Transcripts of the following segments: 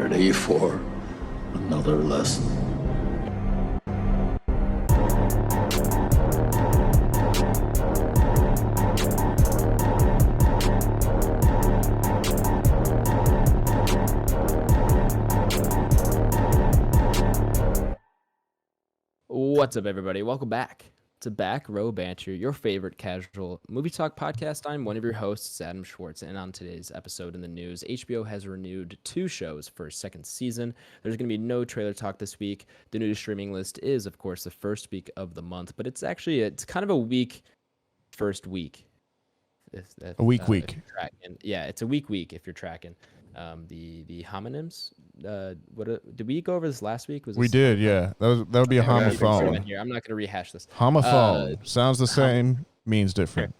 ready for another lesson? What's up, everybody? Welcome back to Back Row Banter, your favorite casual movie talk podcast. I'm one of your hosts, Adam Schwartz, and on today's episode in the news, HBO has renewed 2 shows for a second season. There's going to be no trailer talk this week. The new streaming list is, of course, the first week of the month, but it's kind of a weak first week. A week. Yeah, it's a week if you're tracking. The homonyms. Did we go over this last week? We did, yeah. That would be a homophone. I'm not going to rehash this. Homophone sounds the same, means different.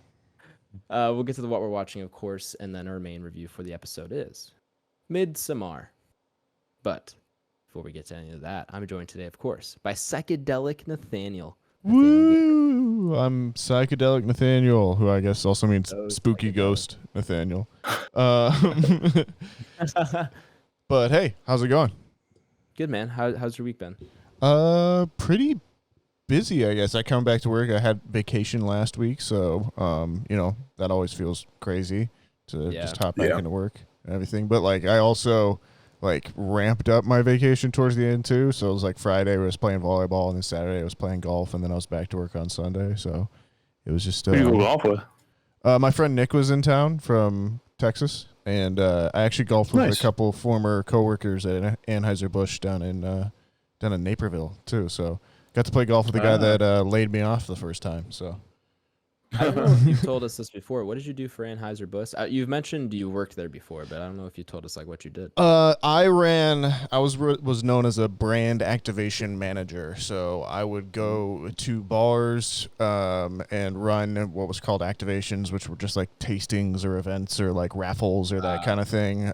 We'll get to what we're watching, of course, and then our main review for the episode is Midsommar. But before we get to any of that, I'm joined today, of course, by psychedelic Nathaniel. Woo! I'm psychedelic Nathaniel, who I guess also means spooky ghost Nathaniel. But hey, how's it going? Good, man. How's your week been? Pretty busy, I guess. I come back to work. I had vacation last week, so that always feels crazy to just hop back into work and everything. But I also ramped up my vacation towards the end too. So it was Friday I was playing volleyball, and then Saturday I was playing golf, and then I was back to work on Sunday. So it was just who you go golf with? My friend Nick was in town from Texas, and I actually golfed with a couple former coworkers at Anheuser-Busch down in Naperville too. So got to play golf with the guy that laid me off the first time. So I don't know if you've told us this before. What did you do for Anheuser-Busch? You've mentioned you worked there before, but I don't know if you told us what you did. I was known as a brand activation manager. So I would go to bars and run what was called activations, which were just tastings or events or raffles or that kind of thing,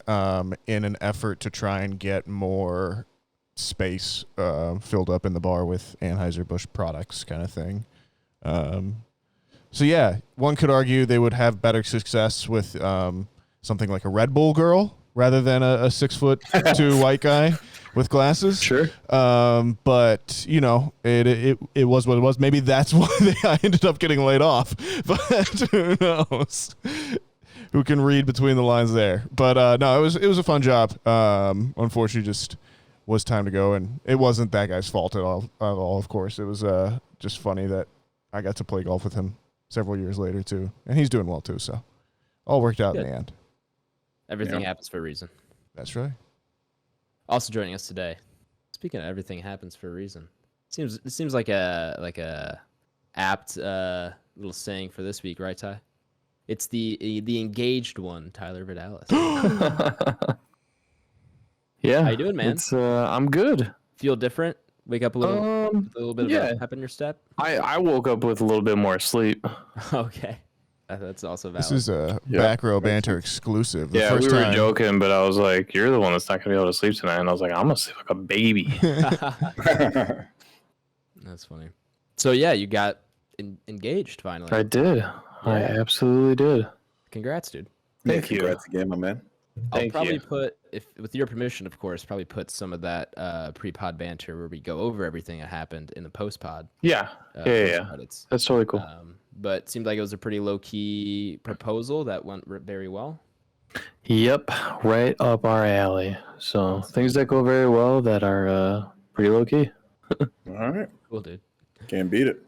in an effort to try and get more space filled up in the bar with Anheuser-Busch products kind of thing. So yeah, one could argue they would have better success with something like a Red Bull girl rather than a 6'2" white guy with glasses. Sure. But it was what it was. Maybe that's why I ended up getting laid off. But who knows? Who can read between the lines there? But no, it was a fun job. Unfortunately, just was time to go, and it wasn't that guy's fault at all. Of course, it was just funny that I got to play golf with him several years later too, and he's doing well too, so all worked out in the end. Everything happens for a reason. That's right. Also joining us today, speaking of everything happens for a reason, it seems like a apt little saying for this week, right, Ty? It's the engaged one, Tyler Vidalis. Yeah, how you doing, man? I'm good. Feel different? Wake up a little bit of a pep in your step? I woke up with a little bit more sleep. Okay. That's also valid. This is a Back Row Banter exclusive. We were joking, but I was like, you're the one that's not going to be able to sleep tonight. And I was like, I'm going to sleep like a baby. That's funny. So, yeah, you got engaged finally. I did. Yeah. I absolutely did. Congrats, dude. Thank you. Congrats again, my man. I'll probably put, with your permission, of course, put some of that pre-pod banter where we go over everything that happened in the post-pod. Yeah. That's totally cool. But it seemed like it was a pretty low-key proposal that went very well. Yep. Right up our alley. So things that go very well that are pretty low-key. All right. Cool, dude. Can't beat it.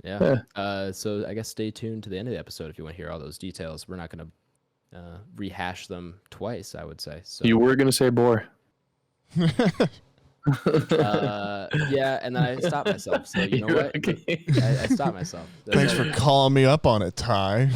Yeah. So I guess stay tuned to the end of the episode if you want to hear all those details. We're not going to rehash them twice, I would say. So you were gonna say bore. Yeah, and then I stopped myself. So you know what? Okay. I stopped myself. Thanks for calling me up on it, Ty.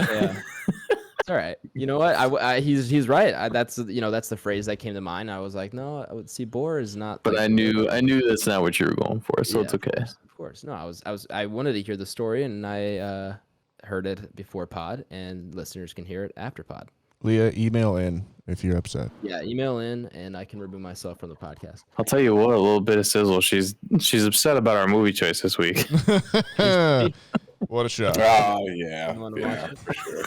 Yeah, it's all right. You know what? He's right. That's the phrase that came to mind. I was like, no, I would see bore is not. But I knew that's not what you were going for, so it's okay. Of course. No, I wanted to hear the story, and I heard it before pod, and listeners can hear it after pod. Leah, email in if you're upset. Yeah, email in, and I can remove myself from the podcast. I'll tell you what, a little bit of sizzle. She's upset about our movie choice this week. What a shot! Oh yeah, for sure.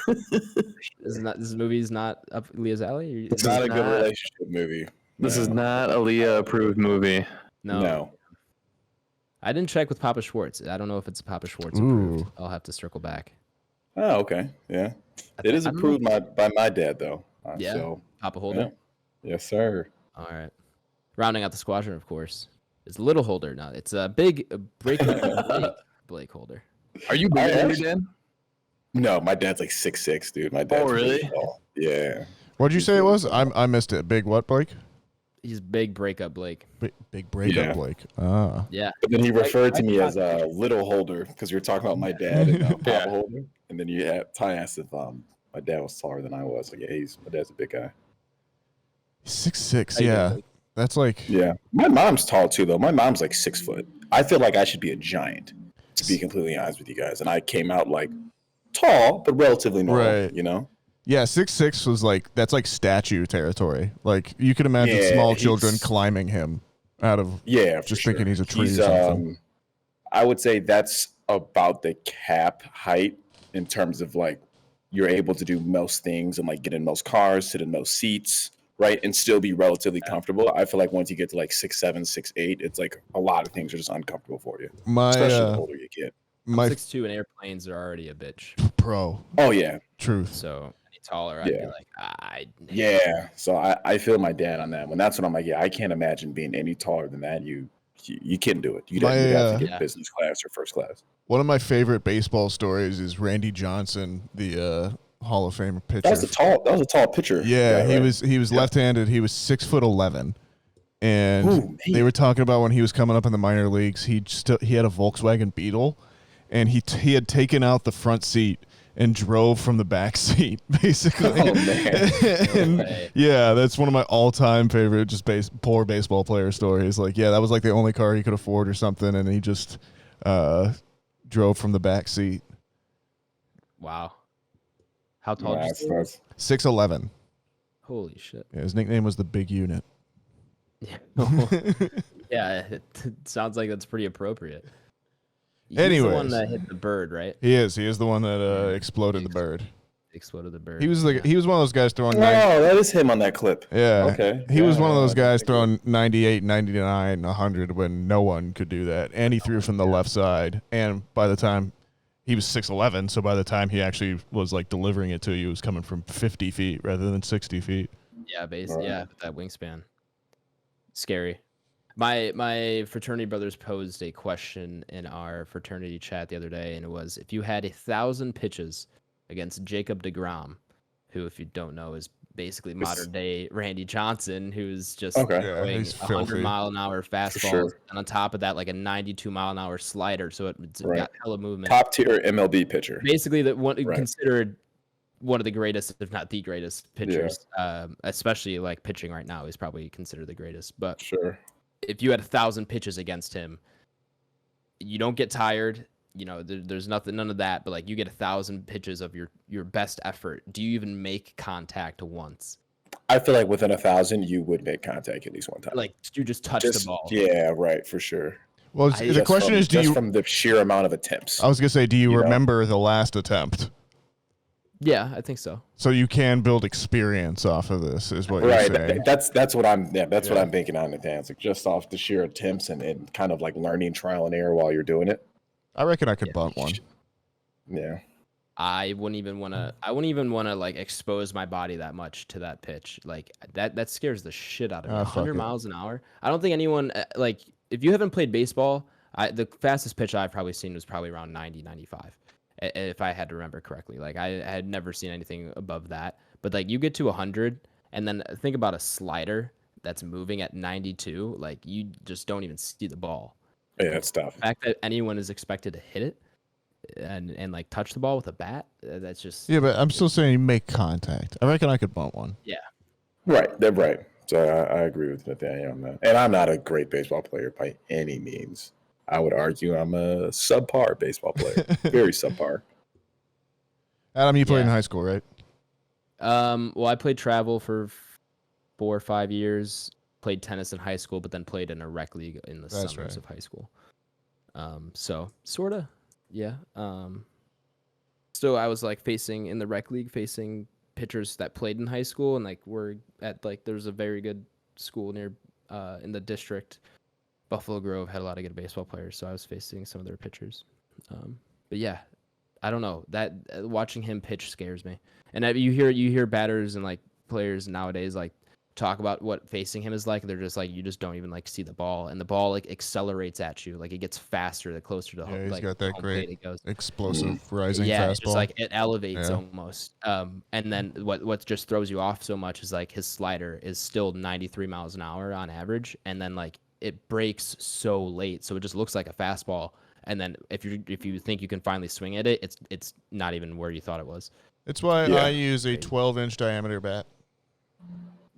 This movie's not up Leah's alley. It's not a good relationship movie. This is No. not a Leah approved movie. No. I didn't check with Papa Schwartz. I don't know if it's Papa Schwartz approved. I'll have to circle back. Oh, okay. Yeah. It is I don't know. approved by my dad, though. Yeah. So, Papa Holder. yeah. Yes, sir. All right. Rounding out the squadron, of course, is Little Holder. Now it's a big break Blake Holder. Are you bigger than your dad? No, my dad's like 6'6", dude. My dad's really? really tall. Yeah. What'd you say it was? I missed it. Big what, Blake? He's big breakup Blake. Big breakup, Yeah. Blake. Ah. Yeah. But then he referred to me as a Little Holder because we were talking about my dad and Papa Holder. And then Ty asked if my dad was taller than I was. Like, yeah, my dad's a big guy. 6'6", yeah. That's like... Yeah. My mom's tall, too, though. My mom's like 6 foot. I feel like I should be a giant, to be completely honest with you guys. And I came out like tall, but relatively normal, Right. you know? Yeah, 6'6" was like, that's like statue territory. Like, you could imagine Yeah, small children he's- climbing him out of Yeah, just for thinking sure. he's a tree or something. I would say that's about the cap height in terms of like you're able to do most things and like get in most cars, sit in most seats, right, and still be relatively comfortable. I feel like once you get to like 6'7", 6'8", it's like a lot of things are just uncomfortable for you, especially the older you get. My 6'2" and airplanes are already a bitch. pro Oh yeah, truth. So any taller, I'd be Yeah. like, yeah. So I feel my dad on that one. That's what I'm like. Yeah, I can't imagine being any taller than that. You can't do it. You'd have to get business class or first class. One of my favorite baseball stories is Randy Johnson, the Hall of Fame pitcher. That was a tall pitcher. Yeah, guy, right? he was left-handed. He was 6'11", and Ooh, they were talking about when he was coming up in the minor leagues. He had a Volkswagen Beetle, and he had taken out the front seat and drove from the back seat, basically. Oh, man. And, No way. yeah, that's one of my all-time favorite poor baseball player stories. Like, yeah, that was like the only car he could afford or something, and he just drove from the back seat. wow. How tall did you say? That's 6'11". Holy shit. Yeah, his nickname was the Big Unit. Yeah. Yeah, it sounds like that's pretty appropriate. He's the one Anyways. that hit the bird, right? He is the one that exploded the bird. Exploded the bird. He was one of those guys throwing Oh, that is him on that clip. Yeah. Okay. He was Yeah, one of those yeah, guys throwing 98, 99, 100 when no one could do that. And he threw from the left side. And by the time he was 6'11", so by the time he actually was like delivering it to you, it was coming from 50 feet rather than 60 feet. Yeah, Right. yeah, with that wingspan. Scary. My fraternity brothers posed a question in our fraternity chat the other day, and it was, if you had 1,000 pitches against Jacob deGrom, who, if you don't know, is basically modern day Randy Johnson, who's just Okay. Yeah, throwing he's 100 filthy. mile an hour fastballs, sure. and on top of that, like a 92 mile an hour slider, so it's Right. got hella movement. Top tier MLB pitcher. Basically, Right. considered one of the greatest, if not the greatest pitchers, especially like pitching right now. He's probably considered the greatest. But Sure. if you had 1,000 pitches against him, you don't get tired. You know, there's none of that. But like, you get 1,000 pitches of your best effort. Do you even make contact once? I feel like within 1,000, you would make contact at least one time. Like, you just touch the ball. Yeah, right, for sure. Well, the question is, from the sheer amount of attempts? I was going to say, do you You know? remember the last attempt? Yeah, I think so. So you can build experience off of this, is what Right. you're saying. That's what I'm. Yeah, that's what I'm thinking on Nathaniel. It's like just off the sheer attempts and kind of like learning trial and error while you're doing it. I reckon I could bunt one. Yeah. I wouldn't even want to like expose my body that much to that pitch. Like that scares the shit out of me. Ah, fuck 100 it. miles an hour. I don't think anyone like, if you haven't played baseball, the fastest pitch I've probably seen was probably around 90, 95. If I had to remember correctly. Like I had never seen anything above that. But like, you get to 100 and then think about a slider that's moving at 92, like you just don't even see the ball. Yeah, that's tough. The fact that anyone is expected to hit it and like touch the ball with a bat, that's just Yeah, but I'm still saying you make contact. I reckon I could bunt one. Right. They're right. So I agree with Nathaniel on that. And I'm not a great baseball player by any means. I would argue I'm a subpar baseball player. Very subpar. Adam, you played in Yeah. high school, right? Well, I played travel for 4 or 5 years, played tennis in high school, but then played in a rec league in the That's summers right. of high school. So sorta, yeah. So I was like facing in the rec league, facing pitchers that played in high school, and like we're at like there's a very good school near in the district, Buffalo Grove, had a lot of good baseball players, so I was facing some of their pitchers. But yeah, I don't know, that watching him pitch scares me. And you hear batters and like players nowadays like talk about what facing him is like. They're just like, you just don't even like see the ball, and the ball like accelerates at you, like it gets faster the closer to home. He's like got that home great plate it goes. explosive rising Yeah, fastball. it's just like it elevates Yeah. almost. And then what just throws you off so much is like his slider is still 93 miles an hour on average, and then like it breaks so late, so it just looks like a fastball. And then if you think you can finally swing at it, it's not even where you thought it was. It's why Yeah. I use a 12-inch diameter bat.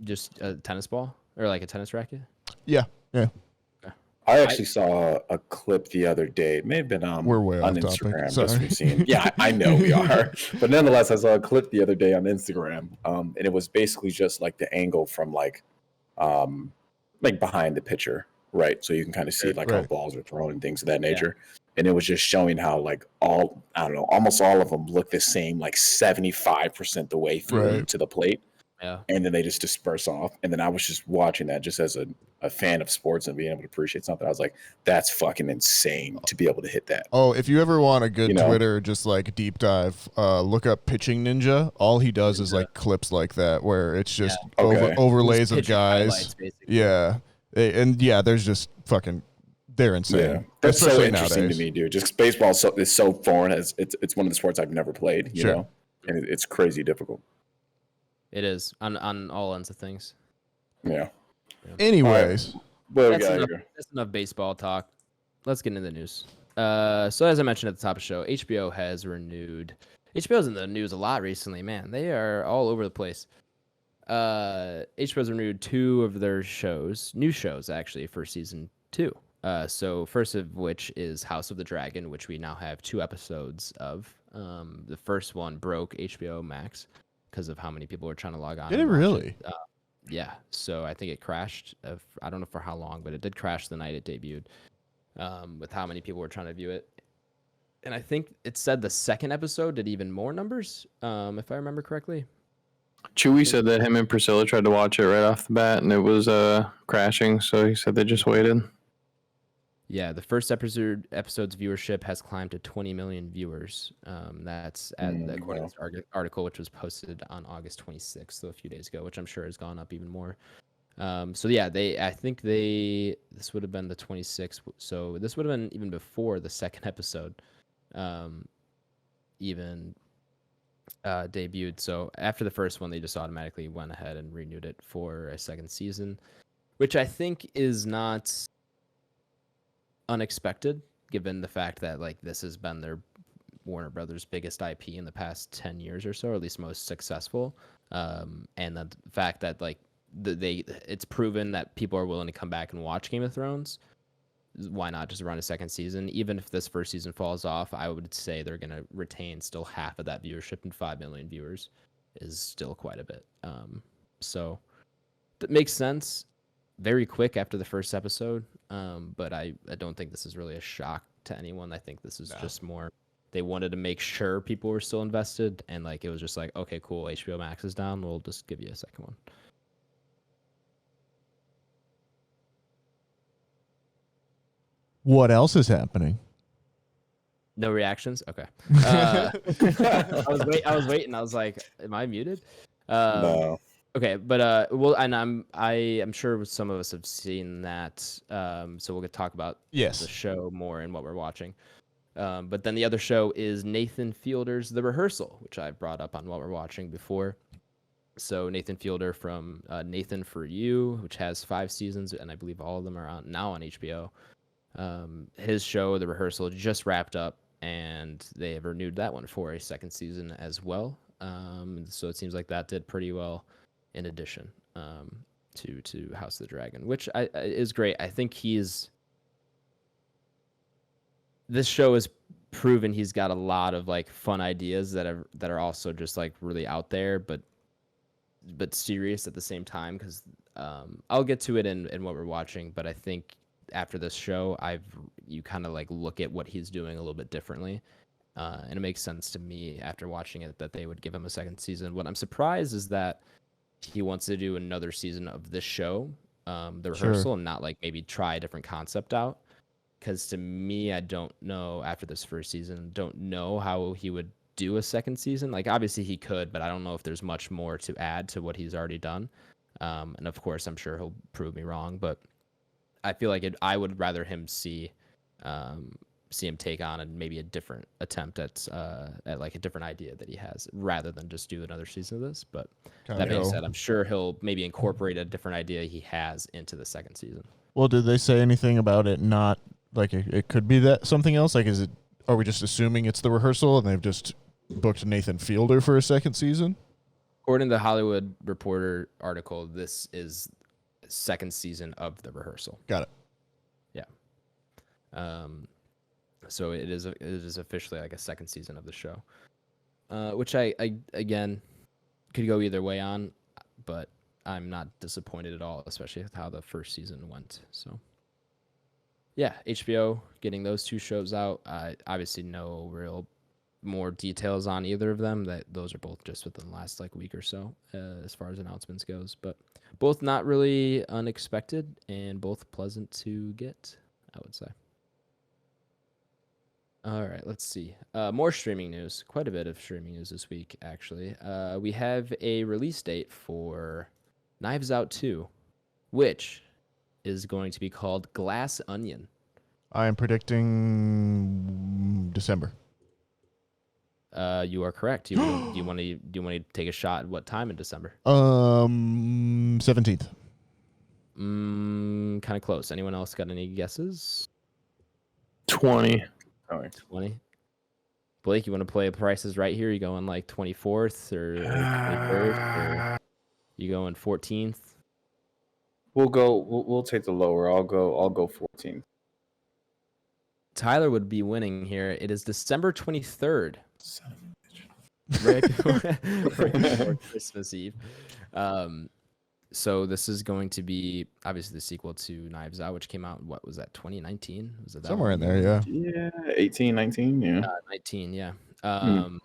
Just a tennis ball or like a tennis racket. Yeah. I actually saw a clip the other day. It may have been We're way on off topic. Instagram. Sorry. Just from seeing. Yeah, I know we are. But nonetheless, I saw a clip the other day on Instagram, and it was basically just like the angle from like behind the pitcher, right? So you can kind of see like how Right. balls are thrown and things of that nature. And it was just showing how like almost all of them look the same, like 75% the way through Right. to the plate. Yeah. And then they just disperse off. And then I was just watching that just as a fan of sports and being able to appreciate something. I was like, that's fucking insane to be able to hit that. Oh, if you ever want a good You know? Twitter, just like deep dive, look up Pitching Ninja. All he does is like clips like that where it's just Okay. overlays of Pitching guys. highlights, basically. Yeah. There's just fucking, they're insane. Yeah, that's so Especially interesting nowadays. to me, dude. Just baseball is so foreign. It's one of the sports I've never played, you Sure. know, and it's crazy difficult. It is on all ends of things. Yeah. Anyways, What we That's got enough, here? that's enough baseball talk. Let's get into the news. So as I mentioned at the top of the show, HBO has renewed. HBO's in the news a lot recently, man. They are all over the place. HBO's renewed 2 of their new shows actually for season 2. So first of which is House of the Dragon, which we now have 2 episodes of. The first one broke HBO Max because of how many people were trying to log on. did it and watch really? Yeah, so I think it crashed. I don't know for how long, but it did crash the night it debuted, with how many people were trying to view it. And I think it said the second episode did even more numbers, if I remember correctly. Chewy said that him and Priscilla tried to watch it right off the bat, and it was crashing, so he said they just waited. Yeah, the first episode's viewership has climbed to 20 million viewers. That's according to this article, which was posted on August 26th, so a few days ago, which I'm sure has gone up even more. So yeah, this would have been the 26th, so this would have been even before the second episode even debuted. So after the first one, they just automatically went ahead and renewed it for a second season, which I think is not unexpected given the fact that like this has been their Warner Brothers biggest IP in the past 10 years or so, or at least most successful. And the fact that like it's proven that people are willing to come back and watch Game of Thrones. Why not just run a second season? Even if this first season falls off, I would say they're going to retain still half of that viewership, and 5 million viewers is still quite a bit. So that makes sense. Very quick after the first episode, but I don't think this is really a shock to anyone. I think this is just more they wanted to make sure people were still invested, and like it was just like, okay, cool, HBO Max is down, we'll just give you a second one. what else is happening? No reactions? Okay. I was waiting. I was like, am I muted? No. Okay, but well, and I'm sure some of us have seen that. So we'll talk about the show more and what we're watching. But then the other show is Nathan Fielder's The Rehearsal, which I brought up on what we're watching before. So Nathan Fielder from Nathan for You, which has 5 seasons, and I believe all of them are now on HBO. His show, The Rehearsal, just wrapped up, and they have renewed that one for a second season as well. So it seems like that did pretty well in addition to House of the Dragon, which is great. I think this show has proven he's got a lot of like fun ideas that are also just like really out there, but serious at the same time. Because I'll get to it in what we're watching, but I think after this show, you kind of like look at what he's doing a little bit differently, and it makes sense to me after watching it that they would give him a second season. What I'm surprised is that he wants to do another season of this show the rehearsal and not like maybe try a different concept out. Because to me, I don't know after this first season, don't know how he would do a second season. Like obviously he could, but I don't know if there's much more to add to what he's already done. And of course, I'm sure he'll prove me wrong, but I feel like I would rather him see him take on and maybe a different attempt at like a different idea that he has, rather than just do another season of this. But that being said, I'm sure he'll maybe incorporate a different idea he has into the second season. Well, did they say anything about it not like it could be that something else? Like, are we just assuming it's the rehearsal and they've just booked Nathan Fielder for a second season? According to the Hollywood Reporter article, this is second season of the rehearsal. Got it. Yeah. So it is officially like a second season of the show, which I again could go either way on, but I'm not disappointed at all, especially with how the first season went. So yeah, HBO getting those two shows out. Obviously no real more details on either of them. That those are both just within the last like week or so, as far as announcements goes. But both not really unexpected and both pleasant to get, I would say. All right, let's see. More streaming news. Quite a bit of streaming news this week, actually. We have a release date for Knives Out 2, which is going to be called Glass Onion. I am predicting December. You are correct. Do you want to take a shot at what time in December? 17th. Kind of close. Anyone else got any guesses? 20. 20. Blake, you want to play Prices Right here? You going like 24th or 23rd, or you going 14th? We'll take the lower. I'll go 14. Tyler would be winning here. It is December 23rd. Son of a bitch. Right before Christmas Eve. So this is going to be obviously the sequel to Knives Out, which came out, what was that, 2019? Was it that Somewhere one? in there, yeah. Yeah, 18, 19, yeah. 19, yeah. That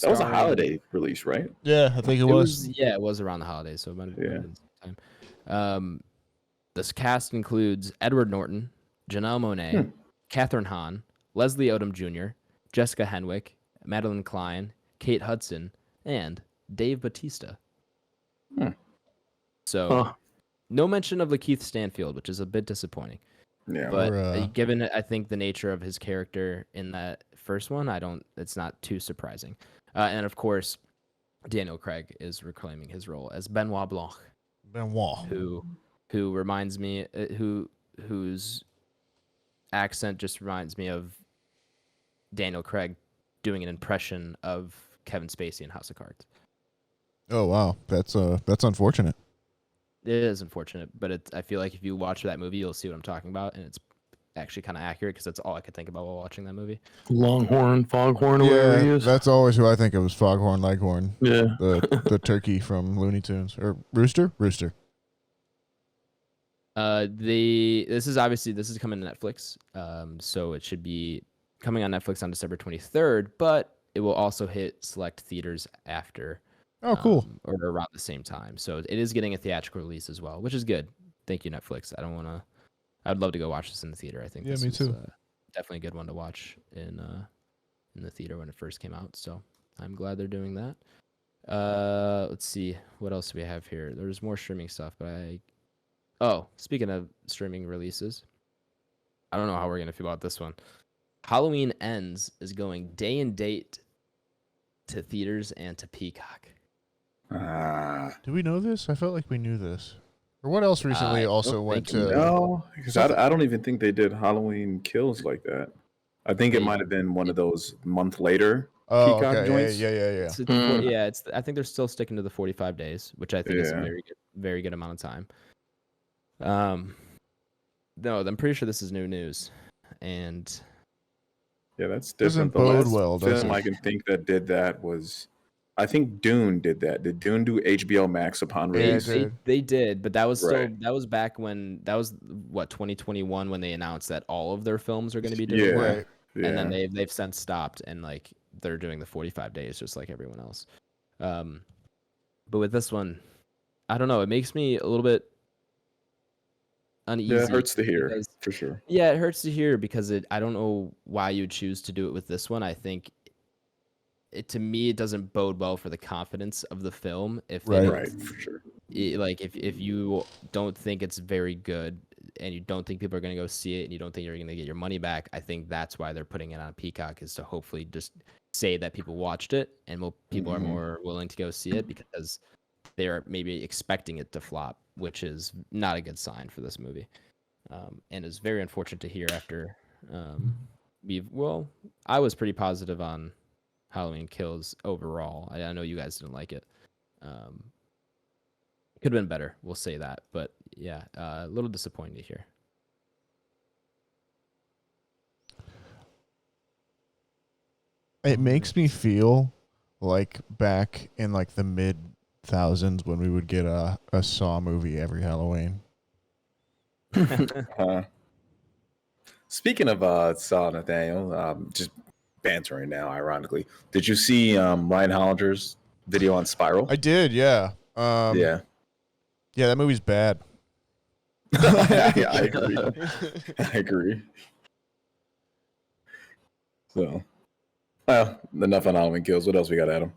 was a holiday release, right? Yeah, I think it was. Yeah, it was around the holidays, so it might have been the same time. This cast includes Edward Norton, Janelle Monáe, Catherine Hahn, Leslie Odom Jr., Jessica Henwick, Madeline Klein, Kate Hudson, and Dave Bautista. So, no mention of Lakeith Stanfield, which is a bit disappointing. Yeah, but given I think the nature of his character in that first one, it's not too surprising. And of course, Daniel Craig is reclaiming his role as Benoit Blanc. Who reminds me, whose accent just reminds me of Daniel Craig doing an impression of Kevin Spacey in House of Cards. Oh wow, that's unfortunate. It is unfortunate, but I feel like if you watch that movie, you'll see what I'm talking about, and it's actually kind of accurate because that's all I could think about while watching that movie. Longhorn, Foghorn, or whatever he is. That's always who I think of as Foghorn Leghorn. Yeah. The turkey from Looney Tunes. Or Rooster? Rooster. This is coming to Netflix. So it should be coming on Netflix on December 23rd, but it will also hit select theaters after. Oh, cool. Or around the same time. So it is getting a theatrical release as well, which is good. Thank you, Netflix. I'd love to go watch this in the theater. I think this me too. is definitely a good one to watch in the theater when it first came out. So I'm glad they're doing that. Let's see. What else do we have here? There's more streaming stuff, but speaking of streaming releases, I don't know how we're going to feel about this one. Halloween Ends is going day and date to theaters and to Peacock. Do we know this? I felt like we knew this. Or what else recently also went to? No, because I don't even think they did Halloween Kills like that. I think it might have been one of those month later Peacock joints. Yeah. I think they're still sticking to the 45 days, which I think is a very good amount of time. No, I'm pretty sure this is new news, and yeah, that's Doesn't different. bode well, does film it? I can think that did that was, I think Dune did that. Did Dune do HBO Max upon release? they did, but that was still Right. that was back when 2021 when they announced that all of their films are going to be doing Yeah. that. Right. Yeah. And then they've since stopped, and like they're doing the 45 days just like everyone else. But with this one, I don't know. It makes me a little bit uneasy. Yeah, it hurts to hear because- for sure. Yeah, it hurts to hear because I don't know why you would choose to do it with this one. I think to me it doesn't bode well for the confidence of the film if they Right. don't Right, for sure. like if you don't think it's very good and you don't think people are going to go see it and you don't think you're going to get your money back, I think that's why they're putting it on Peacock, is to hopefully just say that people watched it and people are more willing to go see it because they're maybe expecting it to flop, which is not a good sign for this movie. And it's very unfortunate to hear after I was pretty positive on Halloween Kills overall. I know you guys didn't like it. Could have been better, we'll say that. But yeah, a little disappointing to hear. It makes me feel like back in like the mid thousands when we would get a Saw movie every Halloween. Speaking of Saw, Nathaniel, just bantering now, ironically. Did you see Ryan Hollinger's video on Spiral? I did, yeah. Yeah. Yeah, that movie's bad. I agree. I agree. So, well, enough on Halloween Kills. What else we got, Adam?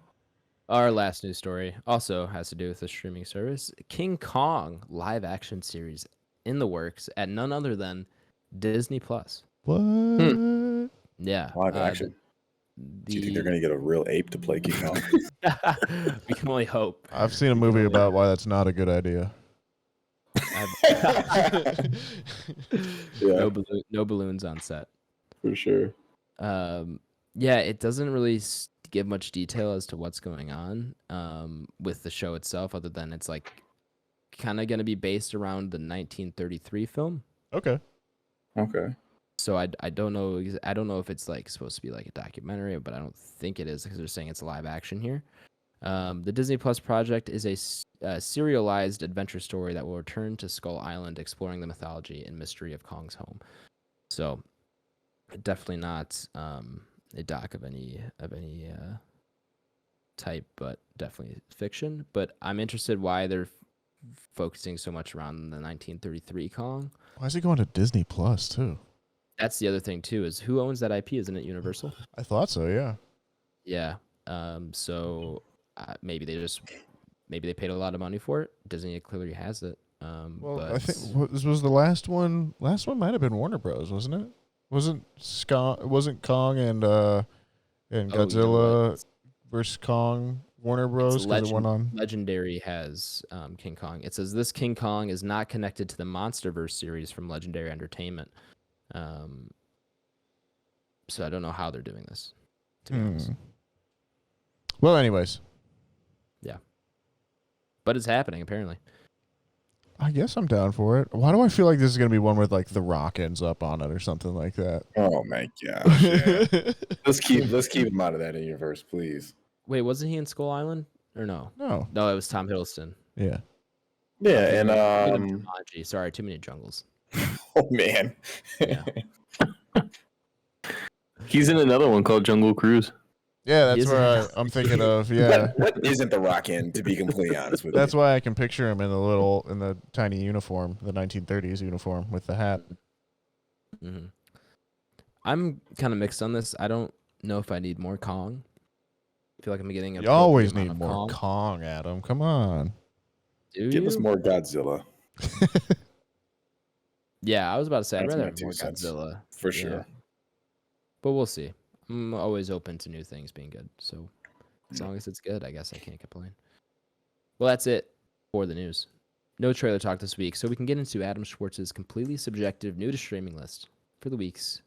Our last news story also has to do with the streaming service. King Kong live action series in the works at none other than Disney Plus. What? Yeah. Live action. Do you think they're going to get a real ape to play King Kong? We can only hope. I've seen a movie about why that's not a good idea. Yeah, No balloons on set. for sure. Yeah, it doesn't really give much detail as to what's going on with the show itself, other than it's like kind of going to be based around the 1933 film. Okay. So I don't know. I don't know if it's like supposed to be like a documentary, but I don't think it is because they're saying it's live action here. The Disney Plus project is a serialized adventure story that will return to Skull Island, exploring the mythology and mystery of Kong's home. So definitely not a doc of any type, but definitely fiction. But I'm interested why they're focusing so much around the 1933 Kong. Why is it going to Disney Plus too? That's the other thing too, is who owns that IP? Isn't it Universal? I thought so, yeah. Yeah. So maybe they paid a lot of money for it. Disney clearly has it. Well, but I think this was the last one. Last one might have been Warner Bros, wasn't it? Wasn't Kong and Godzilla versus Kong Warner Bros? Because it went on. Legendary has King Kong. It says this King Kong is not connected to the MonsterVerse series from Legendary Entertainment. So I don't know how they're doing this, to be honest. Well, anyways. Yeah. But it's happening, apparently. I guess I'm down for it. Why do I feel like this is going to be one with like The Rock ends up on it or something like that? Oh my gosh! Yeah. let's keep him out of that universe, please. Wait, wasn't he in Skull Island or no? No. No, it was Tom Hiddleston. Yeah. Yeah, and Jumanji. Sorry, too many jungles. oh man. Yeah. He's in another one called Jungle Cruise. Yeah, that's Is where it? I'm thinking of. Yeah. What isn't The Rock in, to be completely honest with That's you? why I can picture him in the tiny uniform, the 1930s uniform with the hat. Mm-hmm. I'm kind of mixed on this. I don't know if I need more Kong. I feel like I'm getting a. You always need more Kong, Adam. Come on. Give us more Godzilla. Yeah, I was about to say I'd That's rather my have 2 more cents. Godzilla. For Yeah. sure. But we'll see. I'm always open to new things being good. So as long as it's good, I guess I can't complain. Well, that's it for the news. No trailer talk this week, so we can get into Adam Schwartz's completely subjective new to streaming list for the weeks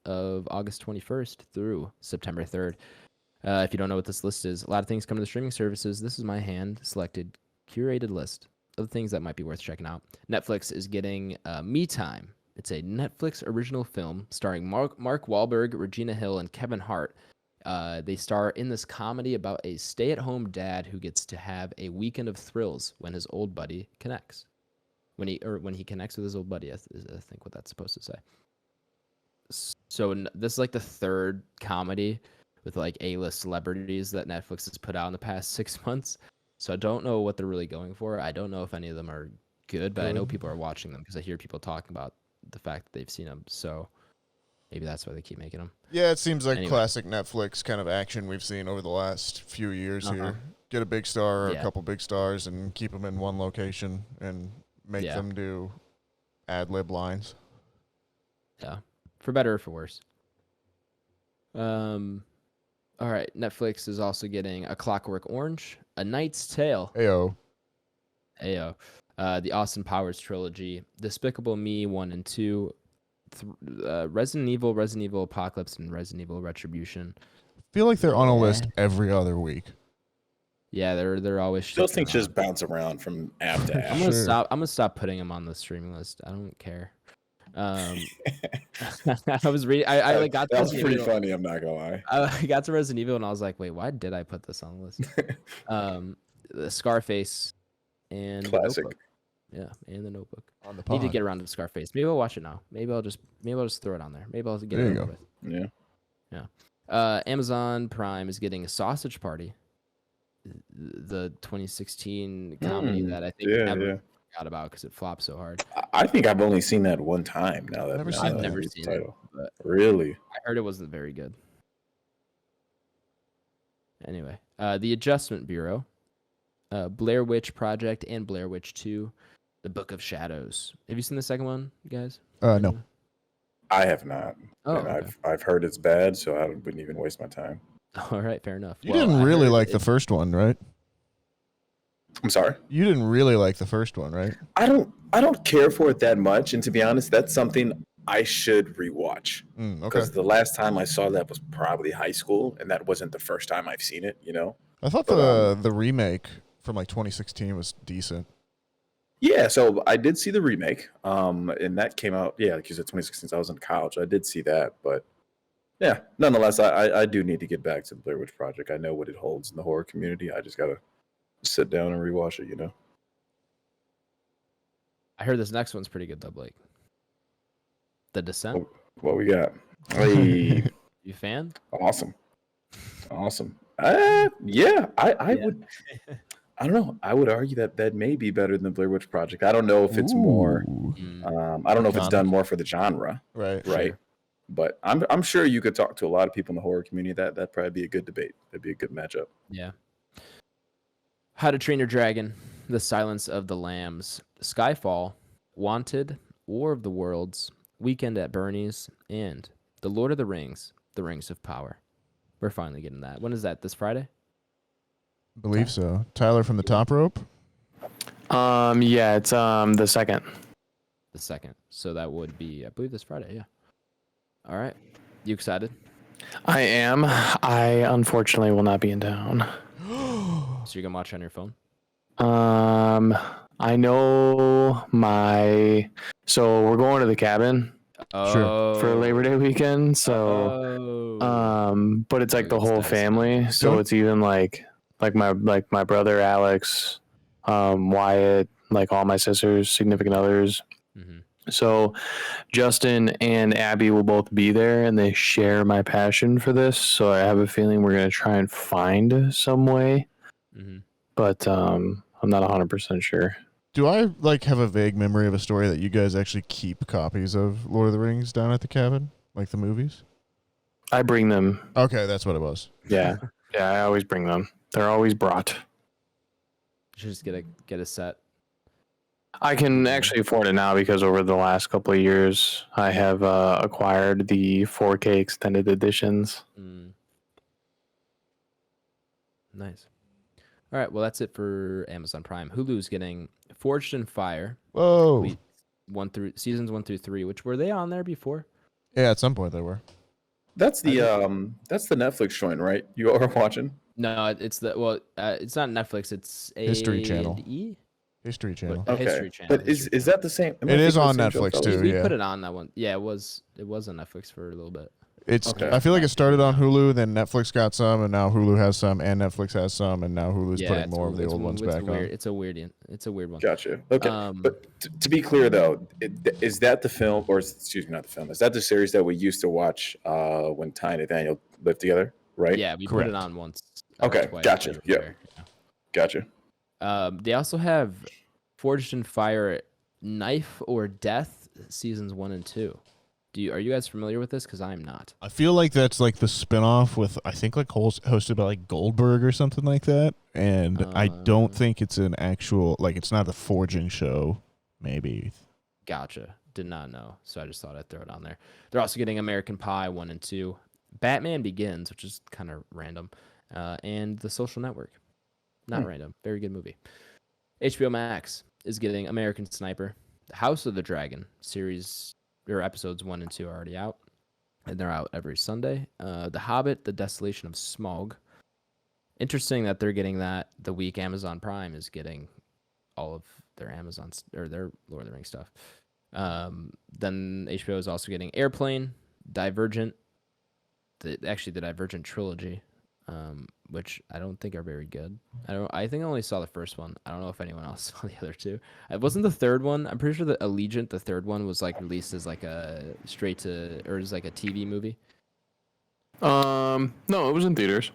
of August 21st through September 3rd. If you don't know what this list is, a lot of things come to the streaming services. This is my hand-selected, curated list of the things that might be worth checking out. Netflix is getting Me Time. It's a Netflix original film starring Mark Wahlberg, Regina Hill, and Kevin Hart. They star in this comedy about a stay-at-home dad who gets to have a weekend of thrills when his old buddy connects. When he connects with his old buddy, I think what that's supposed to say. So this is like the third comedy with like A-list celebrities that Netflix has put out in the past 6 months. So I don't know what they're really going for. I don't know if any of them are good, but I know people are watching them because I hear people talking about the fact that they've seen them. So maybe that's why they keep making them. Yeah, it seems like Anyway. classic Netflix kind of action we've seen over the last few years here. Get a big star or a couple big stars and keep them in one location and make them do ad-lib lines. Yeah, for better or for worse. All right, Netflix is also getting A Clockwork Orange, A Knight's Tale. Ayo. The Austin Powers trilogy, Despicable Me 1 and 2, Resident Evil Apocalypse, and Resident Evil Retribution. I feel like they're on a list every other week. Yeah, they're always. Those things just bounce around from app to app. I'm gonna stop putting them on the streaming list. I don't care. I was reading. I like got. That was pretty funny. I'm not gonna lie. I got to Resident Evil and I was like, wait, why did I put this on the list? The Scarface and Classic. The Notebook. Yeah, and the Notebook. On the Need to get around to the Scarface. Maybe I'll watch it now. Maybe I'll just throw it on there. Maybe I'll get it over with. Yeah. Amazon Prime is getting a Sausage Party, the 2016 comedy that I think never forgot about because it flopped so hard. I think I've only seen that one time. Now that I've never seen title. it. But Really? I heard it wasn't very good. Anyway, The Adjustment Bureau, Blair Witch Project, and Blair Witch 2, The Book of Shadows. Have you seen the second one, guys? No. I have not. Oh, And okay. I've heard it's bad, so I wouldn't even waste my time. All right, fair enough. You didn't really like the first one, right? I'm sorry. You didn't really like the first one, right? I don't care for it that much, and to be honest, that's something I should rewatch. Okay. Because the last time I saw that was probably high school, and that wasn't the first time I've seen it. I thought the remake from like 2016 was decent. Yeah, so I did see the remake, and that came out. Yeah, like you said, 2016. So I was in college. I did see that, but yeah, nonetheless, I do need to get back to the Blair Witch Project. I know what it holds in the horror community. I just gotta sit down and rewatch it. I heard this next one's pretty good though, Blake. The Descent. What we got? Hey, You fan? awesome. Yeah, I would. I don't know. I would argue that may be better than the Blair Witch Project. I don't know if it's more. I don't know if it's done more for the genre, Right. Sure. But I'm sure you could talk to a lot of people in the horror community. That'd probably be a good debate. That'd be a good matchup. Yeah. How to Train Your Dragon, The Silence of the Lambs, Skyfall, Wanted, War of the Worlds, Weekend at Bernie's, and The Lord of the Rings, The Rings of Power. We're finally getting that. When is that? This Friday? Believe so. Tyler from the Top Rope? Yeah, it's the second. The second. So that would be, I believe, this Friday. Yeah. All right. You excited? I am. I unfortunately will not be in town. So you're gonna watch on your phone? I know so we're going to the cabin for Labor Day weekend. So, but it's like the whole family. So it's even like my brother Alex, Wyatt, like all my sisters, significant others. Mm-hmm. So Justin and Abby will both be there, and they share my passion for this. So I have a feeling we're gonna try and find some way. Mm-hmm. But I'm not 100% sure. Do I have a vague memory of a story that you guys actually keep copies of Lord of the Rings down at the cabin, like the movies? I bring them. Okay, that's what it was. Yeah, I always bring them. They're always brought. You should just get a set. I can actually afford it now because over the last couple of years, I have acquired the 4K extended editions. Nice. All right, well, that's it for Amazon Prime. Hulu's getting Forged in Fire. Whoa. Seasons 1 through 3, which were they on there before? Yeah, at some point they were. That's the Netflix joint, right? You are watching? No, it's it's not Netflix. It's a History Channel. E? History Channel. Okay. History Channel. But is that the same? It is on Netflix too. We Yeah. put it on that one. Yeah, it was on Netflix for a little bit. It's. Okay. I feel like it started on Hulu, then Netflix got some, and now Hulu has some, and Netflix has some, and now Hulu's putting more of the old ones back on. It's a weird one. Gotcha. Okay. But to be clear, though, is that the film, or excuse me, not the film? Is that the series that we used to watch when Ty and Nathaniel lived together? Right. Yeah, we Correct. put it on once. Okay, twice gotcha. over Yeah. there. Gotcha. They also have Forged in Fire, Knife or Death, seasons 1 and 2. Are you guys familiar with this? Because I'm not. I feel like that's like the spinoff with, I think, like hosted by like Goldberg or something like that. And I don't think it's an actual, like, it's not a forging show, maybe. Gotcha. Did not know. So I just thought I'd throw it on there. They're also getting American Pie 1 and 2. Batman Begins, which is kind of random. And The Social Network. Not random. Very good movie. HBO Max is getting American Sniper. The House of the Dragon series, or episodes 1 and 2 are already out. And they're out every Sunday. The Hobbit, The Desolation of Smaug. Interesting that they're getting that the week Amazon Prime is getting all of their Amazon's or their Lord of the Rings stuff. Then HBO is also getting Airplane, Divergent, the Divergent trilogy, which I don't think are very good. I think I only saw the first one. I don't know if anyone else saw the other two. It wasn't the third one. I'm pretty sure that Allegiant, the third one, was like released as like a as like a TV movie. No, it was in theaters.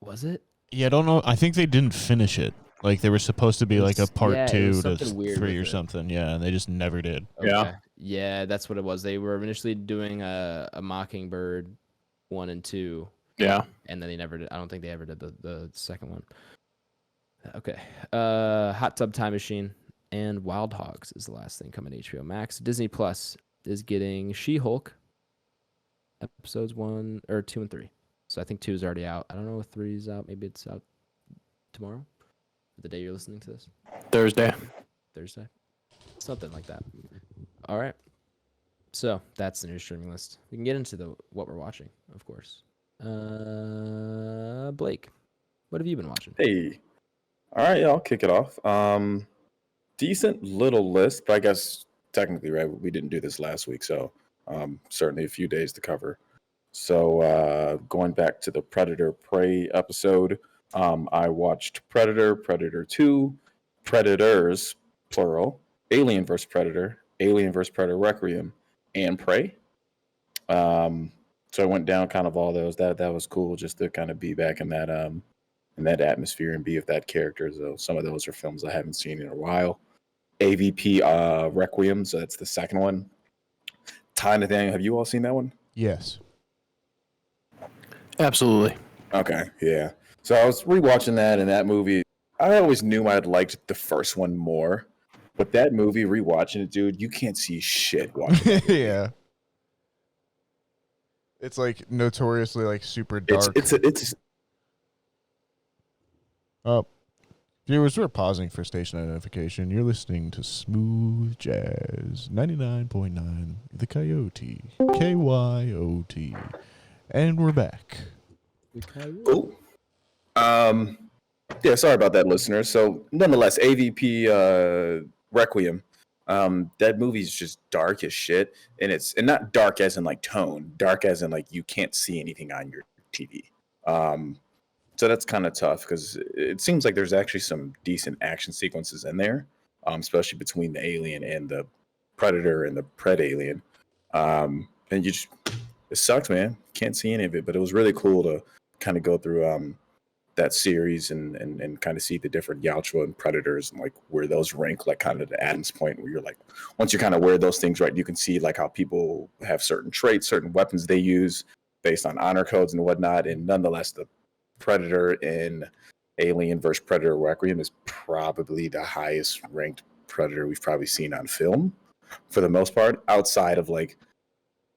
Was it? Yeah, I don't know. I think they didn't finish it. Like, they were supposed to be like a part 2 to 3 or something. Yeah, and they just never did. Okay. Yeah, that's what it was. They were initially doing a Mockingbird 1 and 2. Yeah. And then they never did. I don't think they ever did the second one. Okay. Hot Tub Time Machine and Wild Hogs is the last thing coming to HBO Max. Disney Plus is getting She-Hulk episodes 1 or 2 and 3. So I think 2 is already out. I don't know if 3 is out. Maybe it's out tomorrow. The day you're listening to this. Thursday. Something like that. All right. So that's the new streaming list. We can get into what we're watching, of course. Blake, what have you been watching? Hey. All right, yeah, I'll kick it off. Decent little list, but I guess technically, right, we didn't do this last week, so certainly a few days to cover. So going back to the Predator Prey episode, I watched Predator, Predator 2, Predators, plural, Alien vs. Predator, Alien vs. Predator Requiem, and Prey. So I went down kind of all those. That was cool just to kind of be back in that atmosphere and be with that character. So some of those are films I haven't seen in a while. AVP Requiem, so that's the second one. Nathaniel, have you all seen that one? Yes. Absolutely. Okay, yeah. So I was rewatching that, and that movie, I always knew I'd liked the first one more. But that movie, rewatching it, dude, you can't see shit watching it. Yeah. It's like notoriously like super dark. It's Viewers, we're pausing for station identification. You're listening to Smooth Jazz 99.9 The Coyote, KYOT. And we're back. Cool. Yeah, sorry about that, listeners. So nonetheless, AVP Requiem. That movie's just dark as shit. And not dark as in like tone, dark as in like you can't see anything on your TV. So that's kind of tough because it seems like there's actually some decent action sequences in there, especially between the alien and the predator and the pred alien. And it sucks, man. Can't see any of it, but it was really cool to kind of go through that series and kind of see the different Yautja and predators and like where those rank, like kind of to Adam's point, where you're like, once you kind of wear those things right, you can see like how people have certain traits, certain weapons they use based on honor codes and whatnot. And nonetheless, the Predator in Alien vs. Predator Requiem is probably the highest ranked Predator we've probably seen on film for the most part, outside of like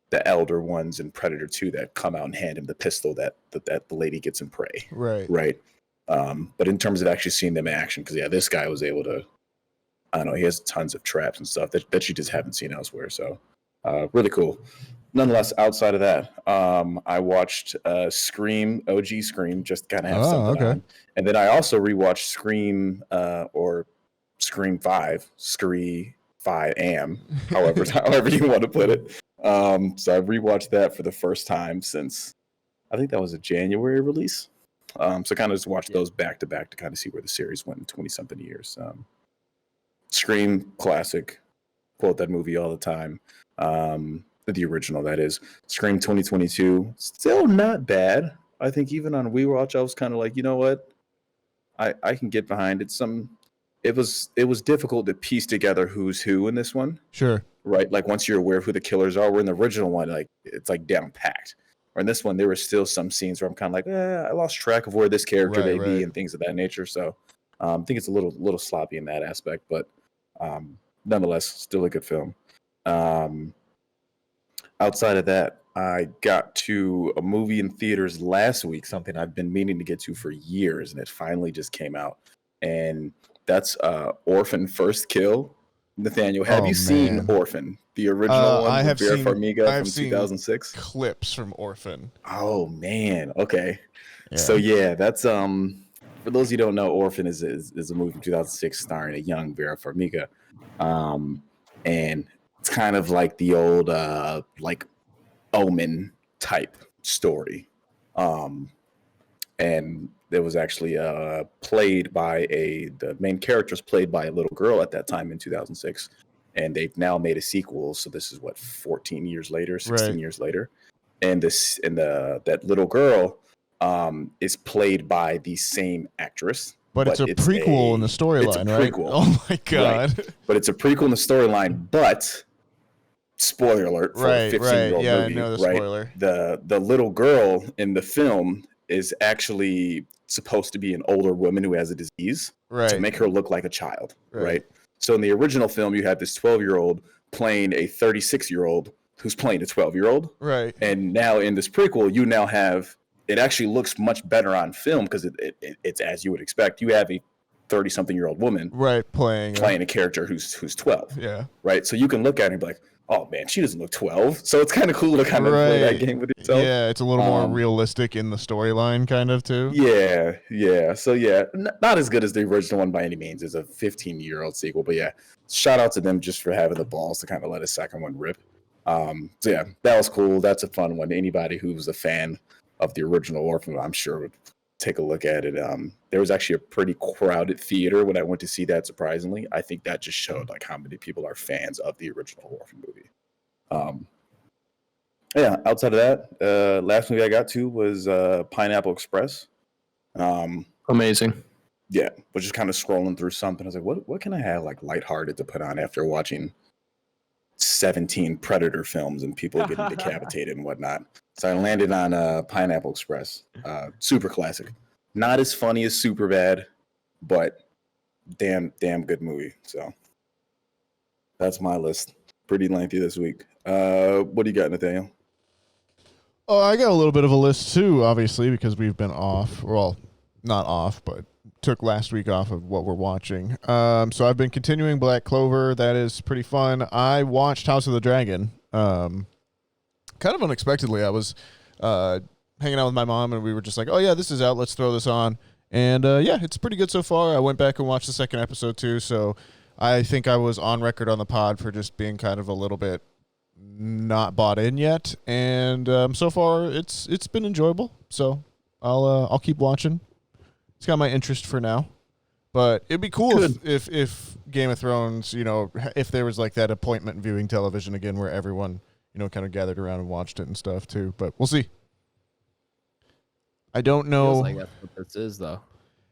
the elder ones in Predator 2 that come out and hand him the pistol that the lady gets in Prey. Right. But in terms of actually seeing them in action, because this guy was able to, I don't know, he has tons of traps and stuff that you just haven't seen elsewhere. So really cool. Nonetheless, outside of that, I watched Scream, OG Scream, just kind of have something on. And then I also rewatched Scream or Scream 5, Scree 5 Am, however you want to put it. So I rewatched that for the first time since, I think that was a January release. So kind of just watched those back to back to kind of see where the series went in 20-something years. Scream, classic. Quote that movie all the time. The original, that is. Scream 2022, still not bad. I think even on rewatch, I was kind of like, you know what? I can get behind it. it was difficult to piece together who's who in this one. Sure. Right, like once you're aware of who the killers are, where in the original one, like it's like down packed. Or in this one, there were still some scenes where I'm kind of like, I lost track of where this character may be and things of that nature. So I think it's a little sloppy in that aspect, but nonetheless, still a good film. Outside of that, I got to a movie in theaters last week, something I've been meaning to get to for years, and it finally just came out. And that's Orphan First Kill. Nathaniel, have you seen Orphan, the original one with Vera Farmiga from 2006? Clips from Orphan. Oh man, okay. Yeah. So yeah, that's for those who don't know, Orphan is a movie from 2006 starring a young Vera Farmiga, and it's kind of like the old like Omen type story, and it was actually played by the main character was played by a little girl at that time in 2006, and they've now made a sequel. So this is 14 years later, 16 years later, and that little girl is played by the same actress. But it's a prequel in the storyline, right? Oh my god! Right. But it's a prequel in the storyline. But spoiler alert for a 15-year-old movie. I know the spoiler. The little girl in the film is actually supposed to be an older woman who has a disease to make her look like a child, right? So in the original film, you have this 12-year-old playing a 36-year-old who's playing a 12-year-old, right? And now in this prequel, you now have it actually looks much better on film because it's as you would expect. You have a 30-something-year-old woman, playing a character who's 12, right? So you can look at her and be like, oh man, she doesn't look 12. So it's kind of cool to kind of play that game with yourself. Yeah, it's a little more realistic in the storyline, kind of too. Yeah. So yeah, not as good as the original one by any means. It's a 15-year-old sequel, but yeah, shout out to them just for having the balls to kind of let a second one rip. So yeah, that was cool. That's a fun one. Anybody who's a fan of the original Orphan, I'm sure would take a look at it. There was actually a pretty crowded theater when I went to see that, surprisingly. I think that just showed like how many people are fans of the original Orphan movie. Yeah, outside of that, last movie I got to was Pineapple Express. Amazing. Yeah, but just kind of scrolling through something. I was like, what can I have like lighthearted to put on after watching 17 Predator films and people getting decapitated and whatnot? So I landed on Pineapple Express. Super classic. Not as funny as Superbad, but damn good movie. So that's my list. Pretty lengthy this week. What do you got, Nathaniel? Oh, I got a little bit of a list too, obviously, because we've been off. Well, not off, but took last week off of what we're watching. So I've been continuing Black Clover. That is pretty fun. I watched House of the Dragon. Kind of unexpectedly. I was hanging out with my mom, and we were just like, oh yeah, this is out. Let's throw this on. And yeah, it's pretty good so far. I went back and watched the second episode too. So I think I was on record on the pod for just being kind of a little bit not bought in yet. And so far, it's been enjoyable. So I'll keep watching. It's got my interest for now. But it'd be cool if Game of Thrones, if there was like that appointment viewing television again where everyone, kind of gathered around and watched it and stuff too. But we'll see. I don't know. Feels like that's what this is, though.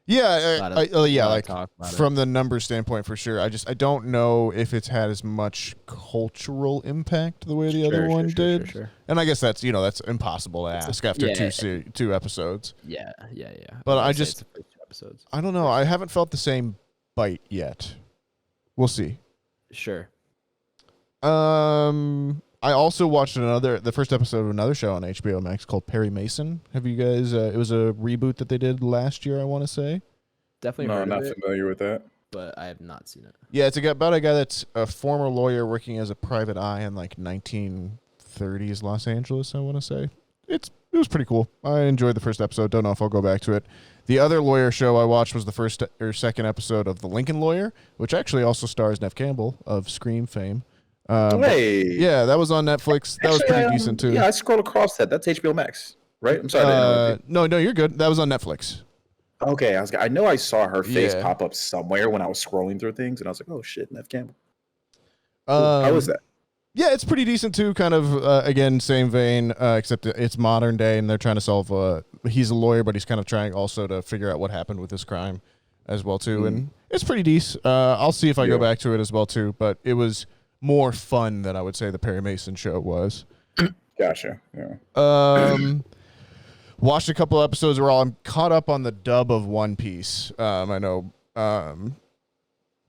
Yeah, like from the numbers standpoint, for sure. I don't know if it's had as much cultural impact the way the other one did. Sure. And I guess that's that's impossible to ask after two episodes. Yeah. But I just episodes. I don't know. I haven't felt the same bite yet. We'll see. Sure. I also watched the first episode of another show on HBO Max called Perry Mason. Have you guys? It was a reboot that they did last year, I want to say. Definitely. No, I'm not familiar with that. But I have not seen it. Yeah, it's about a guy that's a former lawyer working as a private eye in like 1930s Los Angeles, I want to say. It was pretty cool. I enjoyed the first episode. Don't know if I'll go back to it. The other lawyer show I watched was the first or second episode of The Lincoln Lawyer, which actually also stars Neve Campbell of Scream fame. Yeah, that was on Netflix. That was pretty decent too. Yeah, I scrolled across that. That's HBO Max, right? I'm sorry. No, you're good. That was on Netflix. Okay, I know I saw her face pop up somewhere when I was scrolling through things, and I was like, oh shit, Neve Campbell. How was that? Yeah, it's pretty decent too. Kind of again, same vein, except it's modern day, and they're trying to solve. He's a lawyer, but he's kind of trying also to figure out what happened with this crime. as well too, and it's pretty decent. I'll see if I go back to it as well too, but it was more fun than I would say the Perry Mason show was. Gotcha. Yeah. Watched a couple episodes where I'm caught up on the dub of One Piece. I know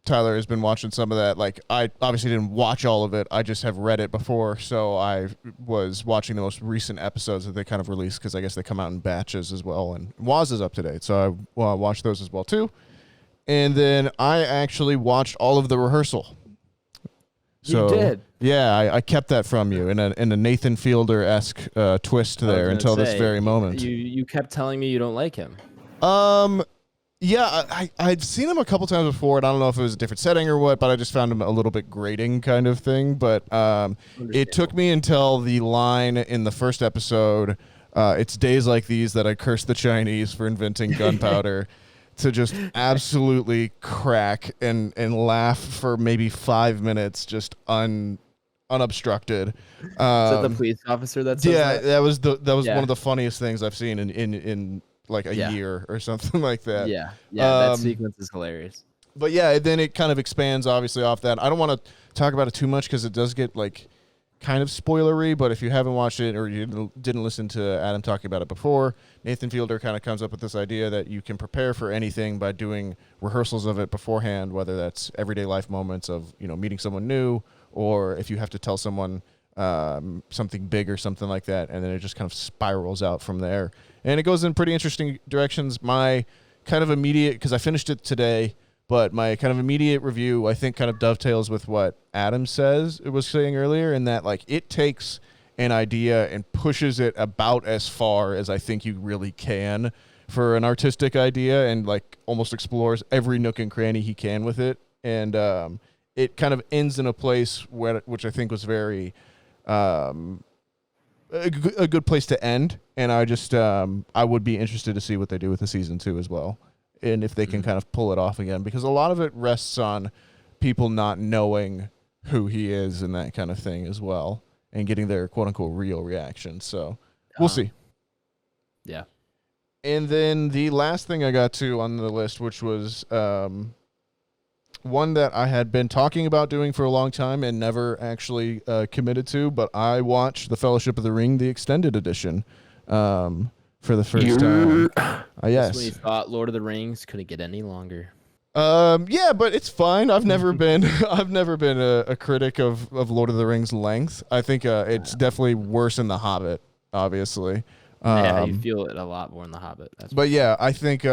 Tyler has been watching some of that. Like, I obviously didn't watch all of it. I just have read it before, so I was watching the most recent episodes that they kind of released because I guess they come out in batches as well. And Waz is up to date, so I watched those as well too. And then I actually watched all of the Rehearsal. So, you did? Yeah, I kept that from you in a Nathan Fielder-esque twist there until this very moment. You kept telling me you don't like him. Yeah, I've seen him a couple times before, and I don't know if it was a different setting or what, but I just found him a little bit grating kind of thing. But it took me until the line in the first episode, it's days like these that I curse the Chinese for inventing gunpowder, to just absolutely crack and laugh for maybe 5 minutes, just unobstructed. Is that the police officer that says that? That was one of the funniest things I've seen in like a year or something like that. Yeah, that sequence is hilarious. But yeah, then it kind of expands obviously off that. I don't want to talk about it too much because it does get like kind of spoilery, but if you haven't watched it or you didn't listen to Adam talking about it before, Nathan Fielder kind of comes up with this idea that you can prepare for anything by doing rehearsals of it beforehand, whether that's everyday life moments of, meeting someone new, or if you have to tell someone something big or something like that, and then it just kind of spirals out from there. And it goes in pretty interesting directions. My kind of immediate, because I finished it today, but my kind of immediate review, I think, kind of dovetails with what Adam was saying earlier, in that like it takes an idea and pushes it about as far as I think you really can for an artistic idea, and like almost explores every nook and cranny he can with it. And it kind of ends in a place which I think was very a good place to end, and I just I would be interested to see what they do with the season 2 as well, and if they can kind of pull it off again, because a lot of it rests on people not knowing who he is and that kind of thing as well, and getting their quote unquote real reaction. So we'll see. Yeah. And then the last thing I got to on the list, which was one that I had been talking about doing for a long time and never actually committed to, but I watched The Fellowship of the Ring, the extended edition, for the first time. Yes. When you thought Lord of the Rings couldn't get any longer. Yeah, but it's fine. I've never been a critic of Lord of the Rings length. I think it's definitely worse in The Hobbit, obviously. Yeah, you feel it a lot more in The Hobbit. But yeah, I think,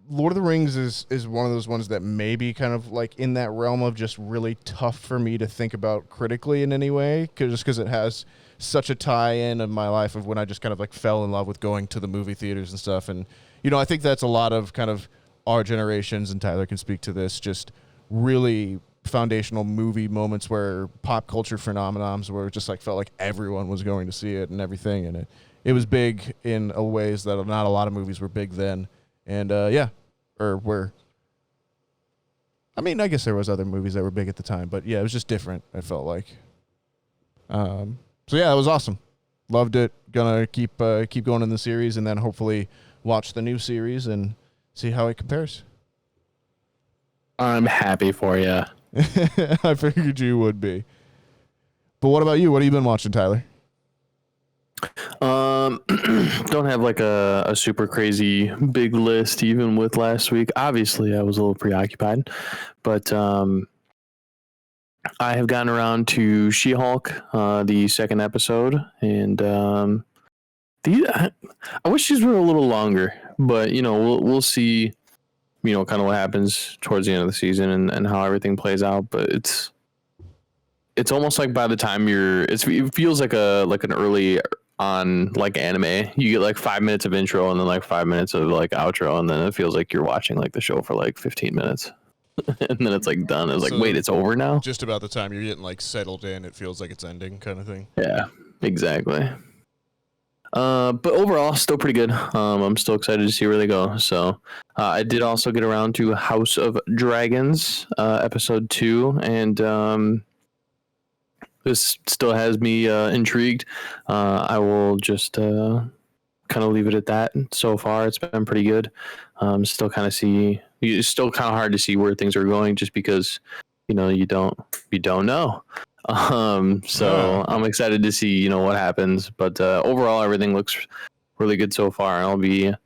Lord of the Rings is one of those ones that may be kind of like in that realm of just really tough for me to think about critically in any way, because it has such a tie-in of my life of when I just kind of like fell in love with going to the movie theaters and stuff. And, I think that's a lot of kind of our generations, and Tyler can speak to this, just really foundational movie moments where pop culture phenomenons where it just like felt like everyone was going to see it and everything. And it was big in a ways that not a lot of movies were big then. And I guess there was other movies that were big at the time, but yeah, it was just different, I felt like. So yeah, it was awesome. Loved it. Gonna keep going in the series, and then hopefully watch the new series and see how it compares. I'm happy for you. I figured you would be. But what about you? What have you been watching, Tyler? Don't have like a super crazy big list even with last week. Obviously, I was a little preoccupied, but I have gotten around to She-Hulk, the second episode, and I wish these were a little longer, but we'll see, kind of what happens towards the end of the season and how everything plays out. But it's almost like by the time it feels like an early on like anime. You get like 5 minutes of intro and then like 5 minutes of like outro, and then it feels like you're watching like the show for like 15 minutes and then it's like done. It's like, wait, it's over now? Just about the time you're getting like settled in, it feels like it's ending kind of thing. Yeah, exactly. But overall, still pretty good. I'm still excited to see where they go. So I did also get around to House of Dragons, episode 2, and this still has me intrigued. I will just kind kind of leave it at that. So far, it's been pretty good. Still kind of it's still kind of hard to see where things are going, just because you don't know. So I'm excited to see what happens. But overall, everything looks really good so far. And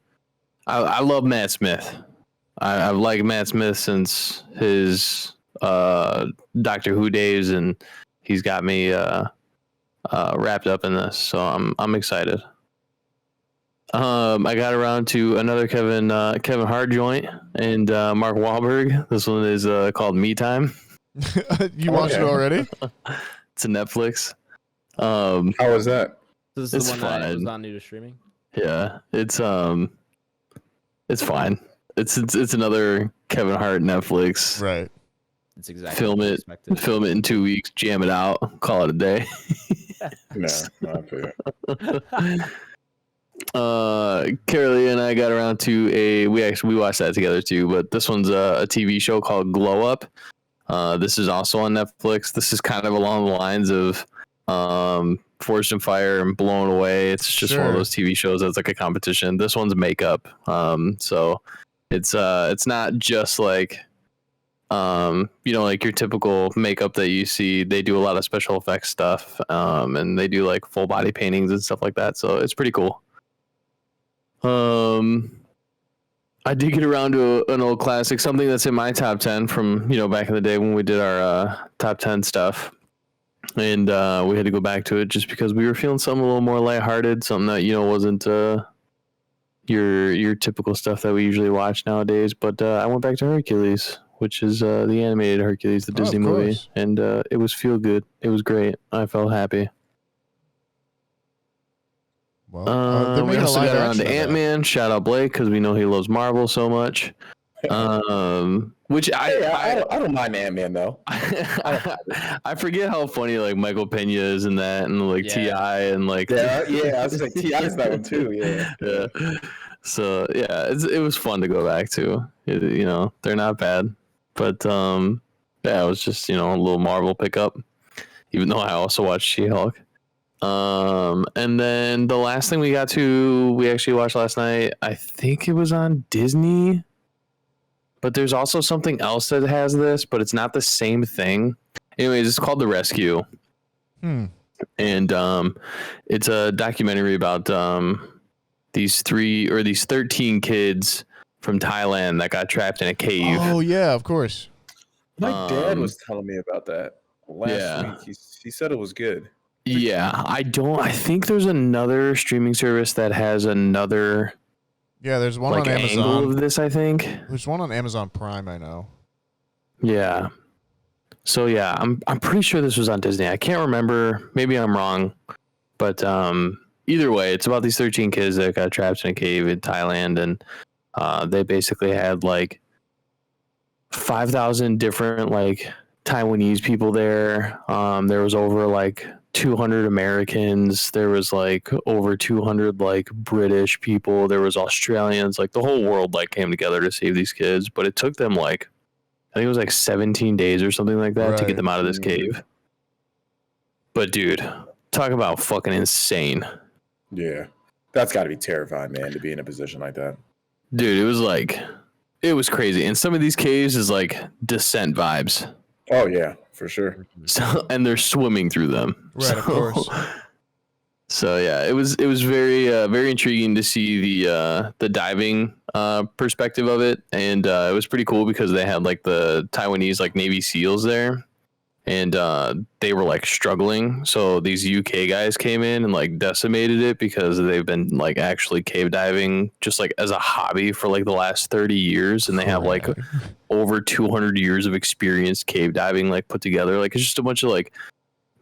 I love Matt Smith. I've liked Matt Smith since his Doctor Who days, and he's got me wrapped up in this, so I'm excited. I got around to another Kevin Hart joint and Mark Wahlberg. This one is called Me Time. You watched it already? It's a Netflix. How was that? This is the one that was on new to streaming. Yeah, it's fine. It's another Kevin Hart Netflix. Right. It's exactly film it in 2 weeks, jam it out, call it a day. No, not fair. Carolee and I got around to we watched that together too, but this one's a TV show called Glow Up. This is also on Netflix. This is kind of along the lines of Forged in Fire and Blown Away. It's just one of those TV shows that's like a competition. This one's makeup. So it's not just like like your typical makeup that you see. They do a lot of special effects stuff, and they do like full body paintings and stuff like that. So it's pretty cool. I did get around to an old classic, something that's in my top 10 from back in the day when we did our top 10 stuff, and we had to go back to it just because we were feeling something a little more lighthearted, something that wasn't your typical stuff that we usually watch nowadays. But I went back to Hercules, which is the animated Hercules, the Disney movie, and it was feel good. It was great. I felt happy. Well, we also got around to Ant-Man. Shout out Blake, because we know he loves Marvel so much. Which I don't mind Ant-Man though. I forget how funny like Michael Pena is in that, and like T.I. and like I was like T.I.'s that one too. Yeah. So yeah, it was fun to go back to. They're not bad, but it was just a little Marvel pickup. Even though I also watched She-Hulk. And then the last thing we actually watched last night, I think it was on Disney, but there's also something else that has this, but it's not the same thing. Anyways, it's called The Rescue. And it's a documentary about these 13 kids from Thailand that got trapped in a cave. Oh yeah, of course. My dad was telling me about that last week. He said it was good. Yeah, I think there's another streaming service that has another. Yeah, there's one on Amazon. Angle of this, I think. There's one on Amazon Prime, I know. Yeah. So yeah, I'm pretty sure this was on Disney. I can't remember. Maybe I'm wrong, but either way, it's about these 13 kids that got trapped in a cave in Thailand, and they basically had like 5,000 different like Taiwanese people there. There was over like 200 Americans. There was like over 200 like British people. There was Australians. Like the whole world like came together to save these kids. But it took them like, I think it was like 17 days or something like that to get them out of this cave. But dude, talk about fucking insane. Yeah, that's got to be terrifying, man, to be in a position like that. Dude, it was crazy. And some of these caves is like Descent vibes. Oh yeah, for sure. So, and they're swimming through them. Right, of course. So yeah, it was very very intriguing to see the diving perspective of it, and it was pretty cool because they had like the Taiwanese like Navy SEALs there, and they were like struggling. So these UK guys came in and like decimated it because they've been like actually cave diving just like as a hobby for like the last 30 years, and they have like over 200 years of experience cave diving like put together. Like it's just a bunch of like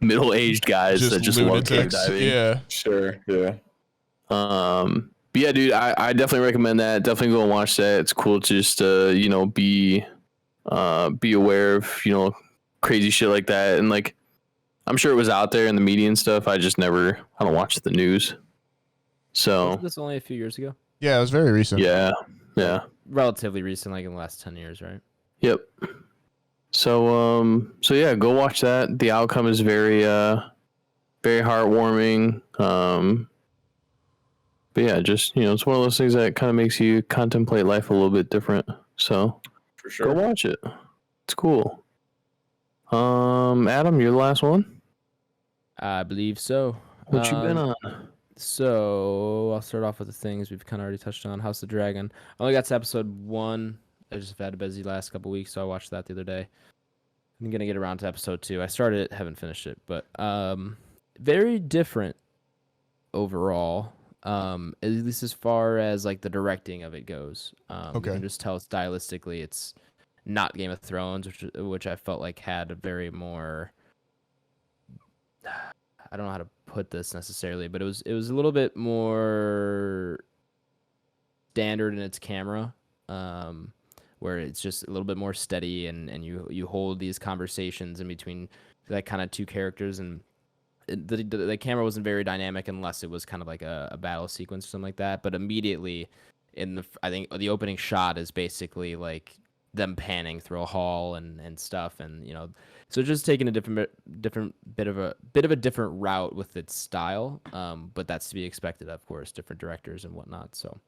middle-aged guys that just love cave diving. Yeah, sure. Yeah. But yeah, dude, I definitely recommend that. Definitely go and watch that. It's cool to just be aware of crazy shit like that, and like I'm sure it was out there in the media and stuff. I don't watch the news. So was this only a few years ago? Yeah, it was very recent. Yeah. Relatively recent, like in the last 10 years, right? Yep. So yeah, go watch that. The outcome is very very heartwarming. yeah, just it's one of those things that kind of makes you contemplate life a little bit different. So For sure. go watch it. It's cool. Adam, you're the last one. I believe so. What you been on? So I'll start off with the things we've kind of already touched on. House of the Dragon. I only got to episode 1. I just had a busy last couple weeks, so I watched that the other day. I'm gonna get around to episode 2. I started it, haven't finished it, but very different overall. At least as far as like the directing of it goes. You can just tell stylistically it's not Game of Thrones, which I felt like had a very more, I don't know how to put this necessarily, but it was a little bit more standard in its camera, where it's just a little bit more steady, and you hold these conversations in between like kind of two characters, and the camera wasn't very dynamic unless it was kind of like a battle sequence or something like that. But immediately I think the opening shot is basically like them panning through a hall and stuff, and so just taking a different bit of a different route with its style, but that's to be expected, of course, different directors and whatnot. So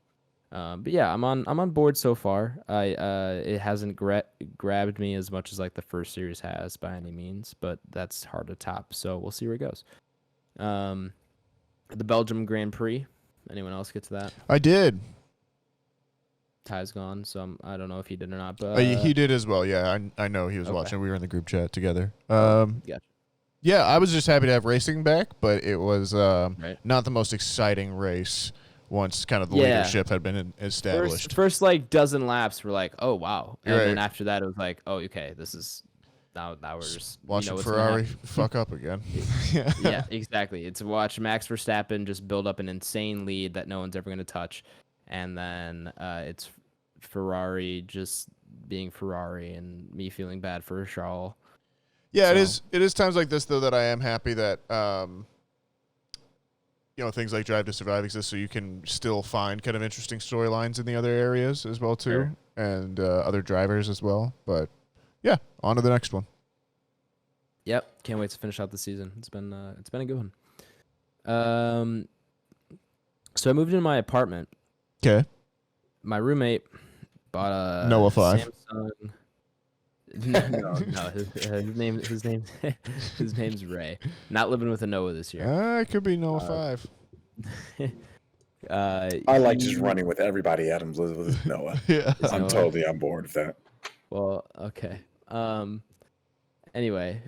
but yeah, I'm on board so far. It hasn't grabbed me as much as like the first series has by any means, but that's hard to top, so we'll see where it goes. The Belgium Grand Prix, anyone else get to that? I did. Ty's gone, so I don't know if he did or not, but He did as well. Yeah, I know he was watching. We were in the group chat together. Gotcha. Yeah, I was just happy to have racing back, but it was not the most exciting race once kind of the leadership had been established. First like dozen laps were like, oh wow, and right. then after that it was like, oh okay, this is now we're just watching Ferrari fuck up again. Yeah, exactly. It's watch Max Verstappen just build up an insane lead that no one's ever going to touch, and then it's Ferrari just being Ferrari and me feeling bad for Charles. Yeah, so. It is times like this though that I am happy that things like Drive to Survive exist, so you can still find kind of interesting storylines in the other areas as well too, sure. And other drivers as well. But yeah, on to the next one. Yep, can't wait to finish out the season. It's been a good one. So I moved into my apartment. Okay. My roommate bought a Noah 5. Samsung. No. His name's Ray. Not living with a Noah this year. It could be Noah 5. I like just running with everybody. Adams lives with Noah. Yeah, I'm totally on board with that. Well, okay. Anyway,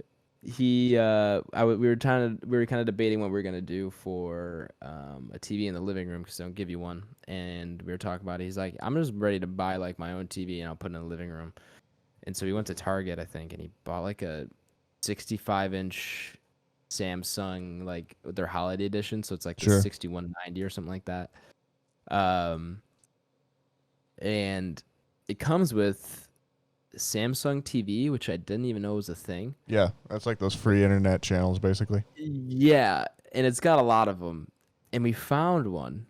we were kind of debating what we were gonna do for a TV in the living room because they don't give you one, and we were talking about it. He's like, I'm just ready to buy like my own TV and I'll put it in the living room. And so we went to Target, I think, and he bought like a 65-inch Samsung, like their holiday edition. So it's like the 6190 or something like that. And it comes with Samsung TV, which I didn't even know was a thing. Yeah, that's like those free internet channels, basically. Yeah, and it's got a lot of them. And we found one,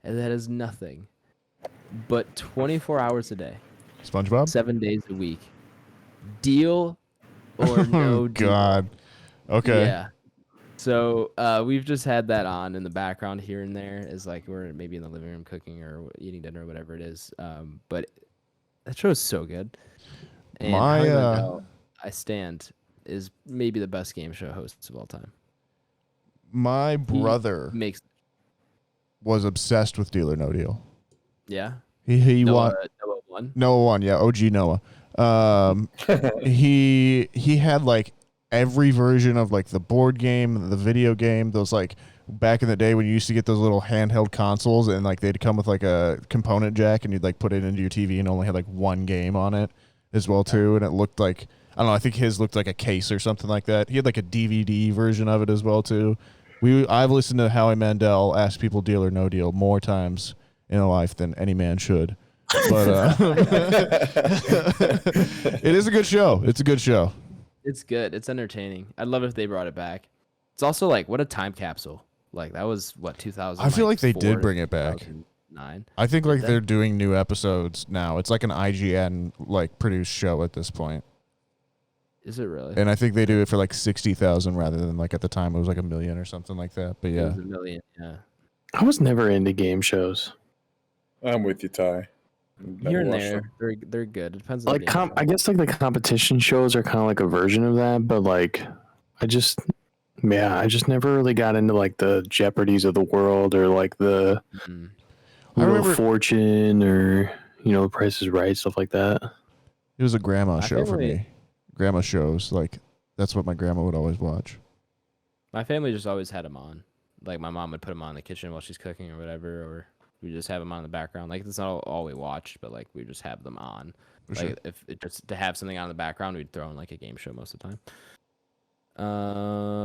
and that is nothing but 24 hours a day. SpongeBob? 7 days a week. Deal or no deal. God. Okay. Yeah. So we've just had that on in the background here and there, as like we're maybe in the living room cooking or eating dinner or whatever it is. But that show is so good. And I Stand is maybe the best game show hosts of all time. My brother was obsessed with Deal or No Deal. Yeah. Noah won, yeah, OG Noah. He had like every version of like the board game, the video game, those like back in the day when you used to get those little handheld consoles and like they'd come with like a component jack and you'd like put it into your TV and only had like one game on it as well too, and it looked like, I don't know, I think his looked like a case or something like that. He had like a DVD version of it as well too. I've listened to Howie Mandel ask people Deal or No Deal more times in a life than any man should. But it is a good show. It's a good show. It's good. It's entertaining. I'd love if they brought it back. It's also like, what a time capsule. Like that was what, 2000. I feel like they did bring it back. 2009. I think like they're doing new episodes now. It's like an IGN like produced show at this point. Is it really? And I think they do it for like 60,000 rather than like at the time it was like $1 million or something like that. But yeah, it was $1 million. Yeah. I was never into game shows. I'm with you, Ty. Here and watched there, they're good. It depends on Like the I guess like the competition shows are kind of like a version of that, but like I just never really got into like the Jeopardies of the world or like the I Wheel remember- of Fortune or Price is Right, stuff like that. It was a grandma My show for family- me. Grandma shows, like that's what my grandma would always watch. My family just always had them on. Like my mom would put them on in the kitchen while she's cooking or whatever, or we just have them on in the background. Like it's not all we watched, but like we just have them on. For Like sure. if it just to have something on in the background, we'd throw in like a game show most of the time.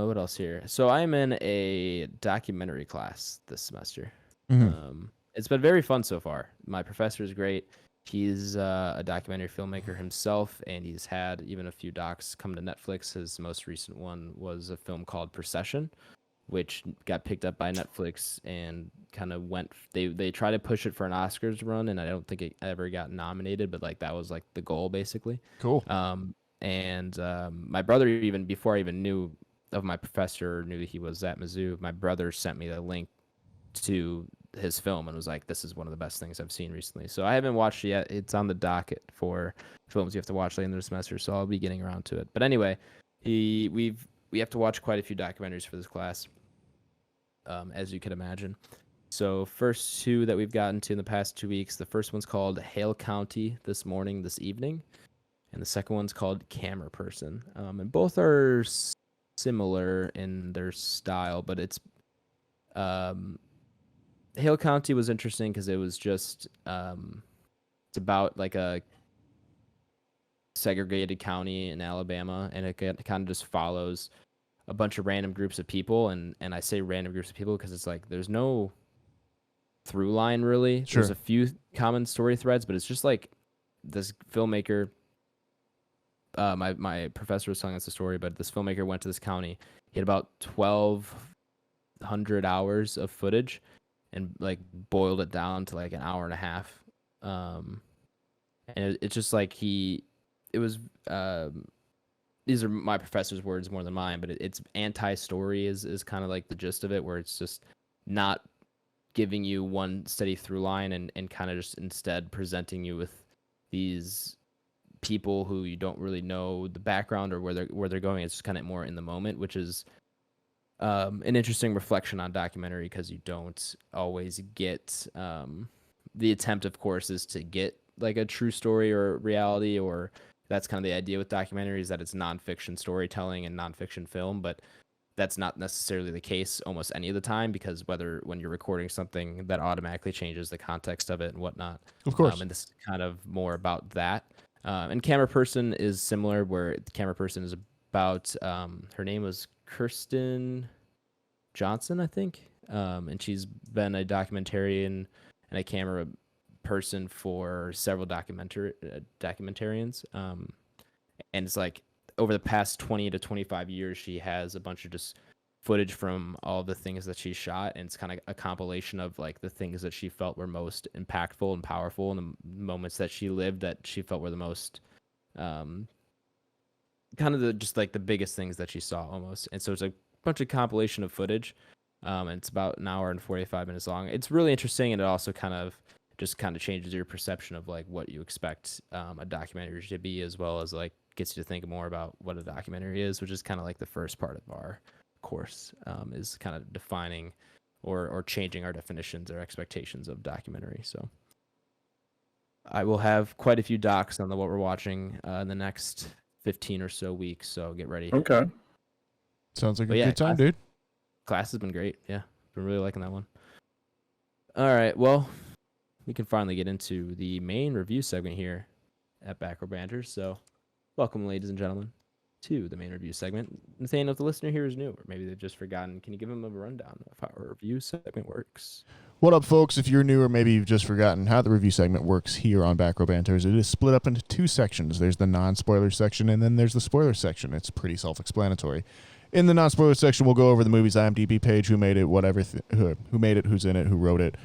What else here? So I'm in a documentary class this semester. Mhm. It's been very fun so far. My professor is great. He's a documentary filmmaker himself, and he's had even a few docs come to Netflix. His most recent one was a film called Procession, which got picked up by Netflix and kind of went. They tried to push it for an Oscars run, and I don't think it ever got nominated. But like that was like the goal, basically. Cool. My brother, even before I even knew of my professor, knew he was at Mizzou, my brother sent me the link to his film and was like, this is one of the best things I've seen recently. So I haven't watched it yet. It's on the docket for films you have to watch later in the semester, so I'll be getting around to it. But anyway, we have to watch quite a few documentaries for this class, as you can imagine. So first two that we've gotten to in the past 2 weeks, the first one's called Hale County This Evening, and the second one's called Camera Person. And both are similar in their style, but it's Hale County was interesting because it was just it's about like a segregated county in Alabama, and it kind of just follows a bunch of random groups of people, and I say random groups of people because it's like there's no through line really. Sure. There's a few common story threads, but it's just like this filmmaker. My professor was telling us the story, but this filmmaker went to this county. He had about 1,200 hours of footage, and like boiled it down to like an hour and a half. And it's just like these are my professor's words more than mine, but it's anti-story is kind of like the gist of it, where it's just not giving you one steady through line and kind of just instead presenting you with these people who you don't really know the background or where they're going. It's just kind of more in the moment, which is an interesting reflection on documentary, because you don't always get the attempt, of course, is to get like a true story or reality, or that's kind of the idea with documentaries, that it's nonfiction storytelling and nonfiction film, but that's not necessarily the case almost any of the time, because when you're recording something, that automatically changes the context of it and whatnot. Of course. And this is kind of more about that. And Camera Person is similar, where the Camera Person is about her name was Kirsten Johnson, I think, and she's been a documentarian and a camera person for several documentarians, and it's like over the past 20 to 25 years, she has a bunch of just footage from all the things that she shot, and it's kind of a compilation of like the things that she felt were most impactful and powerful, and the moments that she lived that she felt were the most kind of just like the biggest things that she saw almost. And so it's a bunch of compilation of footage, and it's about an hour and 45 minutes long. It's really interesting, and it also kind of changes your perception of like what you expect a documentary to be, as well as like gets you to think more about what a documentary is, which is kind of like the first part of our course, is kind of defining or changing our definitions or expectations of documentary. So I will have quite a few docs on what we're watching in the next 15 or so weeks, so get ready. Okay. Sounds like But a yeah, good time, dude. Class has been great. Yeah, been really liking that one. All right, well, we can finally get into the main review segment here at Back Row Banter. So welcome, ladies and gentlemen, to the main review segment. Nathaniel, if the listener here is new, or maybe they've just forgotten, can you give them a rundown of how our review segment works? What up, folks? If you're new or maybe you've just forgotten how the review segment works here on Back Row Banter, it is split up into two sections. There's the non-spoiler section, and then there's the spoiler section. It's pretty self-explanatory. In the non-spoiler section, we'll go over the movie's IMDb page, who made it, who made it, who's in it, who wrote it.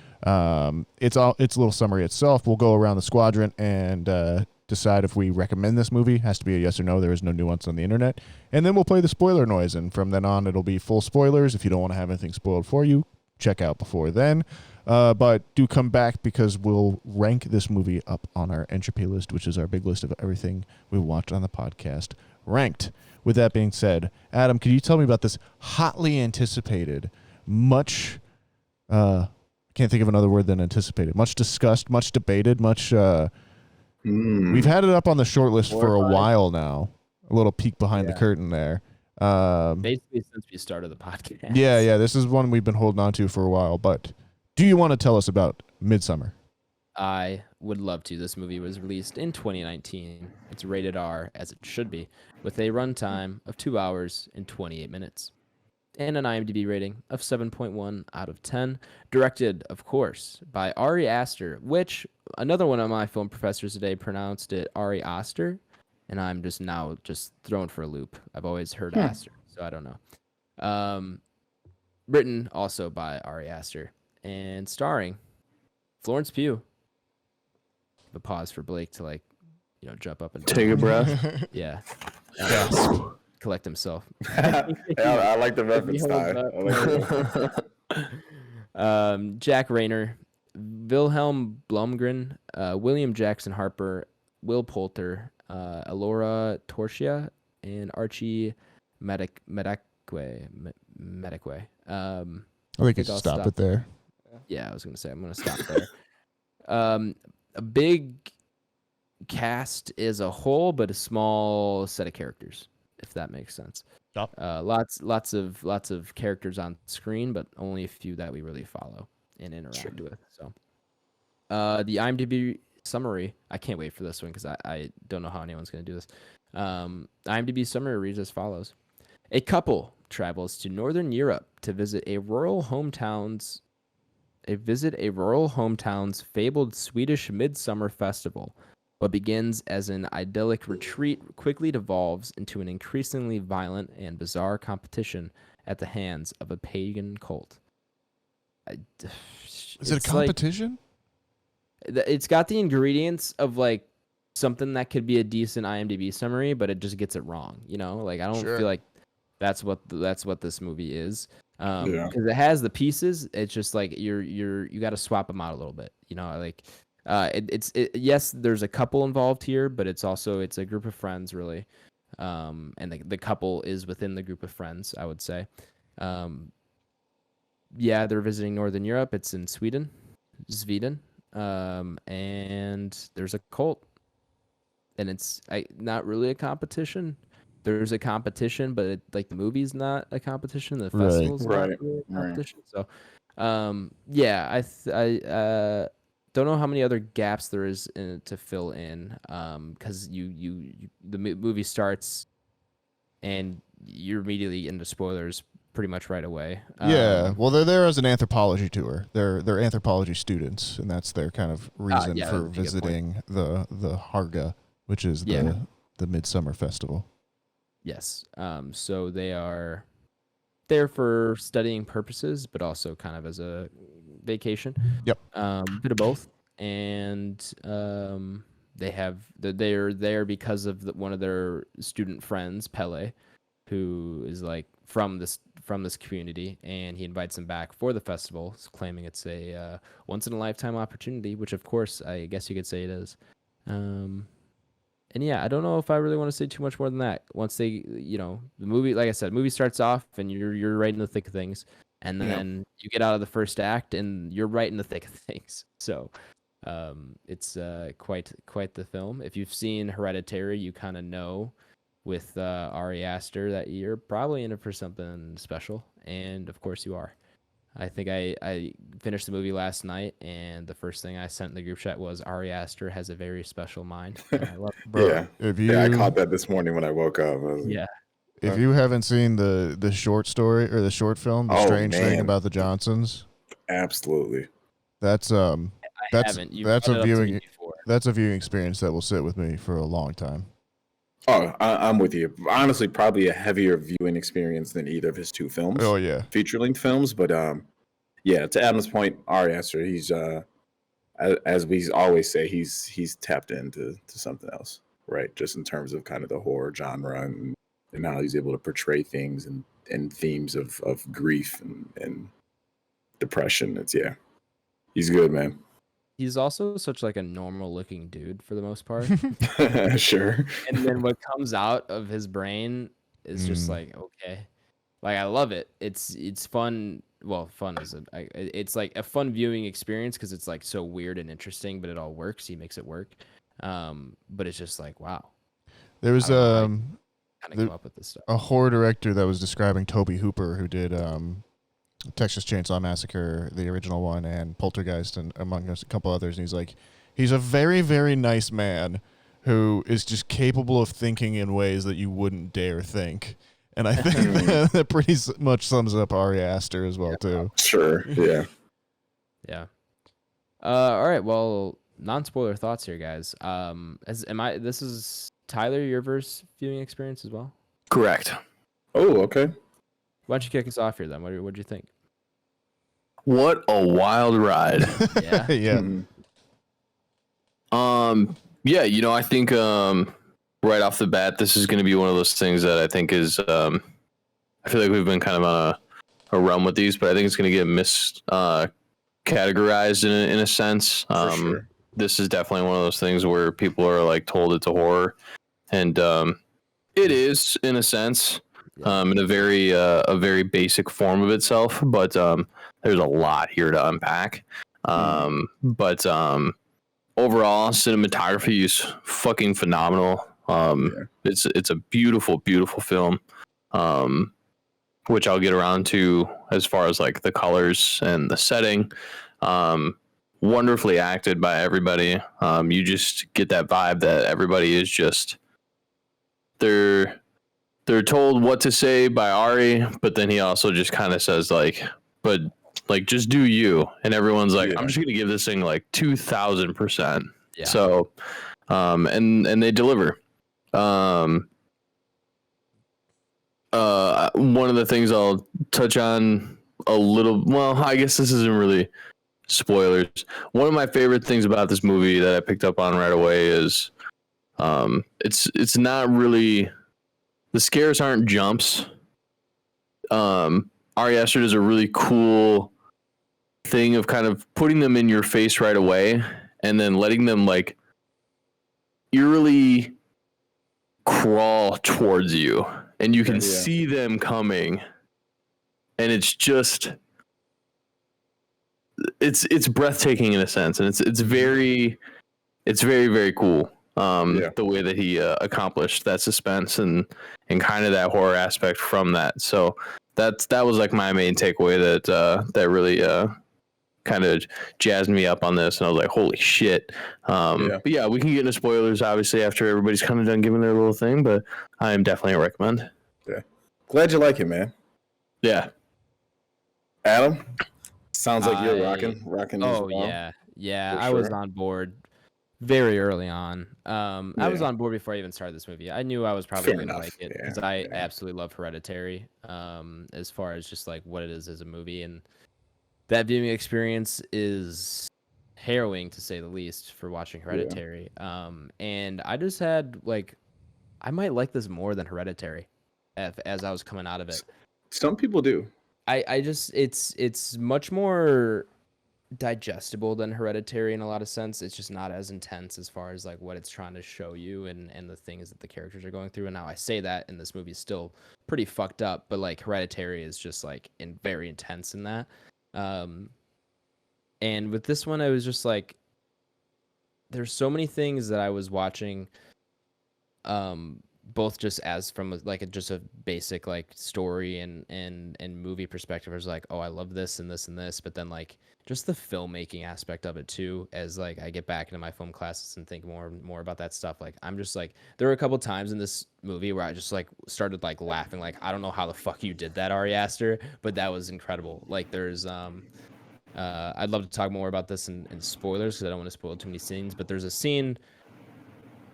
It's a little summary itself. We'll go around the squadron and decide if we recommend this movie. It has to be a yes or no. There is no nuance on the internet. And then we'll play the spoiler noise, and from then on, it'll be full spoilers. If you don't want to have anything spoiled for you, check out before then. But do come back because we'll rank this movie up on our Entropy list, which is our big list of everything we watched on the podcast ranked. With that being said, Adam, can you tell me about this hotly anticipated, much can't think of another word than anticipated, much discussed, much debated, much we've had it up on the short list for a while now. A little peek behind the curtain there. Basically since we started the podcast. Yeah, this is one we've been holding on to for a while, but do you want to tell us about Midsommar? I would love to. This movie was released in 2019. It's rated R, as it should be, with a runtime of 2 hours and 28 minutes. And an IMDb rating of 7.1 out of 10. Directed, of course, by Ari Aster, which another one of my film professors today pronounced it Ari Aster, and I'm just thrown for a loop. I've always heard Aster, so I don't know. Written also by Ari Aster, and starring Florence Pugh. A pause for Blake to jump up and take a breath. Yeah. Collect himself. I like the reference time. Jack Rayner, Wilhelm Blumgren, William Jackson Harper, Will Poulter, Alora Torchia, and Archie Medekwe. I think it's stop it there. Yeah, I was gonna say I'm gonna stop there. A big cast as a whole, but a small set of characters, if that makes sense. Yep. Lots of characters on screen, but only a few that we really follow and interact with. So, the IMDb summary, I can't wait for this one because I don't know how anyone's going to do this. IMDb summary reads as follows: a couple travels to Northern Europe to visit a rural hometown's fabled Swedish Midsummer Festival. What begins as an idyllic retreat quickly devolves into an increasingly violent and bizarre competition at the hands of a pagan cult. Is it a competition? It's got the ingredients of something that could be a decent IMDb summary, but it just gets it wrong. I don't feel like that's what this movie is. Because it has the pieces. It's just you got to swap them out a little bit. Yes, there's a couple involved here, but it's a group of friends really, and the couple is within the group of friends, I would say. They're visiting Northern Europe. It's in Sweden, and there's a cult, and it's not really a competition. There's a competition, but the movie's not a competition. The festival's not really a competition. So, I don't know how many other gaps there is to fill in, because the movie starts and you're immediately into spoilers pretty much right away. Well, they're there as an anthropology tour. They're anthropology students, and that's their kind of reason for visiting the Harga, which is the Midsummer Festival. Yes. So they are there for studying purposes, but also kind of as a vacation. Yep. Bit of both. And they're there because of one of their student friends, Pele, who is from this community, and he invites them back for the festival, claiming it's a once in a lifetime opportunity, which of course I guess you could say it is. And I don't know if I really want to say too much more than that. Once they, the movie, like I said, movie starts off and you're right in the thick of things, and then you get out of the first act and you're right in the thick of things. So, it's quite the film. If you've seen Hereditary, you kind of know with Ari Aster that you're probably in it for something special, and of course you are. I think I finished the movie last night, and the first thing I sent in the group chat was Ari Aster has a very special mind. I love it. Bro, I caught that this morning when I woke up. If you haven't seen the short story or the short film, The Strange Thing About the Johnsons, absolutely. That's a viewing experience that will sit with me for a long time. Oh, I'm with you. Honestly, probably a heavier viewing experience than either of his two films. Oh yeah, feature-length films. But to Adam's point, Ari Aster, he's as we always say, he's tapped into something else, right? Just in terms of kind of the horror genre and how he's able to portray things and themes of grief and depression. He's good, man. He's also such like a normal looking dude for the most part. Sure. And then what comes out of his brain is just like, okay, like I love it. It's fun. Well, fun is it's like a fun viewing experience because it's like so weird and interesting, but it all works. He makes it work. But it's just like, wow. There was come up with this stuff. A horror director that was describing Tobe Hooper, who did Texas Chainsaw Massacre, the original one, and Poltergeist, and among us a couple others. And he's like, he's a very, very nice man who is just capable of thinking in ways that you wouldn't dare think. And I think that pretty much sums up Ari Aster as well, too. Sure, yeah. Yeah. All right, well, non-spoiler thoughts here, guys. This is Tyler, your verse viewing experience as well? Correct. Oh, okay. Why don't you kick us off here then? What'd you think? What a wild ride. Yeah. Yeah. Yeah, I think right off the bat, this is going to be one of those things that I think is I feel like we've been kind of on a run with these, but I think it's going to get categorized in a sense. Sure. This is definitely one of those things where people are like told it's a horror, and it is in a sense, in a very basic form of itself. But there's a lot here to unpack. But overall, cinematography is fucking phenomenal. It's a beautiful, beautiful film. Which I'll get around to as far as like the colors and the setting. Wonderfully acted by everybody. You just get that vibe that everybody is just they're told what to say by Ari, but then he also just kind of says but just do you, and everyone's like, I'm just gonna give this thing like 2,000%. Yeah. So, and they deliver. One of the things I'll touch on a little. Well, I guess this isn't really spoilers. One of my favorite things about this movie that I picked up on right away is it's not really, the scares aren't jumps. Ari Aster does a really cool thing of kind of putting them in your face right away and then letting them like eerily crawl towards you, and you can see them coming, and it's just it's breathtaking in a sense, and it's very very cool. The way that he accomplished that suspense and kind of that horror aspect from that. So that was like my main takeaway that really kind of jazzed me up on this, and I was like, holy shit. But yeah, we can get into spoilers obviously after everybody's kind of done giving their little thing, but I am definitely a recommend. Yeah. Glad you like it, man. Yeah. Adam? Sounds like you're rocking. Oh, yeah. I was on board very early on. I was on board before I even started this movie. I knew I was probably going to like it because I absolutely love Hereditary. As far as just like what it is as a movie, and that viewing experience is harrowing to say the least for watching Hereditary. And I just had like, I might like this more than Hereditary as I was coming out of it. Some people do. I just it's much more digestible than Hereditary in a lot of sense. It's just not as intense as far as like what it's trying to show you and the things that the characters are going through. And now I say that, and this movie is still pretty fucked up, but like Hereditary is just like very intense in that. And with this one, I was just like, there's so many things that I was watching, both just as from like just a basic like story and movie perspective. I was like, oh, I love this and this and this, but then like just the filmmaking aspect of it too, as like I get back into my film classes and think more about that stuff. Like I'm just like, there were a couple times in this movie where I just like started like laughing, like I don't know how the fuck you did that, Ari Aster, but that was incredible. Like there's I'd love to talk more about this in spoilers because I don't want to spoil too many scenes, but there's a scene.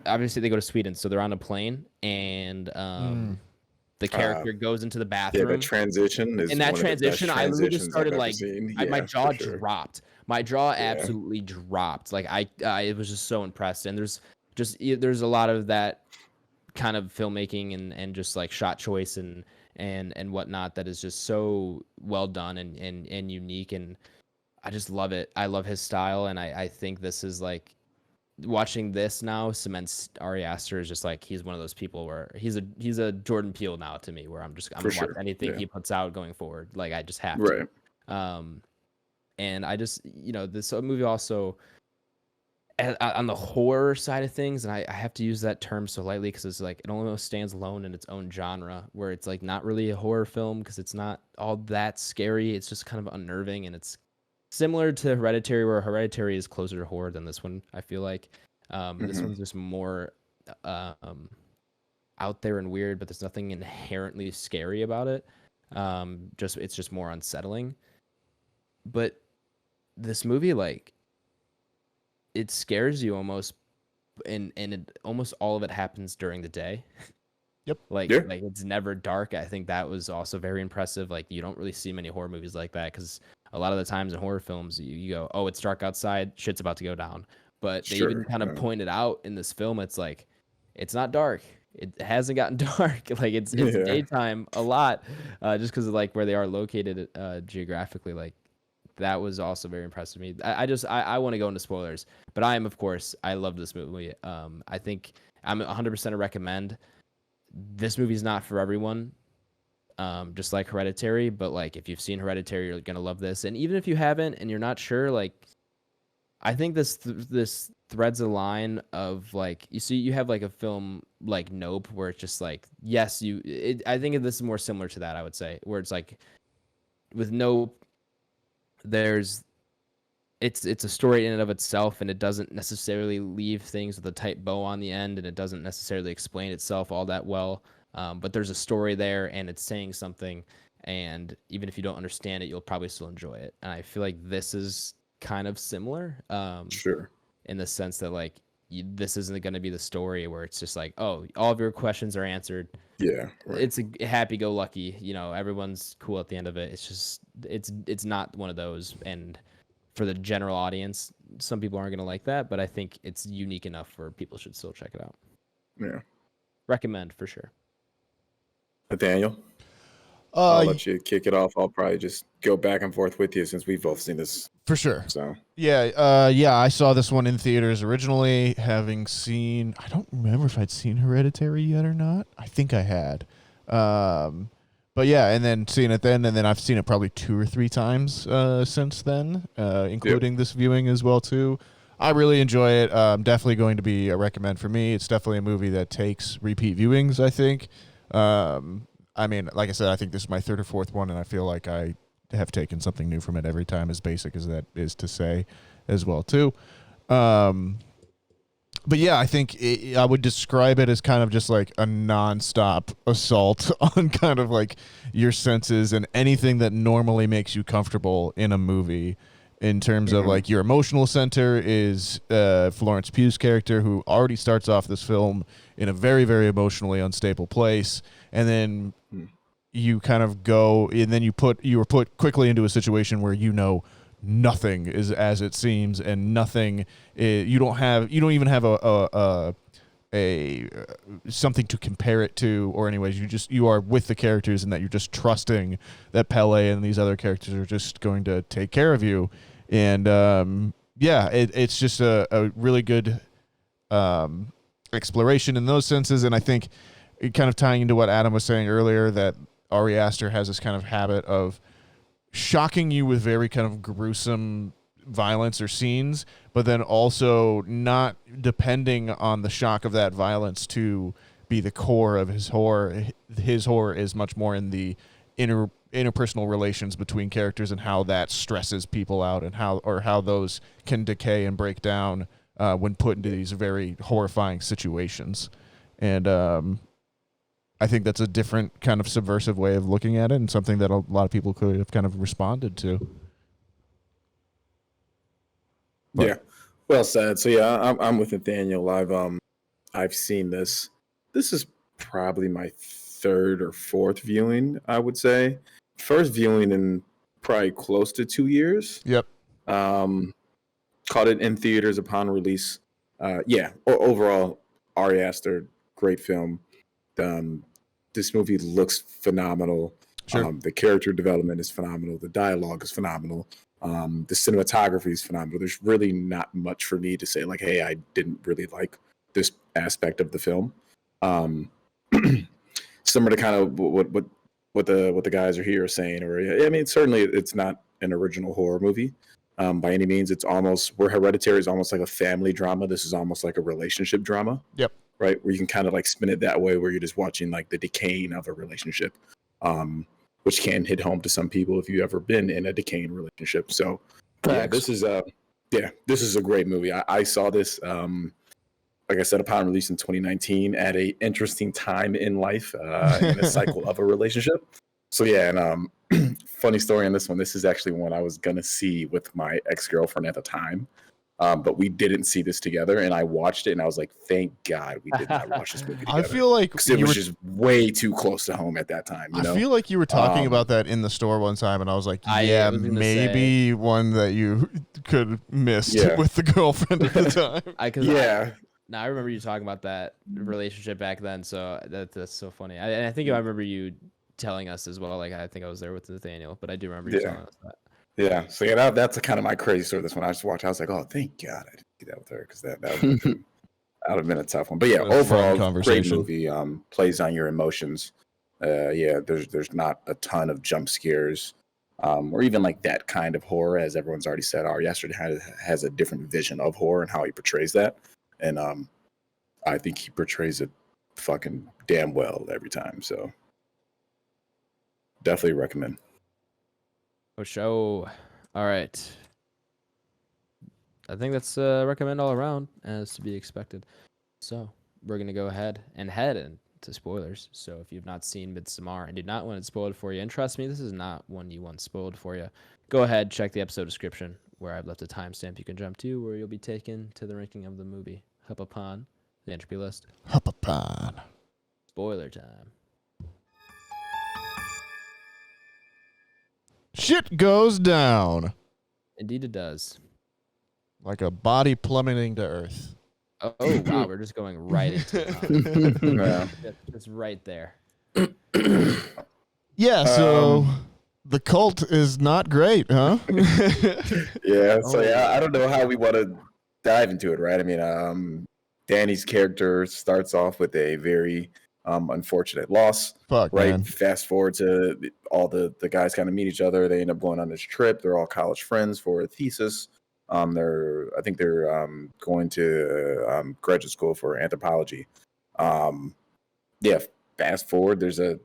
Obviously, they go to Sweden, so they're on a plane, and the character goes into the bathroom. Yeah, the transition is. In that transition, I literally just started like, my jaw dropped. My jaw absolutely dropped. Like I was just so impressed, and there's a lot of that kind of filmmaking and just like shot choice and whatnot that is just so well done and unique, and I just love it. I love his style, and I think this is like watching this now cements Ari Aster is just like he's one of those people where he's a Jordan Peele now to me, where I'm gonna watch anything he puts out going forward. Like I just have to. And I just this movie also on the horror side of things, and I have to use that term so lightly because it's like it almost stands alone in its own genre, where it's like not really a horror film because it's not all that scary. It's just kind of unnerving, and it's similar to Hereditary, where Hereditary is closer to horror than this one, I feel like. This one's just more out there and weird, but there's nothing inherently scary about it. It's just more unsettling. But this movie, like, it scares you almost, and almost all of it happens during the day. Yep. Like it's never dark. I think that was also very impressive. Like you don't really see many horror movies like that because a lot of the times in horror films you go, oh, it's dark outside, shit's about to go down. But they even kind of pointed out in this film, it's like it's not dark. It hasn't gotten dark. Like it's daytime a lot, just because of like where they are located geographically. Like that was also very impressive to me. I want to go into spoilers, but I love this movie. I think I'm 100% a recommend. This movie's not for everyone, just like Hereditary, but like if you've seen Hereditary, you're gonna love this. And even if you haven't and you're not sure, like I think this threads a line of like you have like a film like Nope where it's just like yes I think this is more similar to that, I would say, where it's like with Nope it's a story in and of itself, and it doesn't necessarily leave things with a tight bow on the end, and it doesn't necessarily explain itself all that well. But there's a story there, and it's saying something, and even if you don't understand it, you'll probably still enjoy it. And I feel like this is kind of similar, in the sense that like this isn't going to be the story where it's just like, oh, all of your questions are answered. Yeah, it's a happy-go-lucky. Everyone's cool at the end of it. It's just it's not one of those, and for the general audience, some people aren't going to like that, but I think it's unique enough where people should still check it out. Yeah. Recommend for sure. Nathaniel? I'll let you kick it off. I'll probably just go back and forth with you since we've both seen this. For sure. So I saw this one in theaters originally, having seen, I don't remember if I'd seen Hereditary yet or not. I think I had. But yeah, and then seeing it then, and then I've seen it probably 2 or 3 times since then, including this viewing as well too. I really enjoy it. Definitely going to be a recommend for me. It's definitely a movie that takes repeat viewings, I think. I mean, like I said, I think this is my 3rd or 4th one, and I feel like I have taken something new from it every time, as basic as that is to say as well too. But yeah, I think I would describe it as kind of just like a nonstop assault on kind of like your senses and anything that normally makes you comfortable in a movie. In terms of like your emotional center is Florence Pugh's character, who already starts off this film in a very, very emotionally unstable place, and then you kind of go, and then you were put quickly into a situation where nothing is as it seems, and nothing you don't even have a something to compare it to, or anyways you are with the characters, and that you're just trusting that Pele and these other characters are just going to take care of you. And it's just a really good exploration in those senses. And I think it kind of tying into what Adam was saying earlier, that Ari Aster has this kind of habit of shocking you with very kind of gruesome violence or scenes, but then also not depending on the shock of that violence to be the core of his horror. His horror is much more in the interpersonal relations between characters and how that stresses people out, and how those can decay and break down when put into these very horrifying situations. And I think that's a different kind of subversive way of looking at it, and something that a lot of people could have kind of responded to. But. Yeah, well said. So yeah, I'm with Nathaniel. I've seen this. This is probably my 3rd or 4th viewing, I would say. First viewing in probably close to 2 years. Yep. Caught it in theaters upon release. Overall, Ari Aster, great film. This movie looks phenomenal. Sure. The character development is phenomenal. The dialogue is phenomenal. The cinematography is phenomenal. There's really not much for me to say like, hey, I didn't really like this aspect of the film. Similar to kind of what the guys are here saying, or I mean, certainly it's not an original horror movie by any means. It's almost where Hereditary is almost like a family drama. This is almost like a relationship drama. Yep. Right, where you can kind of like spin it that way, where you're just watching like the decaying of a relationship, which can hit home to some people if you've ever been in a decaying relationship. So, yeah, this is a great movie. I saw this, like I said, upon release in 2019 at a interesting time in life, in a cycle of a relationship. So yeah, and funny story on this one. This is actually one I was gonna see with my ex-girlfriend at the time. But we didn't see this together, and I watched it, and I was like, "Thank God we did not watch this movie together." I feel like it was just way too close to home at that time. You know? I feel like you were talking about that in the store one time, and I was like, "Yeah, maybe one that you could have missed with the girlfriend at the time." I remember you talking about that relationship back then, so that's so funny. I think I remember you telling us as well. Like I think I was there with Nathaniel, but I do remember you telling us that. Yeah, so yeah, that's kind of my crazy story. This one I just watched, I was like, "Oh, thank God I didn't do that with her," because that would have been a tough one. But yeah, overall, great movie. Plays on your emotions. There's not a ton of jump scares, or even like that kind of horror, as everyone's already said. Ari Aster has a different vision of horror and how he portrays that, and I think he portrays it fucking damn well every time. So definitely recommend. For sure. All right. I think that's recommend all around, as to be expected. So we're gonna go ahead and head into spoilers. So if you've not seen Midsommar and did not want it spoiled for you, and trust me, this is not one you want spoiled for you, go ahead, check the episode description where I've left a timestamp you can jump to, where you'll be taken to the ranking of the movie. Up upon the entropy list. Up upon. Spoiler time. Shit goes down. Indeed it does. Like a body plummeting to earth. Oh, wow, we're just going right into it. It's right there. Yeah, so the cult is not great, huh? Yeah, so I don't know how we want to dive into it, right? I mean, Danny's character starts off with a very unfortunate loss. Fuck, right? Man. Fast forward to all the guys kind of meet each other. They end up going on this trip. They're all college friends for a thesis. I think they're going to graduate school for anthropology. Fast forward. There's a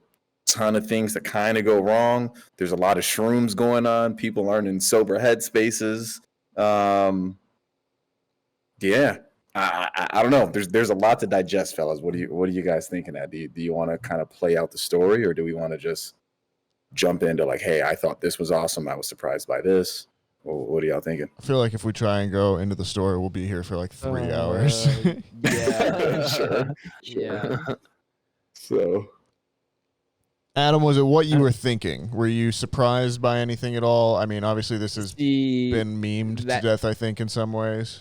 ton of things that kind of go wrong. There's a lot of shrooms going on. People aren't in sober headspaces. I don't know. There's a lot to digest, fellas. What are you guys thinking at? Do you want to kind of play out the story, or do we want to just jump into like, hey, I thought this was awesome. I was surprised by this. What are y'all thinking? I feel like if we try and go into the story, we'll be here for like 3 hours. Yeah. Sure. Yeah. So, Adam, was it what you were thinking? Were you surprised by anything at all? I mean, obviously this has been memed to death, I think, in some ways.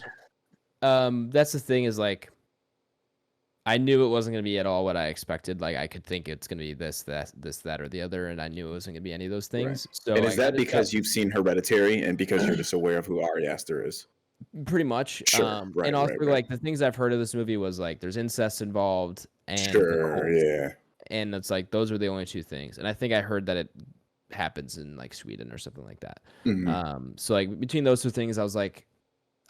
That's the thing is like, I knew it wasn't going to be at all what I expected. Like I could think it's going to be this, that, or the other, and I knew it wasn't going to be any of those things. Right. So, and is that because you've seen Hereditary and because you're just aware of who Ari Aster is? Pretty much. Sure. And also, like the things I've heard of this movie was like there's incest involved, and and it's like those are the only two things. And I think I heard that it happens in like Sweden or something like that. Mm-hmm. So like between those two things, I was like,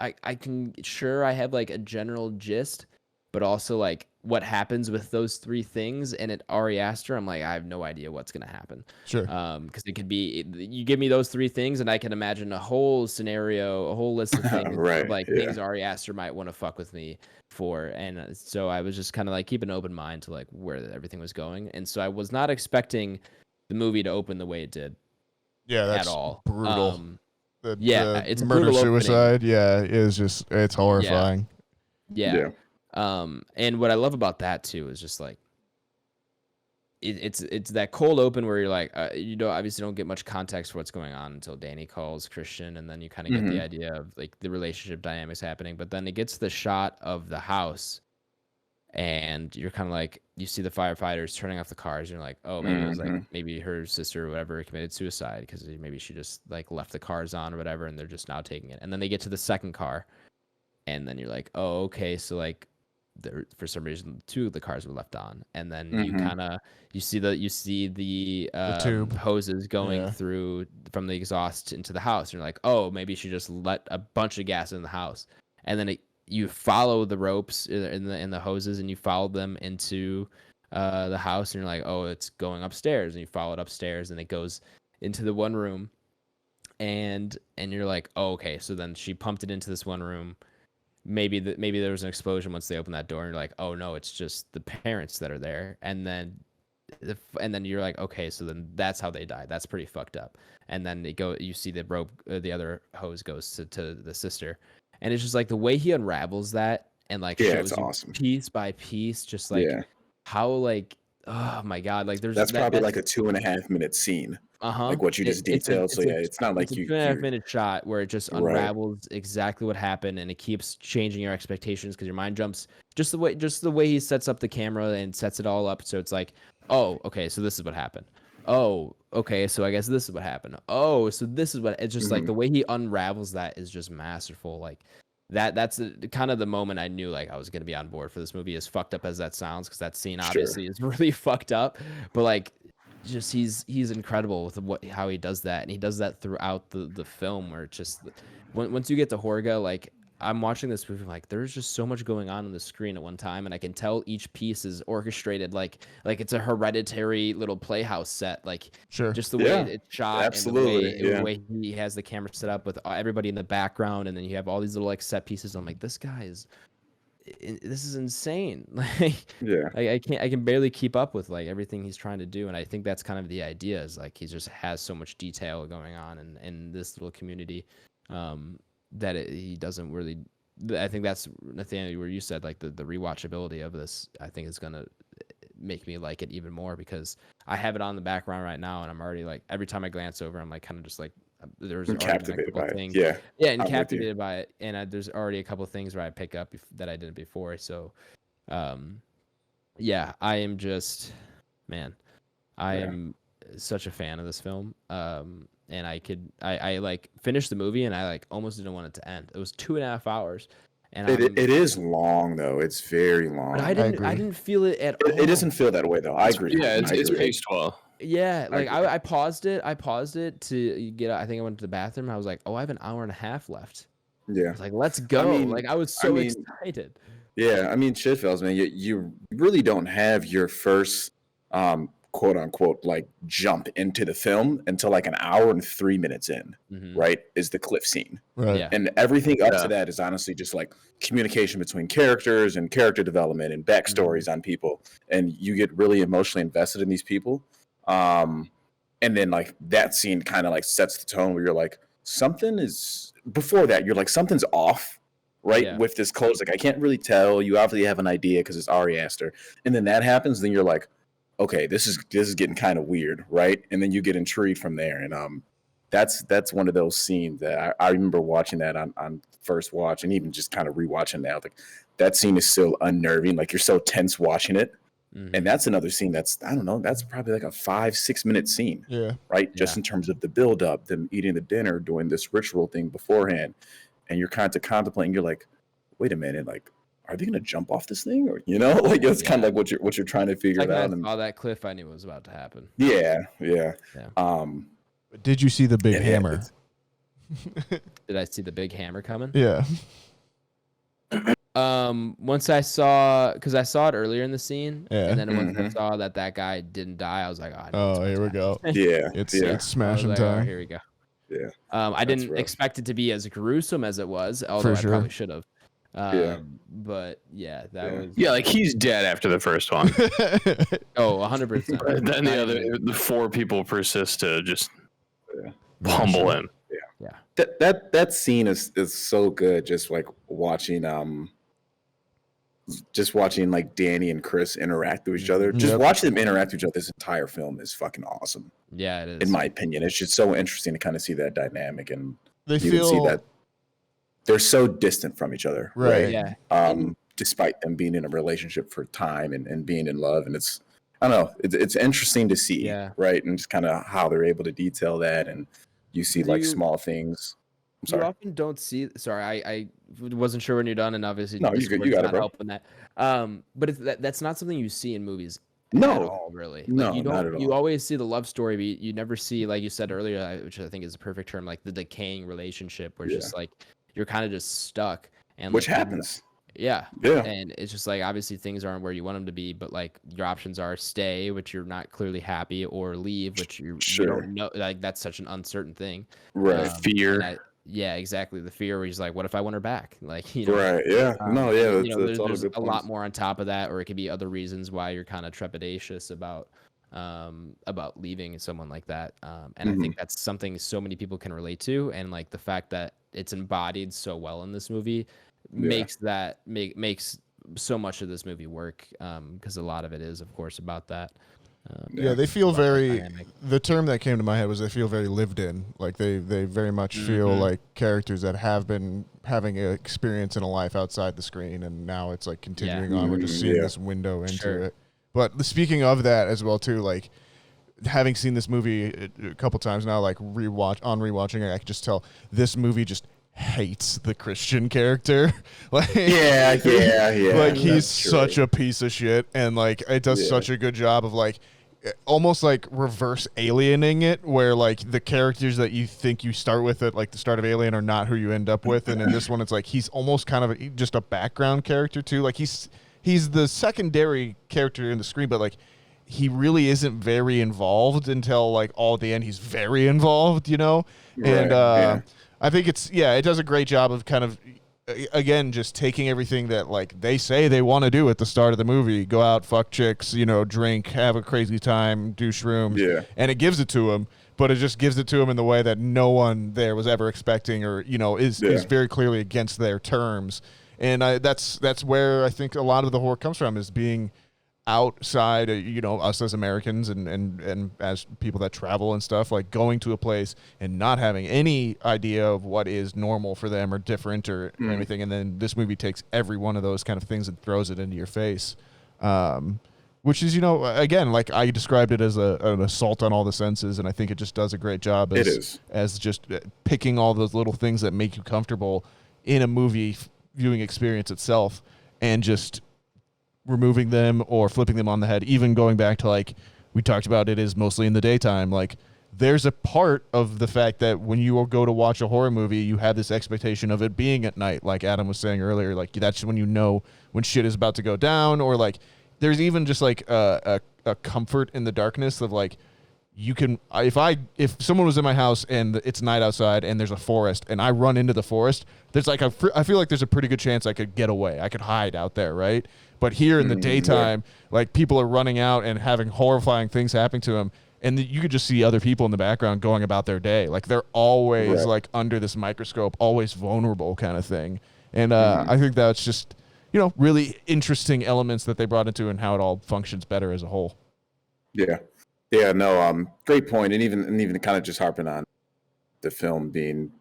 I have like a general gist. But also like what happens with those three things, and at Ari Aster, I'm like, I have no idea what's gonna happen. Sure. Because it could be you give me those three things, and I can imagine a whole scenario, a whole list of things, things Ari Aster might want to fuck with me for, and so I was just kind of like keeping an open mind to like where everything was going, and so I was not expecting the movie to open the way it did. Yeah, that's at all brutal. It's a murder suicide. opening. Yeah, it's horrifying. Yeah. And what I love about that too is just like it's that cold open where you're like obviously don't get much context for what's going on until Danny calls Christian, and then you kind of get the idea of like the relationship dynamics happening. But then it gets the shot of the house, and you're kind of like, you see the firefighters turning off the cars, and you're like, oh, maybe it was like, maybe her sister or whatever committed suicide because maybe she just like left the cars on or whatever, and they're just now taking it. And then they get to the second car, and then you're like, oh, okay, so like for some reason 2 of the cars were left on, and then you see the tube hoses going through from the exhaust into the house, and you're like, oh, maybe she just let a bunch of gas in the house. And then you follow the ropes in the hoses, and you follow them into the house, and you're like, oh, it's going upstairs, and you follow it upstairs, and it goes into the one room, and you're like, oh, okay, so then she pumped it into this one room. Maybe there was an explosion once they opened that door, and you're like, oh no, it's just the parents that are there. And then you're like, okay, so then that's how they died. That's pretty fucked up. And then you see the rope, the other hose goes to the sister, and it's just like the way he unravels that and like shows you awesome. piece by piece, just like how like, oh my god, like that's probably like a 2.5 minute scene. Like what you just detailed. It's not like it's a 2.5 minute shot where it just unravels exactly what happened, and it keeps changing your expectations because your mind jumps just the way he sets up the camera and sets it all up. So it's like, oh, okay, so this is what happened. Oh, okay, so I guess this is what happened. Oh, so this is what it's just like the way he unravels that is just masterful. Like that's kind of the moment I knew like I was gonna be on board for this movie, as fucked up as that sounds, because that scene obviously is really fucked up, but like just he's incredible with how he does that, and he does that throughout the film, where it's just once you get to Horga, like I'm watching this movie, like there's just so much going on the screen at one time, and I can tell each piece is orchestrated like it's a Hereditary little playhouse set, like just the way it's shot, absolutely, and the way he has the camera set up with everybody in the background, and then you have all these little like set pieces. I'm like, this is insane. Like I can barely keep up with like everything he's trying to do, and I think that's kind of the idea, is like he just has so much detail going on in this little community that he doesn't really. I think that's, Nathaniel, where you said like the rewatchability of this, I think is gonna make me like it even more, because I have it on the background right now, and I'm already like, every time I glance over, I'm like kind of just like, there's captivated by things. it. And captivated by it, and there's already a couple of things where I pick up that I didn't before. So I am just, man, I am such a fan of this film. And I like finished the movie, and I like almost didn't want it to end. It was 2.5 hours, and it is long though. It's very long. But I didn't feel it at all. It doesn't feel that way though. I agree. Yeah, it's paced well. Yeah, like I paused it. I paused it to get. I think I went to the bathroom. I was like, oh, I have an hour and a half left. Yeah, I was like, let's go. I was so excited. Yeah, I mean, shit, fellas, man. You really don't have your first quote unquote like jump into the film until like an hour and 3 minutes in, right? Is the cliff scene, right? Yeah. And everything up to that is honestly just like communication between characters and character development and backstories on people, and you get really emotionally invested in these people. And then like that scene kind of like sets the tone where you're like, something is, before that you're like, something's off, right? With this close, like I can't really tell. You obviously have an idea because it's Ari Aster, and then that happens, then you're like, okay, this is getting kind of weird, right? And then you get intrigued from there, and that's one of those scenes that I remember watching that on first watch, and even just kind of rewatching now, like that scene is still unnerving. Like you're so tense watching it. And that's another scene that's, I don't know, that's probably like a 5-6 minute scene. Yeah. Right? Just in terms of the build up, them eating the dinner, doing this ritual thing beforehand. And you're kind of contemplating, you're like, wait a minute, like, are they gonna jump off this thing? Or like it's kind of like what you're trying to figure out. I saw that cliff, I knew it was about to happen. Yeah. Did you see the big hammer? Did I see the big hammer coming? Yeah. Once I saw, because I saw it earlier in the scene, and then once I saw that guy didn't die, I was like, here we go. Yeah, it's smashing time. Oh, here we go. Yeah. I didn't expect it to be as gruesome as it was, although I probably should have. But that was. Yeah, like he's dead after the first one. 100%. But then the 4 people persist to just pummel him. Yeah. That scene is so good. Just like watching like Danny and Chris interact with each other. Just watching them interact with each other this entire film is fucking awesome. Yeah, it is. In my opinion, it's just so interesting to kind of see that dynamic, and you can see that they're so distant from each other. Right. Yeah. despite them being in a relationship for time and being in love. And it's, I don't know, it's interesting to see, right? And just kind of how they're able to detail that. And you see like small things. I'm sorry. You often don't see. Sorry, I wasn't sure when you're done, and obviously no, you got it, bro. Helping that. But that's not something you see in movies. No, at all, really. Like, no, you don't. Not at all. You always see the love story, but you never see, like you said earlier, which I think is a perfect term, like the decaying relationship, where it's just like you're kind of just stuck, and which like, happens. Yeah. Yeah. And it's just like, obviously things aren't where you want them to be, but like your options are stay, which you're not clearly happy, or leave, which you don't know. Like that's such an uncertain thing. Right. Fear. Yeah, exactly. The fear where he's like, what if I want her back? Like, you know, right. Yeah. No, yeah. There's a lot more on top of that, or it could be other reasons why you're kind of trepidatious about leaving someone like that. And I think that's something so many people can relate to. And like the fact that it's embodied so well in this movie makes so much of this movie work, because a lot of it is, of course, about that. They feel very. The term that came to my head was they feel very lived in. Like they very much feel like characters that have been having an experience in a life outside the screen, and now it's like continuing on. We're just seeing this window into it. But speaking of that as well too, like having seen this movie a couple times now, like rewatching it, I can just tell this movie just hates the Christian character. Like like he's such a piece of shit, and like it does such a good job of like almost like reverse aliening it, where like the characters that you think you start with at like the start of Alien are not who you end up with. And in this one it's like he's almost kind of just a background character too. Like he's the secondary character in the screen, but like he really isn't very involved until like all at the end he's very involved, you know. And I think it does a great job of kind of, again, just taking everything that like they say they want to do at the start of the movie, go out, fuck chicks, you know, drink, have a crazy time, do shrooms, and it gives it to him, but it just gives it to him in the way that no one there was ever expecting, or, you know, is very clearly against their terms. And that's where I think a lot of the horror comes from, is being outside, you know, us as Americans and as people that travel and stuff, like going to a place and not having any idea of what is normal for them or different or anything. And then this movie takes every one of those kind of things and throws it into your face. Which is, you know, again, like I described it as an assault on all the senses. And I think it just does a great job as just picking all those little things that make you comfortable in a movie viewing experience itself, and just removing them or flipping them on the head. Even going back to, like we talked about, it is mostly in the daytime. Like there's a part of the fact that when you go to watch a horror movie, you have this expectation of it being at night, like Adam was saying earlier. Like that's when you know when shit is about to go down, or like there's even just like a comfort in the darkness of like, you can, if someone was in my house and it's night outside and there's a forest and I run into the forest, there's like I feel like there's a pretty good chance I could get away. I could hide out there, right? But here in the daytime, like people are running out and having horrifying things happening to them, and you could just see other people in the background going about their day. Like they're always like under this microscope, always vulnerable kind of thing. And I think that's just, you know, really interesting elements that they brought into and how it all functions better as a whole. Yeah, no, great point. And even kind of just harping on the film being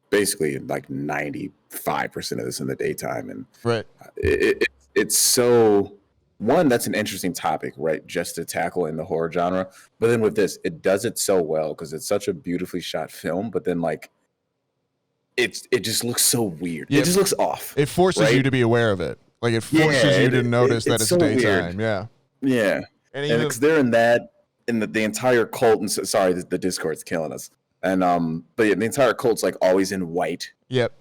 basically like 95% of this in the daytime. And it's so, one, that's an interesting topic, right? Just to tackle in the horror genre. But then with this, it does it so well because it's such a beautifully shot film. But then like, it just looks so weird. It just looks off. It forces you to be aware of it. Like it forces you to notice that it's so daytime. Weird. Yeah. And because they're in the entire cult, and sorry, the Discord's killing us. And but the entire cult's like always in white.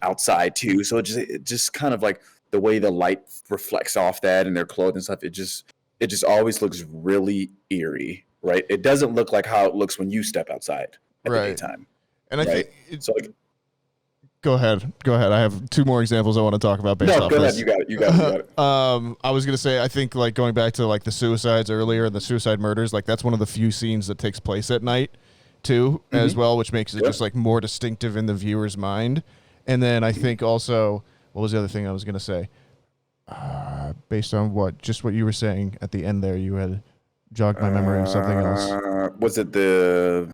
Outside too. So it just kind of like the way the light reflects off that and their clothes and stuff. It just always looks really eerie, right? It doesn't look like how it looks when you step outside at the daytime. And I think it's like. Go ahead. I have two more examples I want to talk about based off this. You got it. I was going to say, I think like going back to like the suicides earlier and the suicide murders, like that's one of the few scenes that takes place at night too, as well, which makes it just like more distinctive in the viewer's mind. And then I think also, what was the other thing I was going to say? Based on what you were saying at the end there, you had jogged my memory of something else. Was it the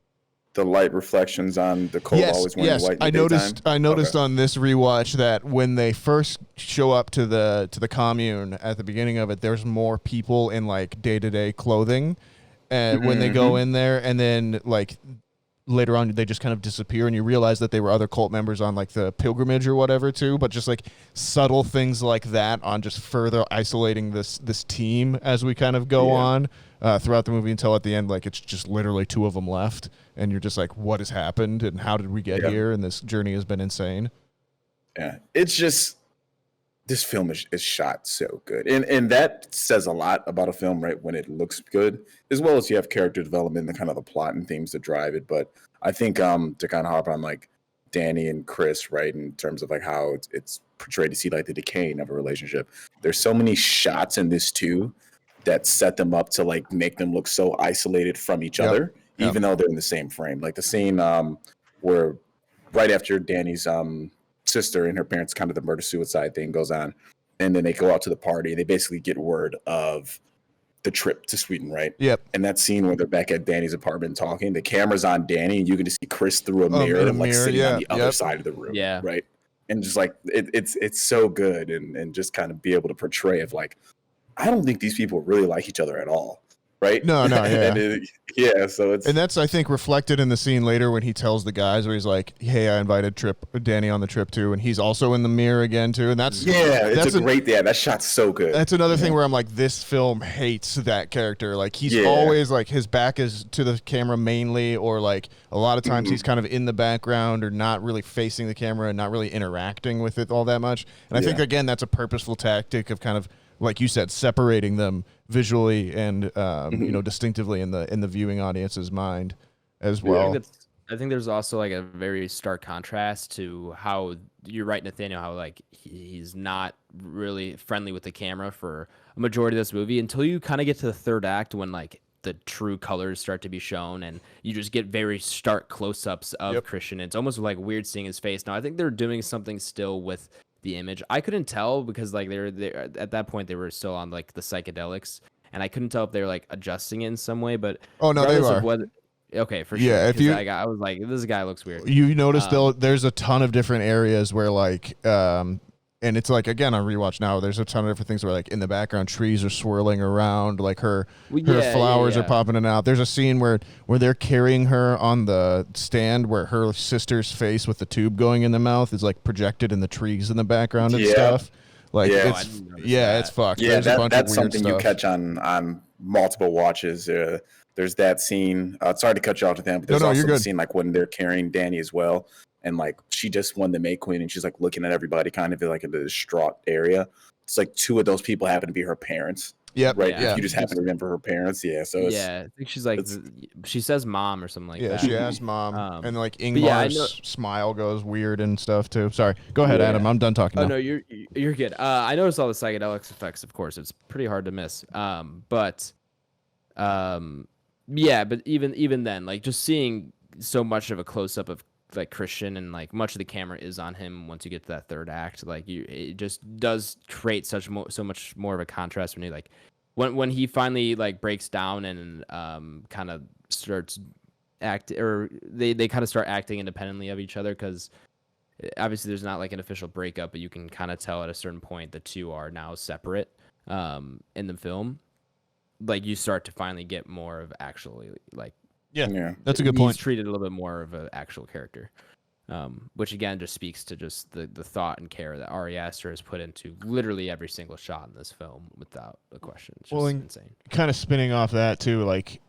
the light reflections on the Colt always wearing white. I noticed on this rewatch that when they first show up to the commune at the beginning of it, there's more people in like day-to-day clothing, and when they go in there, and then like later on they just kind of disappear, and you realize that they were other cult members on like the pilgrimage or whatever too, but just like subtle things like that on just further isolating this team as we kind of go on throughout the movie until at the end, like it's just literally two of them left, and you're just like, what has happened and how did we get here? And this journey has been insane. Yeah, it's just, this film is shot so good, and that says a lot about a film, right? When it looks good, as well as you have character development and kind of the plot and themes that drive it. But I think to kind of harp on like Danny and Chris, right, in terms of like how it's portrayed to see like the decaying of a relationship. There's so many shots in this too that set them up to like make them look so isolated from each other, even though they're in the same frame. Like the scene where right after Danny's sister and her parents, kind of the murder suicide thing goes on, and then they go out to the party and they basically get word of the trip to Sweden, right? Yep. And that scene where they're back at Danny's apartment talking, the camera's on Danny and you can just see Chris through a mirror, like sitting on the other side of the room, right? And just like it's so good, and just kind of be able to portray of like, I don't think these people really like each other at all, right? No, So it's, and that's, I think, reflected in the scene later when he tells the guys where he's like, "Hey, I invited Danny on the trip too," and he's also in the mirror again too, and that's that shot's so good. That's another thing where I'm like, this film hates that character. Like he's always like, his back is to the camera mainly, or like a lot of times he's kind of in the background or not really facing the camera and not really interacting with it all that much. And I think again that's a purposeful tactic of kind of, like you said, separating them visually and distinctively in the viewing audience's mind as well. I think there's also like a very stark contrast to how, you're right, Nathaniel, how like he's not really friendly with the camera for a majority of this movie until you kind of get to the third act, when like the true colors start to be shown and you just get very stark close-ups of Christian. It's almost like weird seeing his face. Now I think they're doing something still with the image. I couldn't tell because like they at that point they were still on like the psychedelics, and I couldn't tell if they were like adjusting it in some way. But oh no, they are. Okay, for sure. Yeah, if you, I was like, this guy looks weird. You notice there's a ton of different areas where like and it's like, again, on rewatch now, there's a ton of different things where like in the background trees are swirling around, like her flowers are popping in and out. There's a scene where they're carrying her on the stand where her sister's face with the tube going in the mouth is like projected in the trees in the background and stuff. Like it's fucked. Yeah, there's a bunch that's of weird something stuff you catch on multiple watches. There's that scene. Sorry to cut you off with that, but there's also the scene like when they're carrying Danny as well, and like she just won the May Queen, and she's like looking at everybody kind of like in the distraught area. It's like two of those people happen to be her parents. Yep. Right. Yeah. You just happen to remember her parents. Yeah. So I think she's like, she says mom or something like that. Yeah, she has mom, and like Ingmar's smile goes weird and stuff too. Sorry, go ahead, Adam. I'm done talking. Oh now. no, you're good. I noticed all the psychedelics effects. Of course, it's pretty hard to miss. But even then, like just seeing so much of a close up of like Christian, and like much of the camera is on him once you get to that third act, like it just does create so much more of a contrast when you like when he finally like breaks down and kind of starts they kind of start acting independently of each other, because obviously there's not like an official breakup, but you can kind of tell at a certain point the two are now separate in the film. Like you start to finally get more of actually like, that's a good point. He's treated a little bit more of an actual character, which again just speaks to just the thought and care that Ari Aster has put into literally every single shot in this film without a question. It's just insane. Kind of spinning off that too, like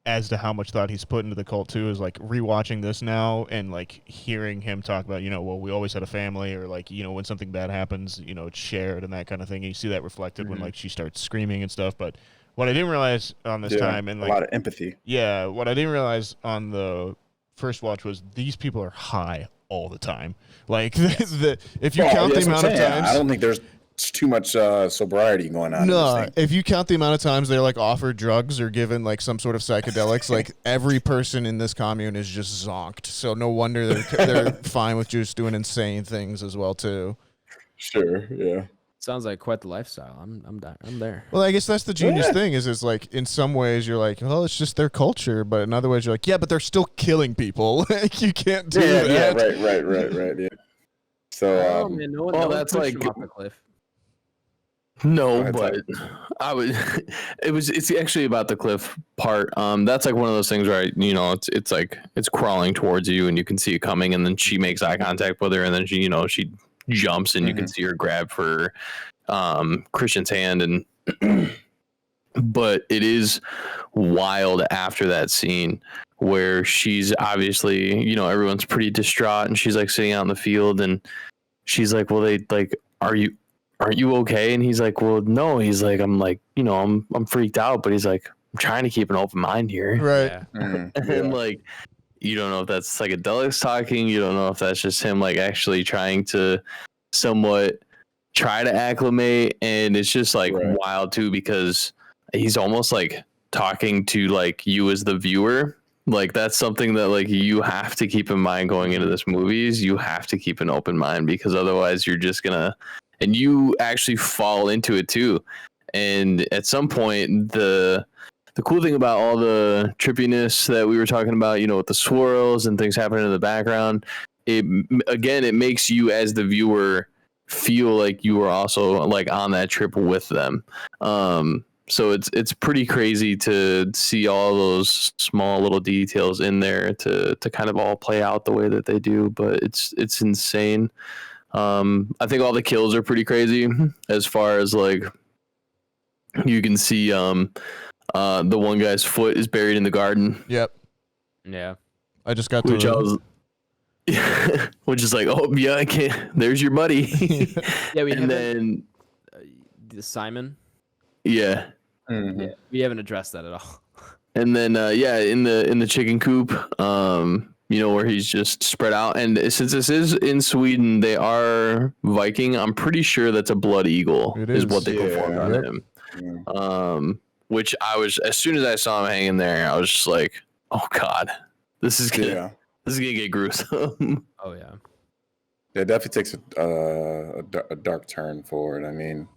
as to how much thought he's put into the cult too, is like rewatching this now and like hearing him talk about, well, we always had a family, or like, when something bad happens, it's shared and that kind of thing. And you see that reflected when like she starts screaming and stuff. But what I didn't realize on this time, and like a lot of empathy. Yeah, what I didn't realize on the first watch was these people are high all the time. Like if you count the amount of times, I don't think there's too much sobriety going on. No, if you count the amount of times they're like offered drugs or given like some sort of psychedelics, like every person in this commune is just zonked. So no wonder they're fine with just doing insane things as well too. Sure, yeah. Sounds like quite the lifestyle. I'm there. Well, I guess that's the genius thing is like in some ways you're like, well, it's just their culture, but in other ways you're like, yeah, but they're still killing people. Like you can't do that. Yeah, right. Yeah. So, man, no one that's pushed like him off the cliff. No, ahead, but I would. It's actually about the cliff part. That's like one of those things where it's like it's crawling towards you and you can see it coming, and then she makes eye contact with her, and then she jumps and you can see her grab for Christian's hand, and but it is wild after that scene where she's obviously everyone's pretty distraught and she's like sitting out in the field and she's like, well, they like, aren't you okay? And he's like, well, no. He's like, I'm like, I'm freaked out, but he's like, I'm trying to keep an open mind here. Right. Yeah. And like, you don't know if that's psychedelics talking. You don't know if that's just him like actually trying to somewhat try to acclimate. And it's just like wild too, because he's almost like talking to like you as the viewer. Like that's something that like you have to keep in mind going into this movies. You have to keep an open mind because otherwise you're just gonna, and you actually fall into it too. And at some point, the cool thing about all the trippiness that we were talking about, with the swirls and things happening in the background, it makes you as the viewer feel like you are also like on that trip with them. So it's pretty crazy to see all those small little details in there to kind of all play out the way that they do. But it's insane. I think all the kills are pretty crazy as far as like you can see the one guy's foot is buried in the garden. Yep. Yeah. I just got which is like, oh yeah, I can't. There's your buddy. Yeah, and then Simon. Yeah. Mm-hmm. Yeah, we haven't addressed that at all. And then in the chicken coop, where he's just spread out. And since this is in Sweden, they are Viking. I'm pretty sure that's a blood eagle is what they performed on him. Yeah. Which I was, as soon as I saw him hanging there, I was just like, oh God, this is gonna get gruesome. Oh yeah. It definitely takes a dark turn for it. I mean,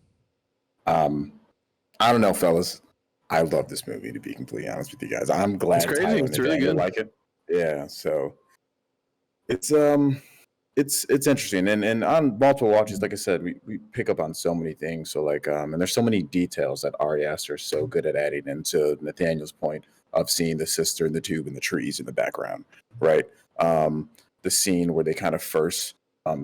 I don't know, fellas. I love this movie, to be completely honest with you guys. I'm glad It's crazy. It's really good. Like it. Yeah, so it's interesting. And on multiple watches, like I said, we pick up on so many things. So like and there's so many details that Ari Aster is so good at adding into Nathaniel's point of seeing the sister in the tube and the trees in the background, right? The scene where they kind of first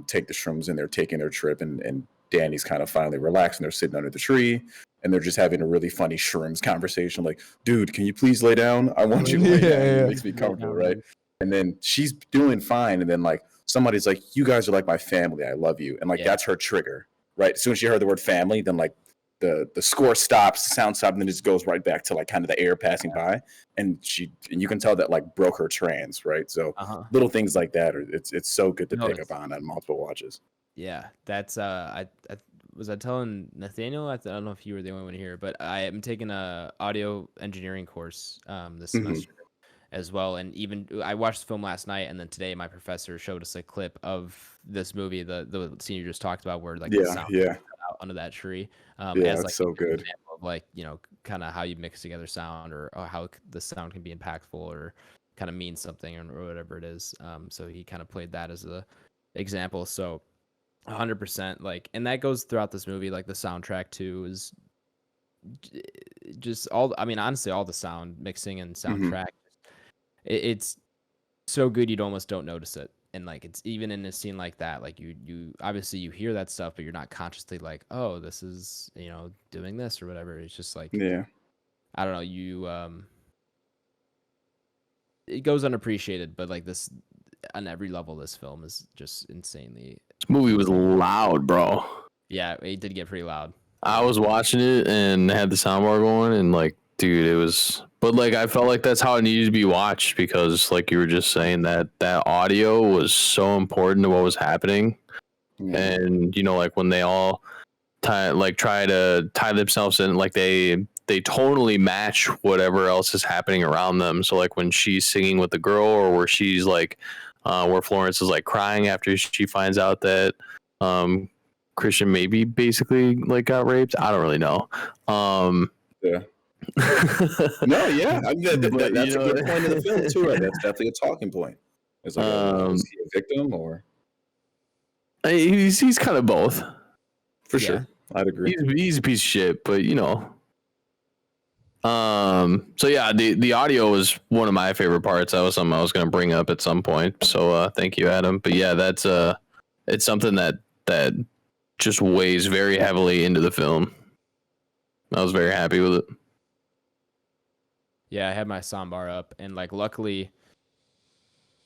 take the shrooms and they're taking their trip and Danny's kind of finally relaxed and they're sitting under the tree and they're just having a really funny shrooms conversation. Like, dude, can you please lay down? I want you to lay down. It makes me comfortable, right? And then she's doing fine. And then like somebody's like, you guys are like my family. I love you. And like, that's her trigger, right? As soon as she heard the word family, then like the score stops, the sound stops, and then it just goes right back to like kind of the air passing by. And you can tell that like broke her trance, right? So little things like that it's so good to pick up on multiple watches. Yeah, that's I was telling Nathaniel. I don't know if you were the only one here, but I am taking a audio engineering course this semester as well. And even I watched the film last night, and then today my professor showed us a clip of this movie, the scene you just talked about, where like the sound out under that tree. As like so good. Example of like kind of how you mix together sound or how the sound can be impactful or kind of mean something or whatever it is. So he kind of played that as a example. So 100%, like, and that goes throughout this movie. Like the soundtrack too is just honestly all the sound mixing and soundtrack, it's so good you almost don't notice it. And like it's even in a scene like that, like you obviously you hear that stuff, but you're not consciously like, oh, this is doing this or whatever. It's just like I don't know, it goes unappreciated, but like this on every level, this film is just insanely. This movie was loud, bro. Yeah, it did get pretty loud. I was watching it and had the soundbar going, and like, dude, it was. But like, I felt like that's how it needed to be watched because, like you were just saying, that audio was so important to what was happening, and like when they all try to tie themselves in, like they totally match whatever else is happening around them. So like when she's singing with the girl, or where she's like. Where Florence is like crying after she finds out that Christian maybe basically like got raped. I don't really know. Yeah. No, yeah. I mean, that's a good point in the film too, right? That's definitely a talking point. It's like, is he a victim or? He's kind of both. For sure, I'd agree. He's a piece of shit, but you know. So yeah, the audio was one of my favorite parts. That was something I was going to bring up at some point. So thank you, Adam. But yeah, that's it's something that just weighs very heavily into the film. I was very happy with it. Yeah, I had my soundbar up, and like luckily,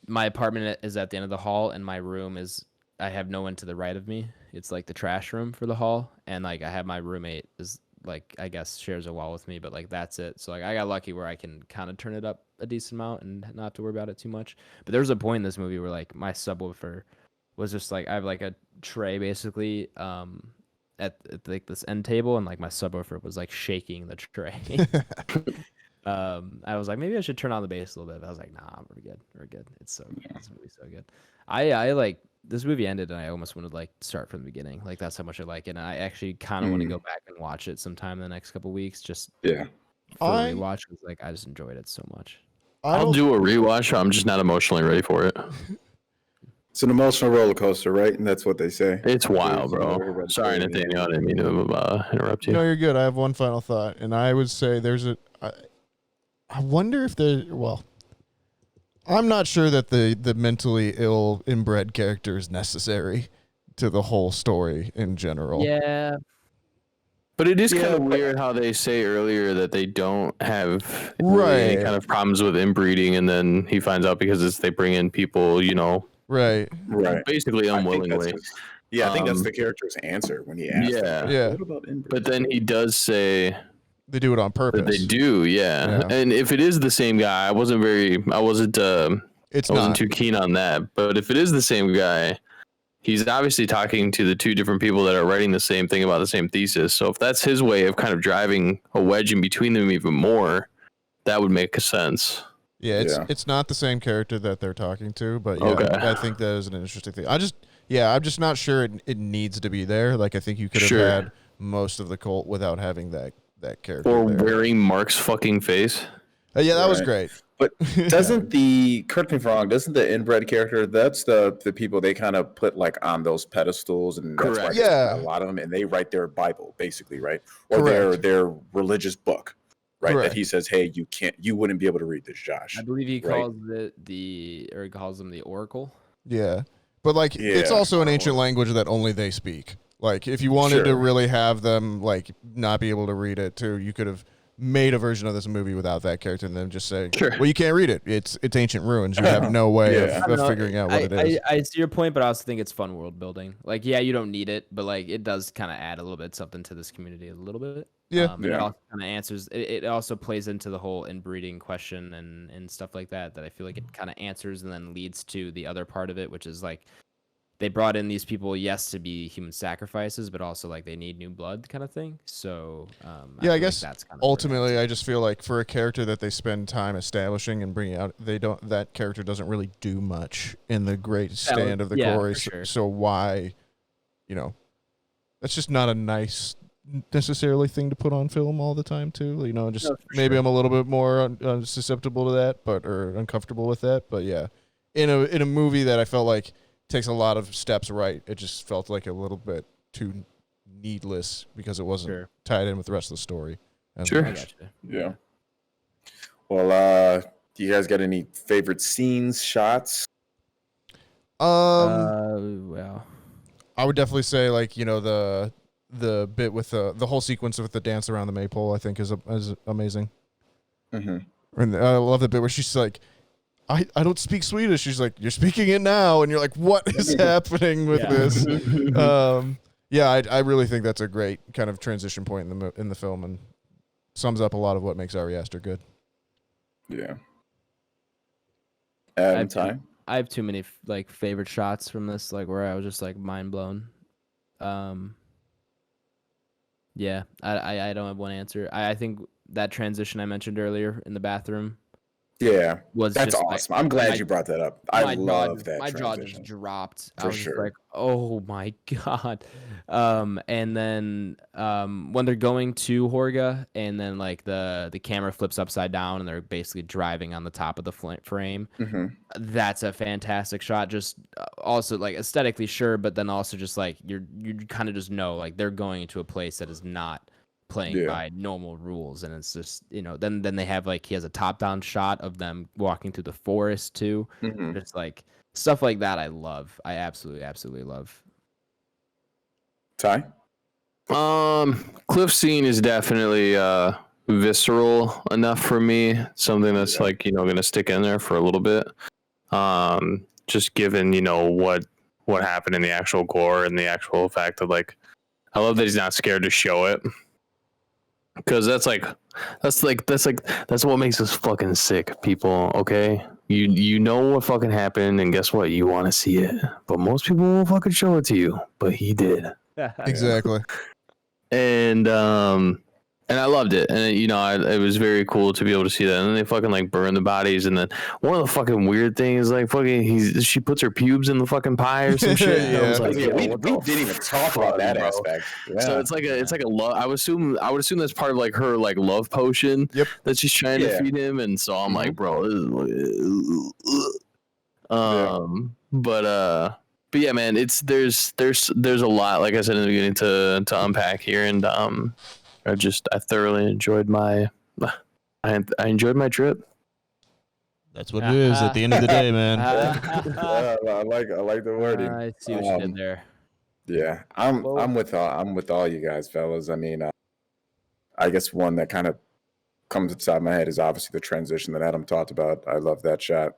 my apartment is at the end of the hall, and my room is. I have no one to the right of me. It's like the trash room for the hall, and like I have my roommate is like I guess shares a wall with me, but like that's it. So like I got lucky where I can kind of turn it up a decent amount and not have to worry about it too much. But there was a point in this movie where like my subwoofer was just like I have like a tray basically at like this end table, and like my subwoofer was like shaking the tray. I was like, maybe I should turn on the bass a little bit. But I was like, nah, we're good. We're good. It's so good. This movie's so good. I like this movie ended and I almost wanted to like start from the beginning. Like that's how much I like it. And I actually kind of want to go back and watch it sometime in the next couple weeks. Just for a rewatch, because like I just enjoyed it so much. I'll do a rewatch. I'm just not emotionally ready for it. It's an emotional roller coaster, right? And that's what they say. It's wild, bro. Sorry, Nathaniel. I didn't mean to interrupt you. No, you're good. I have one final thought, and I would say I wonder if well, I'm not sure that the mentally ill inbred character is necessary to the whole story in general. Yeah. But it is kind of weird how they say earlier that they don't have any kind of problems with inbreeding, and then he finds out because they bring in people, you know, right, basically unwillingly. I think that's the character's answer when he asks. What about inbreeding? But then he does say they do it on purpose. They do, yeah. And if it is the same guy, I wasn't too keen on that. But if it is the same guy, he's obviously talking to the two different people that are writing the same thing about the same thesis. So if that's his way of kind of driving a wedge in between them even more, that would make sense. Yeah, it's not the same character that they're talking to, but I think that is an interesting thing. I'm just not sure it needs to be there. Like I think you could have had most of the cult without having that character. Or wearing Mark's fucking face. That was great. But doesn't correct me if I'm wrong, doesn't the inbred character, that's the people they kind of put like on those pedestals, and that's why a lot of them, and they write their Bible basically, right? Or their religious book, right? That he says, hey, you wouldn't be able to read this, Josh. I believe he calls he calls them the Oracle. Yeah. But like it's also an ancient language that only they speak. Like, if you wanted to really have them, like, not be able to read it, too, you could have made a version of this movie without that character and then just say, well, you can't read it. It's ancient ruins. You have no way of figuring out what it is. I see your point, but I also think it's fun world building. Like, you don't need it, but, like, it does kind of add a little bit something to this community a little bit. It also kind of answers, it also plays into the whole inbreeding question and stuff like that I feel like it kind of answers and then leads to the other part of it, which is, like, they brought in these people, to be human sacrifices, but also like they need new blood kind of thing. So I guess that's kind of ultimately, I just feel like for a character that they spend time establishing and bringing out, that character doesn't really do much in the great stand of the glory. So why, that's just not a nice necessarily thing to put on film all the time too. Maybe I'm a little bit more susceptible to that, or uncomfortable with that. But in a movie that I felt like takes a lot of steps right, it just felt like a little bit too needless because it wasn't tied in with the rest of the story. Yeah. Well, do you guys got any favorite scenes, shots? Well, I would definitely say the bit with the whole sequence with the dance around the maypole, I think is amazing. Mm-hmm. And I love the bit where she's like, I don't speak Swedish. She's like, you're speaking it now. And you're like, what is happening with this? I really think that's a great kind of transition point in the film and sums up a lot of what makes Ari Aster good. Yeah. I have too many favorite shots from this, where I was just mind blown. I don't have one answer. I think that transition I mentioned earlier in the bathroom. Yeah, that's awesome. I'm glad you brought that up. I love that. My jaw just dropped. I was just like, oh my God. And then when they're going to Horga, and then like the camera flips upside down, and they're basically driving on the top of the frame. Mm-hmm. That's a fantastic shot. Just also like aesthetically, sure, but then also just like you kind of just know like they're going into a place that is not playing by normal rules, and it's just then they have like he has a top down shot of them walking through the forest too. Mm-hmm. It's like stuff like that. I love. I absolutely love. Ty? Cliff scene is definitely visceral enough for me. Something that's like gonna stick in there for a little bit. Just given what happened in the actual gore and the actual fact that like I love that he's not scared to show it, because that's what makes us fucking sick, people. Okay, you know what fucking happened, and guess what? You want to see it, but most people won't fucking show it to you. But he did. Exactly. And I loved it, and it was very cool to be able to see that. And then they fucking like burn the bodies, and then one of the fucking weird things, like fucking she puts her pubes in the fucking pie or some shit. Yeah. I was like, we didn't even talk about that aspect. Yeah. So it's like a love. I would assume that's part of like her like love potion. Yep. That she's trying to feed him, and so I'm like, bro, this is but yeah, man, there's a lot, like I said in the beginning, to unpack here, and I thoroughly enjoyed my trip. That's what it is at the end of the day, man. I like the wording. I see what you did there. Yeah, I'm with all you guys, fellas. I mean, I guess one that kind of comes to the top of my head is obviously the transition that Adam talked about. I love that shot.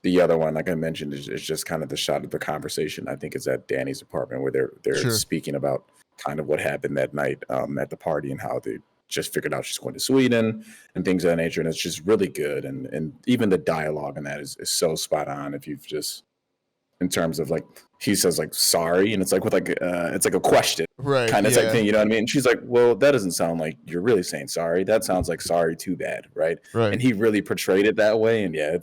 The other one, like I mentioned, is just kind of the shot of the conversation. I think it's at Danny's apartment where they're speaking about kind of what happened that night at the party and how they just figured out she's going to Sweden and things of that nature. And it's just really good. And even the dialogue in that is so spot on. If you've just, in terms of like, he says like, sorry. And it's like with like, it's like a question kind of type thing. You know what I mean? And she's like, well, that doesn't sound like you're really saying sorry. That sounds like sorry, too bad. Right. And he really portrayed it that way. And yeah,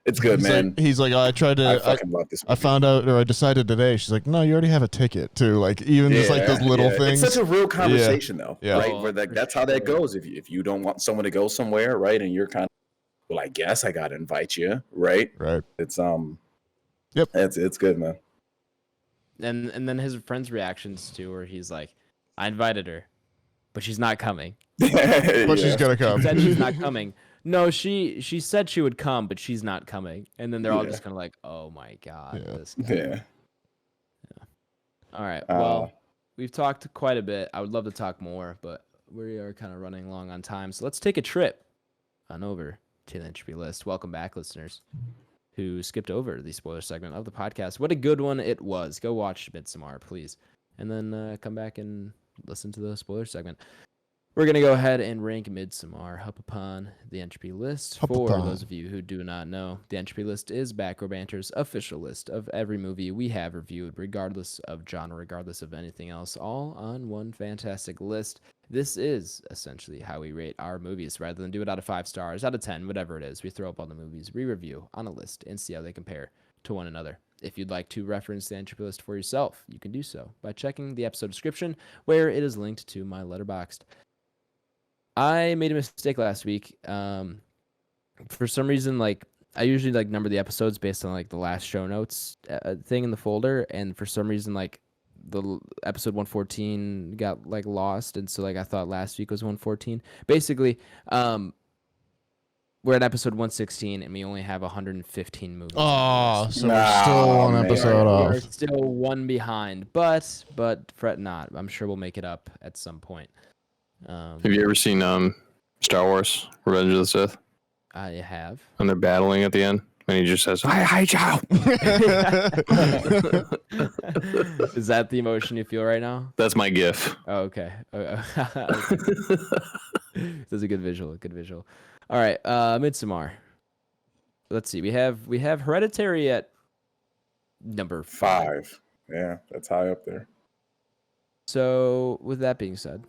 it's good, man. He's like, I tried to. I fucking love this movie. I found out, or I decided today. She's like, no, you already have a ticket too. Like even just like those little things. It's such a real conversation, though, right? Where like that's how that goes. If you don't want someone to go somewhere, right, and you're kind of, well, I guess I gotta invite you, right? Right. It's it's good, man. And then his friend's reactions too, where he's like, I invited her, but she's not coming. But she's gonna come. She said she's not coming. No, she said she would come, but she's not coming. And then they're all just kind of like, oh my God. This guy. All right. Well, we've talked quite a bit. I would love to talk more, but we are kind of running long on time. So let's take a trip on over to the Entropy list. Welcome back, listeners who skipped over the spoiler segment of the podcast. What a good one it was. Go watch Midsommar, please. And then come back and listen to the spoiler segment. We're going to go ahead and rank Midsommar up upon the Entropy list. For those of you who do not know, the Entropy list is Back Row Banter's official list of every movie we have reviewed, regardless of genre, regardless of anything else, all on one fantastic list. This is essentially how we rate our movies. Rather than do it out of 5 stars, out of 10, whatever it is, we throw up all the movies we review on a list and see how they compare to one another. If you'd like to reference the Entropy list for yourself, you can do so by checking the episode description, where it is linked to my Letterboxd. I made a mistake last week. For some reason, like I usually like number the episodes based on like the last show notes thing in the folder, and for some reason, like the episode 114 got like lost, and so like I thought last week was 114. Basically, we're at episode 116, and we only have 115 movies. Oh, so we're still one episode off. We're still one behind, but fret not. I'm sure we'll make it up at some point. Have you ever seen Star Wars: Revenge of the Sith? I have. And they're battling at the end, and he just says, "Hi, Joe." Is that the emotion you feel right now? That's my gif. Oh, okay. That's a good visual. Good visual. All right, Midsommar. Let's see. We have Hereditary at number 5. Yeah, that's high up there. So, with that being said,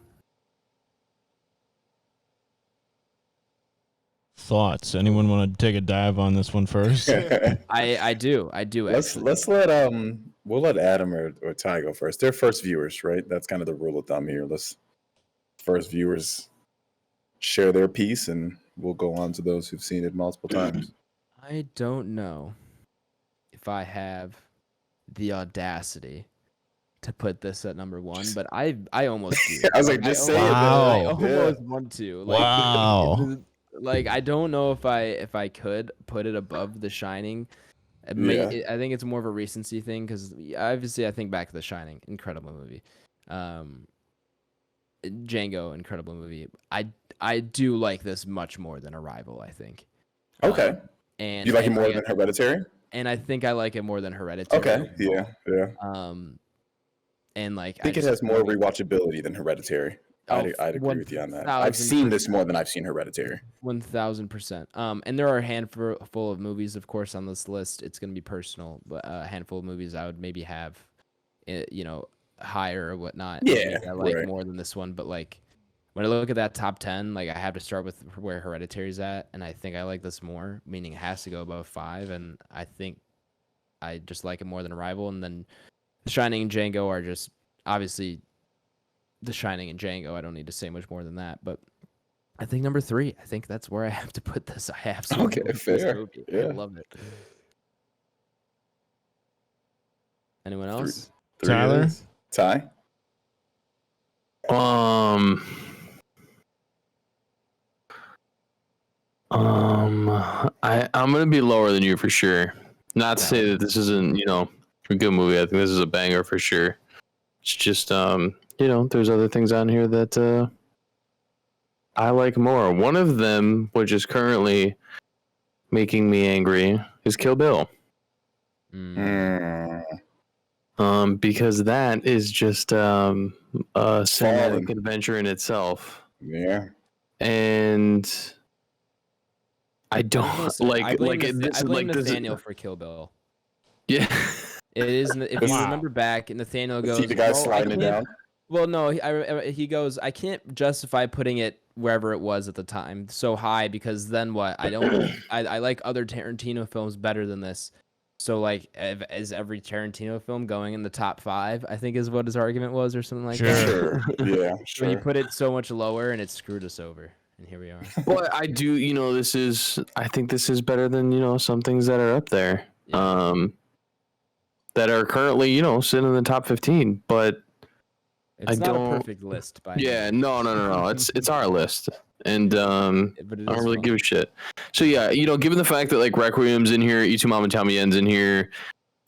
thoughts? Anyone want to take a dive on this one first? I do. Let's let we'll let Adam or Ty go first. They're first viewers, right? That's kind of the rule of thumb here. Let's first viewers share their piece, and we'll go on to those who've seen it multiple times. I don't know if I have the audacity to put this at number one, but I almost do. I was like, just say it. I Wow. almost want to. Like, Wow. like I don't know if I could put it above The Shining. I think it's more of a recency thing because obviously I think back to The Shining, incredible movie. Django, incredible movie. I do like this much more than Arrival, I think. Okay. And you like it more than Hereditary? And I think I like it more than Hereditary. Okay. Yeah. And like I think it has more rewatchability than Hereditary. I'd agree with you on that. I've seen this more than I've seen Hereditary. 1000%. And there are a handful of movies, of course, on this list. It's going to be personal, but a handful of movies I would maybe have, higher or whatnot. Yeah, I like more than this one, but like when I look at that top 10, like I have to start with where Hereditary's at, and I think I like this more, meaning it has to go above 5, and I think I just like it more than Arrival. And then The Shining and Django are just obviously The Shining and Django. I don't need to say much more than that, but I think number 3. I think that's where I have to put this. I absolutely love this movie. Yeah. I love it. Anyone else? Tyler? Ty? I'm gonna be lower than you for sure. Not to say that this isn't, a good movie. I think this is a banger for sure. It's just, there's other things on here that I like more. One of them, which is currently making me angry, is Kill Bill. Because that is just a cinematic adventure in itself. Yeah. And I don't I blame Nathaniel for Kill Bill. Yeah. It is. If you remember back, Nathaniel goes, See the guy sliding it down? Well, no, he goes, I can't justify putting it wherever it was at the time so high because then what? I like other Tarantino films better than this. So like, is every Tarantino film going in the top 5? I think is what his argument was, or something like that. Sure. Yeah. Sure. So you put it so much lower, and it screwed us over, and here we are. But I do, I think this is better than some things that are up there, that are currently sitting in the top 15. But it's not a perfect list, by no. It's our list. And I don't really give a shit. So yeah, given the fact that like Requiem's in here, Y Tu Mamá Tamien's in here,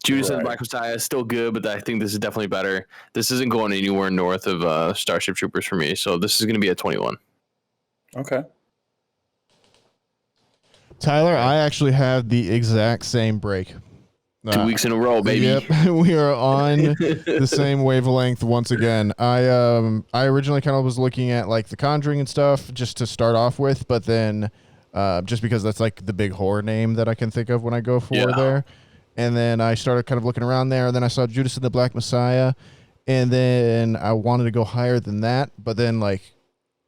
Judas and the Black Messiah is still good, but I think this is definitely better. This isn't going anywhere north of Starship Troopers for me, so this is going to be at 21. Okay. Tyler, I actually have the exact same break. 2 weeks in a row, baby. Yep, we are on the same wavelength once again. I originally kind of was looking at like The Conjuring and stuff just to start off with, but then just because that's like the big horror name that I can think of when I go for there. And then I started kind of looking around there, and then I saw Judas and the Black Messiah, and then I wanted to go higher than that, but then like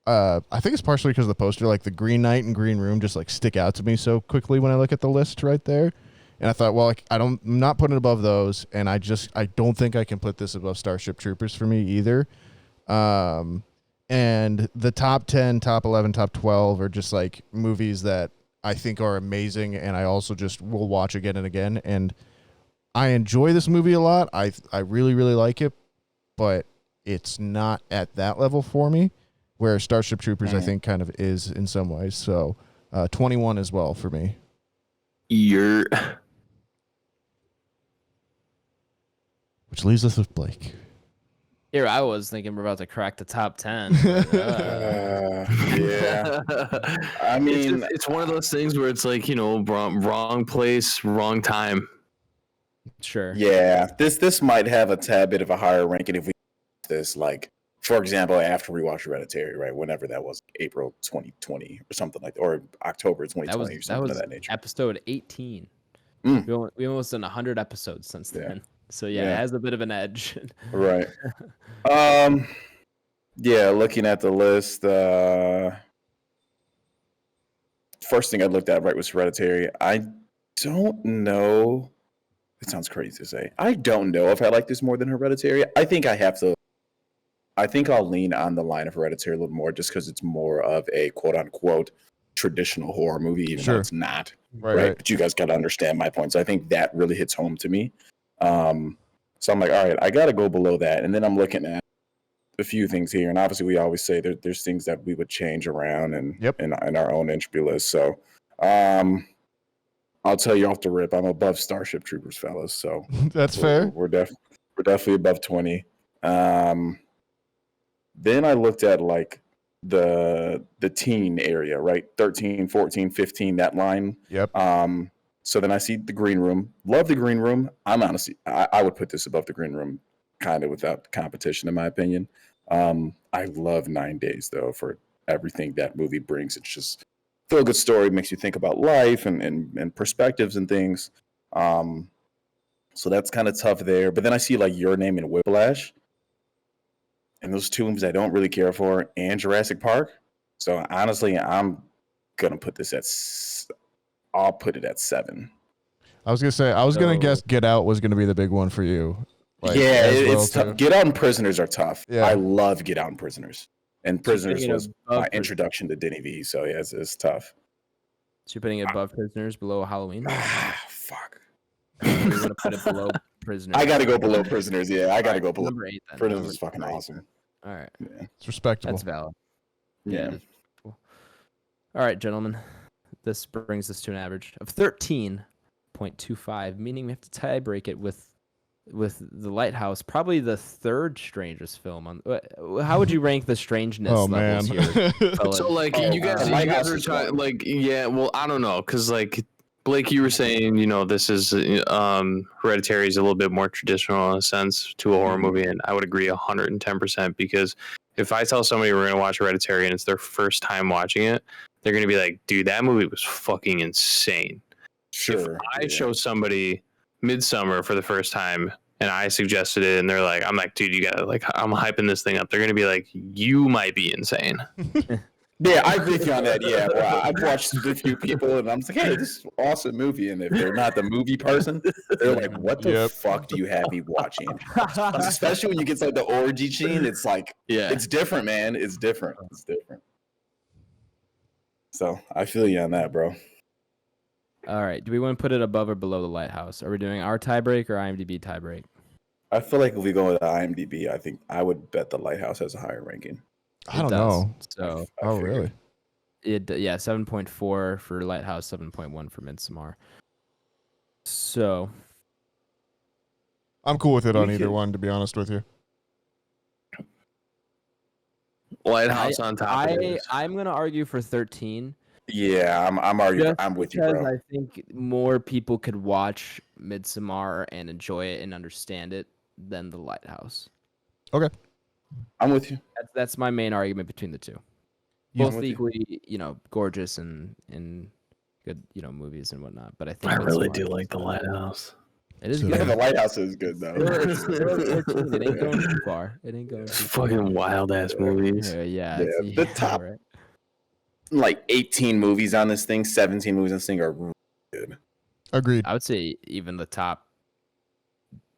I think it's partially because of the poster, like the Green Knight and Green Room just like stick out to me so quickly when I look at the list right there. And I thought, well, like, I'm not putting it above those, and I don't think I can put this above Starship Troopers for me either. And the top 10, top 11, top 12 are just like movies that I think are amazing, and I also just will watch again and again. And I enjoy this movie a lot. I really, really like it, but it's not at that level for me, where Starship Troopers I think kind of is in some ways. So 21 as well for me. Which leaves us with Blake. Here I was thinking we're about to crack the top 10. Yeah. I mean, it's one of those things where it's like, wrong place, wrong time. Sure. Yeah. This might have a tad bit of a higher ranking if we this, like, for example, after we watch Hereditary, right? Whenever that was, April 2020 or something like that, or October 2020 or something of that nature. Episode 18. We almost done 100 episodes since then. So it has a bit of an edge. Right. Looking at the list, first thing I looked at was Hereditary. I don't know It sounds crazy to say. I don't know if I like this more than Hereditary. I think I have to. I think I'll lean on the line of Hereditary a little more just because it's more of a quote unquote traditional horror movie, even though it's not. Right. But you guys got to understand my point. So I think that really hits home to me. So I'm like, all right, I got to go below that. And then I'm looking at a few things here. And obviously, we always say there's things that we would change around and in our own entropy list. So I'll tell you off the rip, I'm above Starship Troopers, fellas. So that's fair. We're definitely above 20. Then I looked at like the teen area, right? 13, 14, 15, that line. Yep. So then I see The Green Room. Love The Green Room. I'm honestly, I would put this above The Green Room kind of without competition, in my opinion. I love 9 Days, though, for everything that movie brings. It's just feel good story, makes you think about life and perspectives and things. So that's kind of tough there. But then I see like Your Name and Whiplash. And those two movies I don't really care for, and Jurassic Park. So honestly, I'm gonna put this I'll put it at 7. I was gonna guess Get Out was gonna be the big one for you. Like, it's tough. Get Out and Prisoners are tough. Yeah. I love Get Out and Prisoners. And Prisoners was my introduction to Denny V. So yeah, it's tough. So you're putting it above Prisoners, below Halloween? Fuck. You're gonna put it below Prisoners. I gotta go below Prisoners. Yeah, I gotta go below. Number 8 then. Prisoners is fucking awesome. All right. Yeah. It's respectable. That's valid. Yeah. Cool. All right, gentlemen. This brings us to an average of 13.25, meaning we have to tie break it with The Lighthouse, probably the third strangest film on. How would you rank the strangeness levels here? So like you guys are trying, like, yeah, well, I don't know, because like Blake, you were saying, this is Hereditary is a little bit more traditional in a sense to a horror movie, and I would agree 110%, because if I tell somebody we're gonna watch Hereditary and it's their first time watching it, they're gonna be like, dude, that movie was fucking insane. Sure. If I show somebody Midsommar for the first time and I suggested it and they're like, I'm like, dude, you gotta, like, I'm hyping this thing up, they're gonna be like, you might be insane. Yeah, I agree with you on that. Yeah, well, I've watched a few people and I'm like, hey, this is an awesome movie. And if they're not the movie person, they're like, what the fuck do you have me watching? Especially when you get like the orgy scene, it's like, it's different, man. It's different. So I feel you on that, bro. All right. Do we want to put it above or below The Lighthouse? Are we doing our tiebreak or IMDb tiebreak? I feel like if we go with IMDb, I think I would bet The Lighthouse has a higher ranking. I don't know. So, really? 7.4 for Lighthouse, 7.1 for Midsommar. So, I'm cool with it on either one, to be honest with you. Lighthouse on top. I'm gonna argue for 13. Yeah, I'm arguing. I'm with you, bro. I think more people could watch Midsommar and enjoy it and understand it than The Lighthouse. Okay. I'm with you. That's my main argument between the two. Both equally, gorgeous and good, movies and whatnot. But I think I really do like The Lighthouse. It is good. The Lighthouse is good though. It ain't going too far. Fucking wild ass movies. The top like 18 movies on this thing, 17 movies on this thing are really good. Agreed. I would say even the top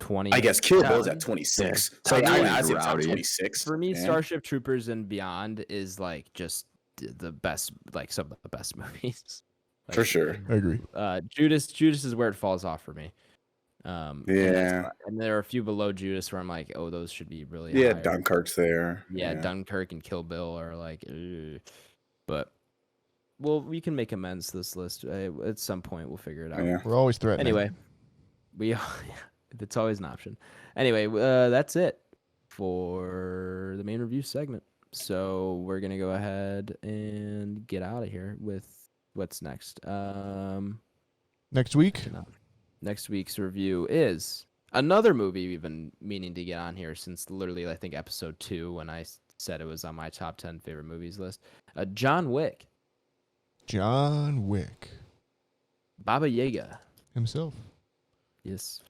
20. I guess Kill Bill is at 26. Yeah. So I say top 26. For me, Starship Troopers and Beyond is like just the best, like some of the best movies. Like, for sure. I agree. Judas is where it falls off for me. And there are a few below Judas where I'm like, oh, those should be really higher. Dunkirk's there. Yeah, Dunkirk and Kill Bill are like, but we can make amends to this list. At some point, we'll figure it out. Yeah. We're always threatening. Anyway, it's always an option. Anyway, that's it for the main review segment. So we're gonna go ahead and get out of here with what's next. Next week. Next week's review is another movie we've been meaning to get on here since literally I think episode 2 when I said it was on my top 10 favorite movies list. John Wick. John Wick. Baba Yaga himself. Yes.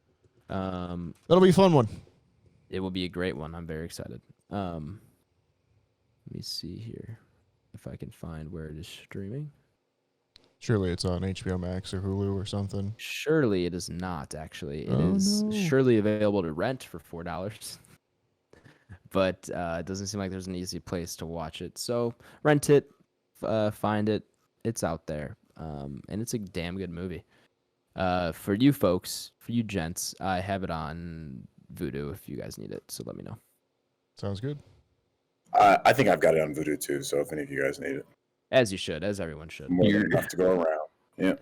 That'll be a fun one. It will be a great one. I'm very excited. Let me see here if I can find where it is streaming. Surely it's on HBO Max or Hulu or something. Surely it is not, actually. It is surely available to rent for $4. But it doesn't seem like there's an easy place to watch it. So rent it, find it. It's out there. And it's a damn good movie. For you folks, for you gents, I have it on Vudu if you guys need it. So let me know. Sounds good. I think I've got it on Vudu too. So if any of you guys need it, as you should, as everyone should. More than enough to go around. Yeah.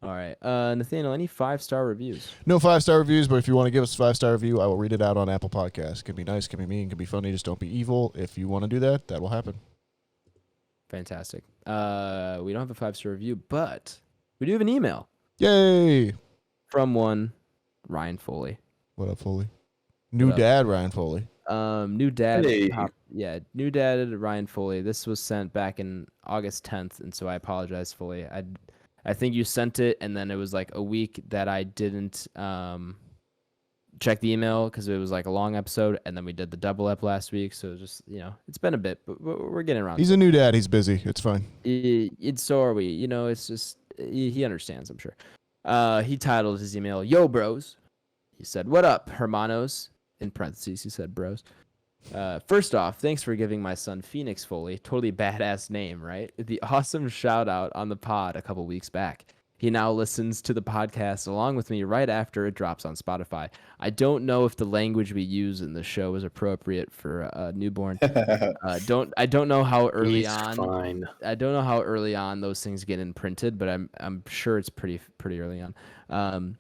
All right, Nathaniel, any 5-star reviews? No 5-star reviews, but if you want to give us a 5-star review, I will read it out on Apple Podcasts. It can be nice, can be mean, can be funny. Just don't be evil. If you want to do that, that will happen. Fantastic. We don't have a 5-star review, but we do have an email. Yay! From one Ryan Foley. What up, Foley? New dad, Ryan Foley. New dad. Hey. New dad Ryan Foley. This was sent back in August 10th, and so I apologize, Foley. I think you sent it, and then it was like a week that I didn't check the email because it was like a long episode, and then we did the double up last week, so it was just, it's been a bit, but we're getting around. He's a new dad. He's busy. It's fine. So are we. It's just he understands, I'm sure. He titled his email, "Yo, bros." He said, "What up, hermanos?" In parentheses, he said, "Bros." First off, thanks for giving my son Phoenix Foley, totally badass name, right? The awesome shout out on the pod a couple weeks back. He now listens to the podcast along with me right after it drops on Spotify. I don't know if the language we use in the show is appropriate for a newborn. I don't know how early on. Fine. I don't know how early on those things get imprinted, but I'm sure it's pretty early on.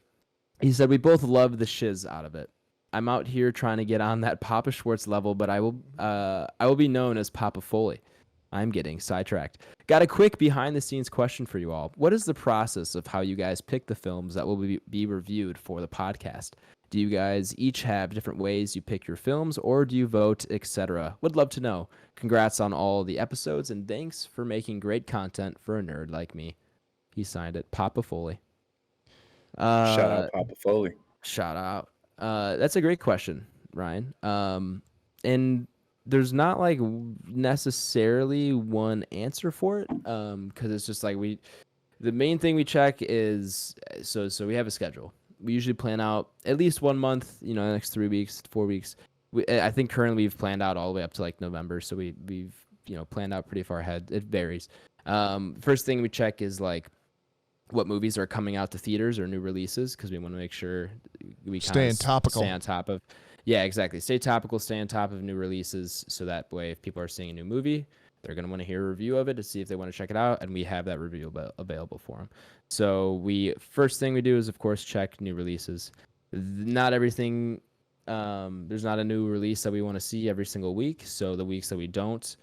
He said we both love the shiz out of it. I'm out here trying to get on that Papa Schwartz level, but I will be known as Papa Foley. I'm getting sidetracked. Got a quick behind-the-scenes question for you all. What is the process of how you guys pick the films that will be reviewed for the podcast? Do you guys each have different ways you pick your films, or do you vote, etc.? Would love to know. Congrats on all the episodes, and thanks for making great content for a nerd like me. He signed it, Papa Foley. Shout out, Papa Foley. Shout out. That's a great question, Ryan. And there's not like necessarily one answer for it. Cause it's just like the main thing we check is, so we have a schedule. We usually plan out at least 1 month, the next 3 weeks, 4 weeks. I think currently we've planned out all the way up to like November. So we've planned out pretty far ahead. It varies. First thing we check is like what movies are coming out to theaters or new releases, because we want to make sure we stay on top of. Yeah, exactly. Stay topical, stay on top of new releases, so that way if people are seeing a new movie, they're going to want to hear a review of it to see if they want to check it out, and we have that review available for them. So first thing we do is, of course, check new releases. Not everything, there's not a new release that we want to see every single week, so the weeks that we don't,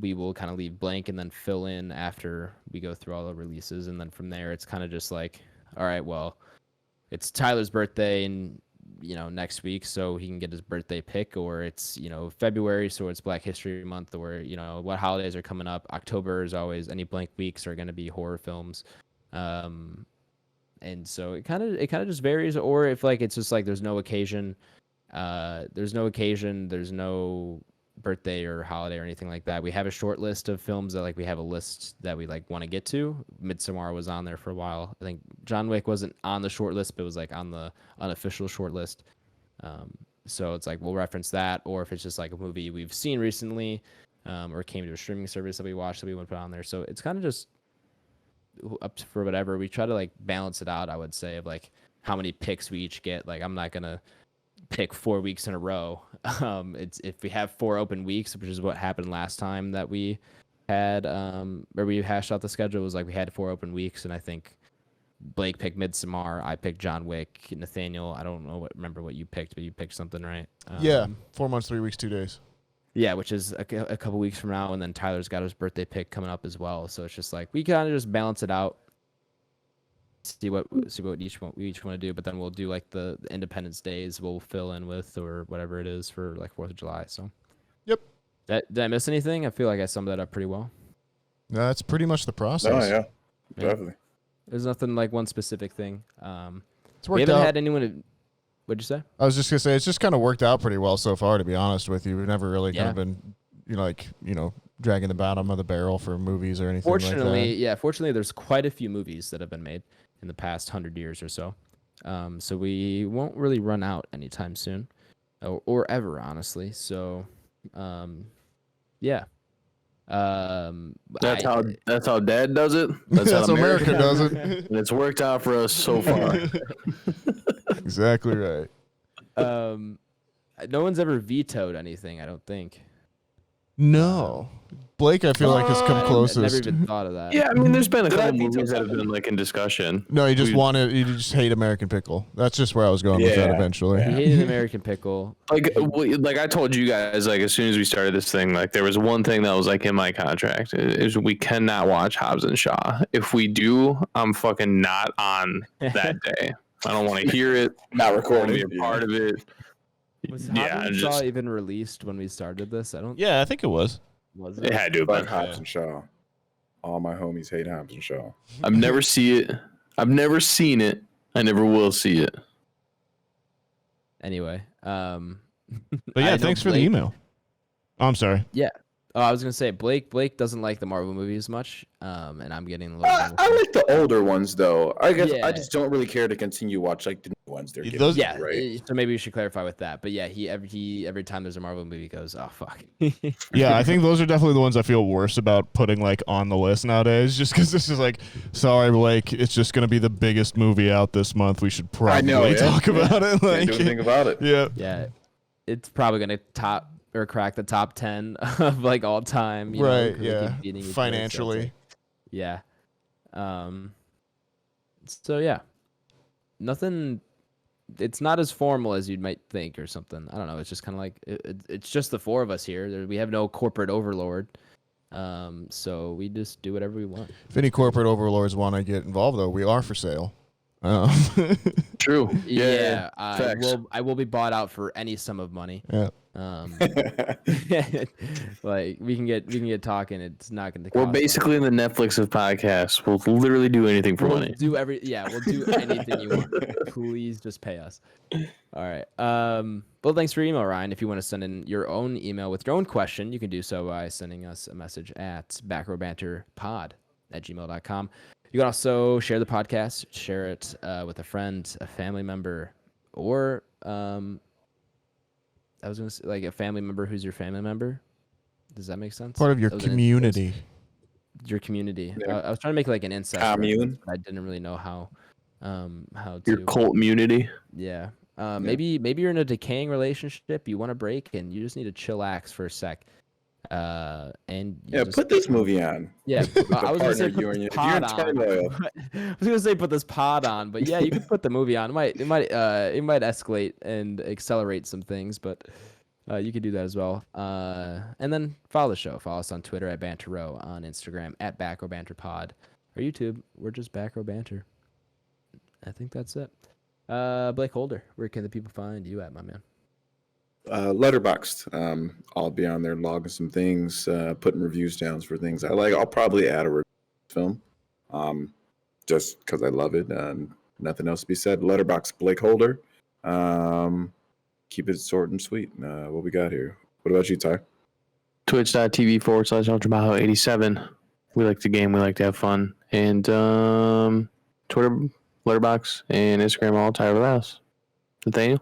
we will kind of leave blank and then fill in after we go through all the releases, and then from there it's kind of just like, all right, well, it's Tyler's birthday and next week, so he can get his birthday pick, or it's February, so it's Black History Month, or what holidays are coming up. October is always, any blank weeks are going to be horror films, and so it kind of just varies. Or if like it's just like there's no occasion, there's no birthday or holiday or anything like that, we have a short list of films that we have a list that we want to get to. Midsommar was on there for a while. I think John Wick wasn't on the short list, but it was on the unofficial short list. So it's we'll reference that, or if it's just a movie we've seen recently, or came to a streaming service that we watched that we want to put on there. So it's kind of just up for whatever. We try to balance it out, I would say, of how many picks we each get. I'm not gonna pick 4 weeks in a row. It's if we have 4 open weeks, which is what happened last time that we had, where we hashed out the schedule, was we had 4 open weeks, and I think Blake picked Midsommar, I picked John Wick, Nathaniel, I don't remember what you picked, but you picked something, right? 4 months, 3 weeks, 2 days. Yeah, which is a couple weeks from now, and then Tyler's got his birthday pick coming up as well. So it's just we kind of just balance it out. See what we each want to do, but then we'll do the Independence Days we'll fill in with, or whatever it is for 4th of July. So, yep. Did I miss anything? I feel like I summed that up pretty well. That's pretty much the process. Oh yeah, definitely. There's nothing one specific thing. It's we haven't had anyone. What'd you say? I was just gonna say it's just kind of worked out pretty well so far. To be honest with you, we've never really kind of been dragging the bottom of the barrel for movies or anything Fortunately, there's quite a few movies that have been made in the past 100 years or so. So we won't really run out anytime soon, or ever, honestly. So, yeah. That's how Dad does it. That's how America does it. And it's worked out for us so far. Exactly right. No one's ever vetoed anything, I don't think. No. Blake, I feel like has come closest. I never even thought of that. Yeah, I mean, there's been a couple movies that have been like in discussion. No, you just hate American Pickle. That's just where I was going with that eventually. He hated American Pickle. Like I told you guys, like as soon as we started this thing, like there was one thing that was like in my contract is we cannot watch Hobbs and Shaw. If we do, I'm fucking not on that day. I don't want to hear it. Not recording. Be a part of it. Was Hobbs and Shaw even released when we started this? Yeah, I think it was. Was it? It had to have been. Hobbs and Shaw. All my homies hate Hobbs and Shaw. I've never seen it. I've never seen it. I never will see it. Anyway, but yeah, thanks for the email. Oh, I'm sorry. Yeah. Oh, I was gonna say Blake doesn't like the Marvel movies much, and I'm getting a little. I like the older ones though. I guess I just don't really care to continue watch like the new ones. They're giving, right. So maybe we should clarify with that. But yeah, he every time there's a Marvel movie he goes, oh fuck. Yeah, I think those are definitely the ones I feel worse about putting like on the list nowadays. Just because this is like, sorry Blake, it's just gonna be the biggest movie out this month. We should probably talk about it. Like, can't do anything about it. Yeah. Yeah, it's probably gonna top or crack the top 10 of like all time. Right. Yeah. Financially. Yeah. So yeah, nothing. It's not as formal as you might think or something. I don't know. It's just kind of like it's just the four of us here. We have no corporate overlord. So we just do whatever we want. If any corporate overlords want to get involved, though, we are for sale. True. Yeah. I will be bought out for any sum of money. Yeah. Like we can get talking. It's not going to. We're basically in the Netflix of podcasts. We'll literally do anything for money. We'll do anything you want. Please just pay us. All right. Well, thanks for your email, Ryan. If you want to send in your own email with your own question, you can do so by sending us a message at backrowbanterpod@gmail.com. You can also share the podcast, share it with a friend, a family member, or I was going to say like a family member who's your family member. Does that make sense? Part of your community. Your community. Yeah. I was trying to make like an incest commune. But I didn't really know how to. Your cult community. Yeah. Maybe you're in a decaying relationship. You want a break, and you just need to chillax for a sec. And put this movie on. Yeah, I was gonna say put this pod on. I was gonna say put this pod on, but yeah, you can put the movie on. It might escalate and accelerate some things, but you could do that as well. And then follow the show. Follow us on Twitter at Banter Row, on Instagram at Back Row Banter Pod, or YouTube. We're just Back Row Banter. I think that's it. BlakeHolder, where can the people find you at, my man? Letterboxd. I'll be on there logging some things, putting reviews down for things I like. I'll probably add a review film, just because I love it. Nothing else to be said. Letterboxd BlakeHolder. Keep it short and sweet. What we got here? What about you, Ty? Twitch.tv/UltraMaho87. We like to game. We like to have fun. And Twitter, Letterboxd, and Instagram all Tyler Rouse. Nathaniel?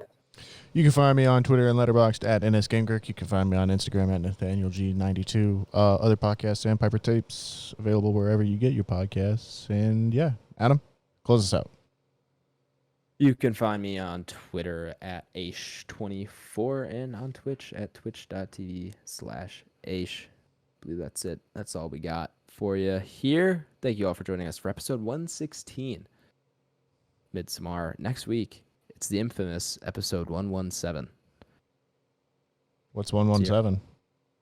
You can find me on Twitter and Letterboxd at NSGameGurk. You can find me on Instagram at NathanielG92. Other podcasts, Sandpiper Tapes, available wherever you get your podcasts. And yeah, Adam, close us out. You can find me on Twitter at Aish24 and on Twitch at twitch.tv/Aish. I believe that's it. That's all we got for you here. Thank you all for joining us for episode 116. Midsommar next week. It's the infamous episode 117. What's 117?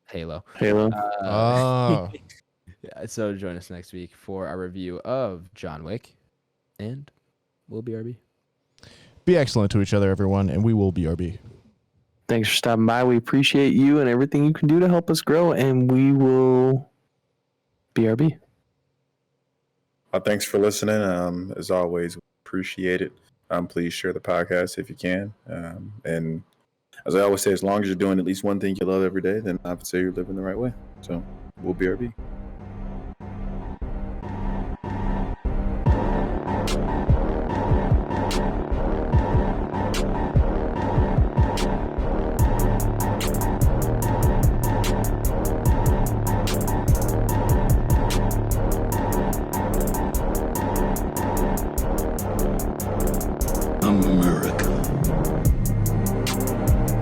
Halo. Oh. Yeah, so join us next week for our review of John Wick, and we'll BRB. Be excellent to each other, everyone, and we will BRB. Thanks for stopping by. We appreciate you and everything you can do to help us grow, and we will BRB. Thanks for listening. As always, we appreciate it. Please share the podcast if you can. And as I always say, as long as you're doing at least one thing you love every day, then I would say you're living the right way. So We'll BRB. I'm American.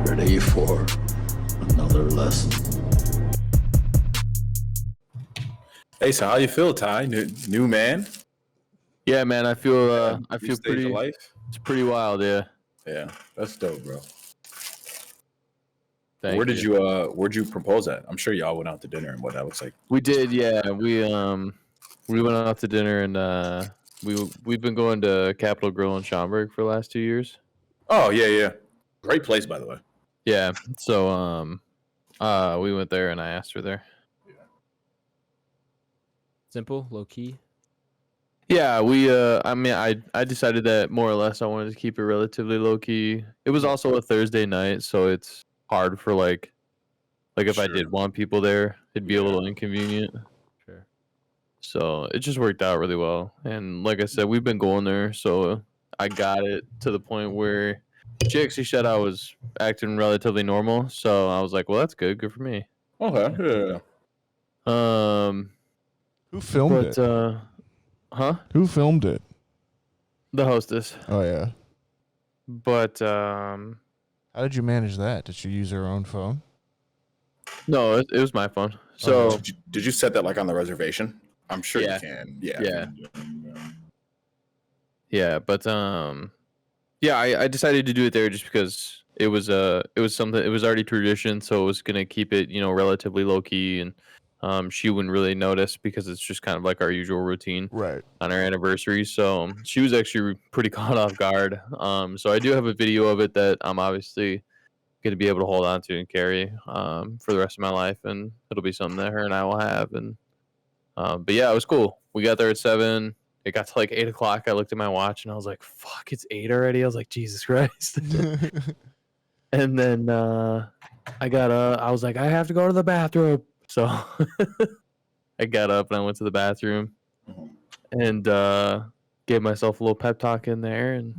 Ready for another lesson. Hey, so how you feel, Ty? New man? Yeah, man, I feel New stage of pretty. life? It's pretty wild, yeah. Yeah, that's dope, bro. Thank Where'd you propose at? I'm sure y'all went out to dinner and what that looks like. We did, yeah. We went out to dinner and we've been going to Capitol Grill in Schaumburg for the last 2 years. Oh, yeah. Great place, by the way. Yeah. So we went there and I asked her there. Simple, low key. Yeah, we I decided that more or less I wanted to keep it relatively low key. It was also a Thursday night, so it's hard for like if I did want people there, it'd be a little inconvenient. Sure. So it just worked out really well. And like I said, we've been going there, so I got it to the point where she actually said I was acting relatively normal. So I was like, well, that's good. Good for me. Okay, yeah. Who filmed it? Huh? Who filmed it? The hostess. Oh yeah. But How did you manage that? Did she use her own phone? no, it was my phone. So Did you set that like on the reservation? I'm sure Yeah. you can. Yeah. Yeah. Yeah, but yeah, I decided to do it there just because it was something, it was already tradition, so it was gonna keep it, relatively low key, and she wouldn't really notice because it's just kind of like our usual routine Right. on our anniversary. So she was actually pretty caught off guard. So I do have a video of it that I'm obviously gonna be able to hold on to and carry for the rest of my life, and it'll be something that her and I will have. And but yeah, it was cool. We got there at 7. It got to like 8 o'clock. I looked at my watch and I was like, fuck, it's 8 already. I was like, Jesus Christ. And then I was like, I have to go to the bathroom. So I got up and I went to the bathroom and gave myself a little pep talk in there and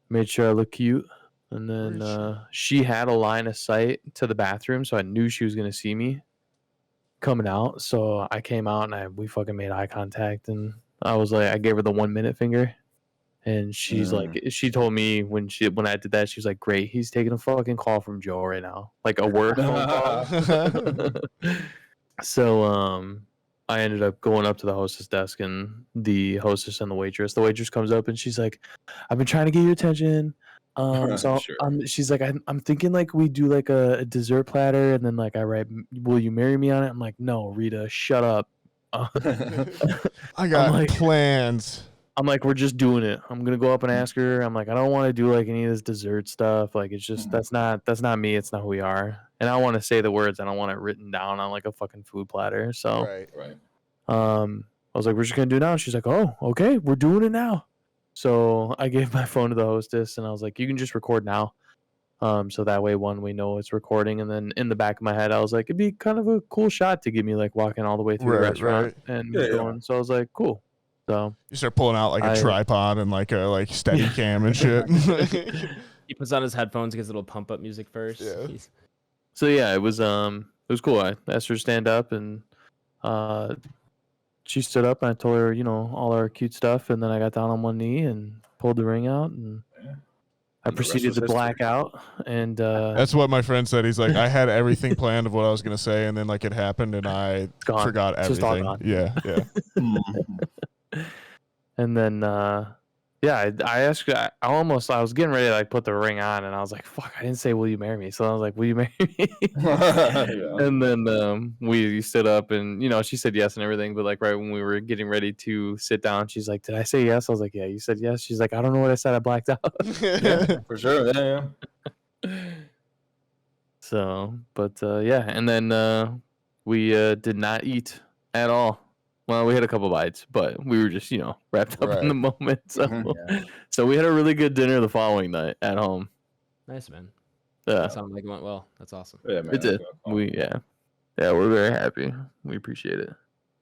made sure I looked cute. And then she had a line of sight to the bathroom, so I knew she was going to see me coming out. So I came out and we fucking made eye contact, and I was like, I gave her the 1 minute finger, and she's like, she told me when I did that, she was like, great, he's taking a fucking call from Joe right now, like a work phone call. So I ended up going up to the hostess desk, and the hostess and the waitress comes up and she's like, I've been trying to get your attention. So Sure. she's like, I'm thinking like we do like a dessert platter, and then like I write, will you marry me on it? I'm like, no, Rita, shut up. I got like- plans. I'm like, we're just doing it. I'm gonna go up and ask her. I'm like, I don't want to do like any of this dessert stuff. Like, it's just that's not me. It's not who we are. And I want to say the words. I don't want it written down on like a fucking food platter. So Right. I was like, we're just gonna do it now. And she's like, oh, okay, we're doing it now. So I gave my phone to the hostess and I was like, you can just record now. So that way, we know it's recording. And then in the back of my head, I was like, it'd be kind of a cool shot to get me like walking all the way through the restaurant and going. So I was like, cool. So you start pulling out like a tripod and like a steady cam and shit. He puts on his headphones, gets a little pump up music first. Yeah. So yeah, it was cool. I asked her to stand up, and she stood up, and I told her, all our cute stuff, and then I got down on one knee and pulled the ring out, and I proceeded to black out. And that's what my friend said. He's like, I had everything planned of what I was gonna say, and then like it happened, and I forgot everything. Just all gone. Yeah. And then I asked her, I was getting ready to like put the ring on, and I was like, fuck, I didn't say will you marry me. So I was like, will you marry me? And then we stood up, and she said yes and everything, but like right when we were getting ready to sit down, she's like, did I say yes? I was like, yeah, you said yes. She's like, I don't know what I said, I blacked out. Yeah, for sure. Yeah. So but and then we did not eat at all. Well, we had a couple bites, but we were just, wrapped up in the moment. So, so we had a really good dinner the following night at home. Nice, man. Yeah, Sounded like it went well. That's awesome. Yeah, man, it did. Yeah, we're very happy. We appreciate it.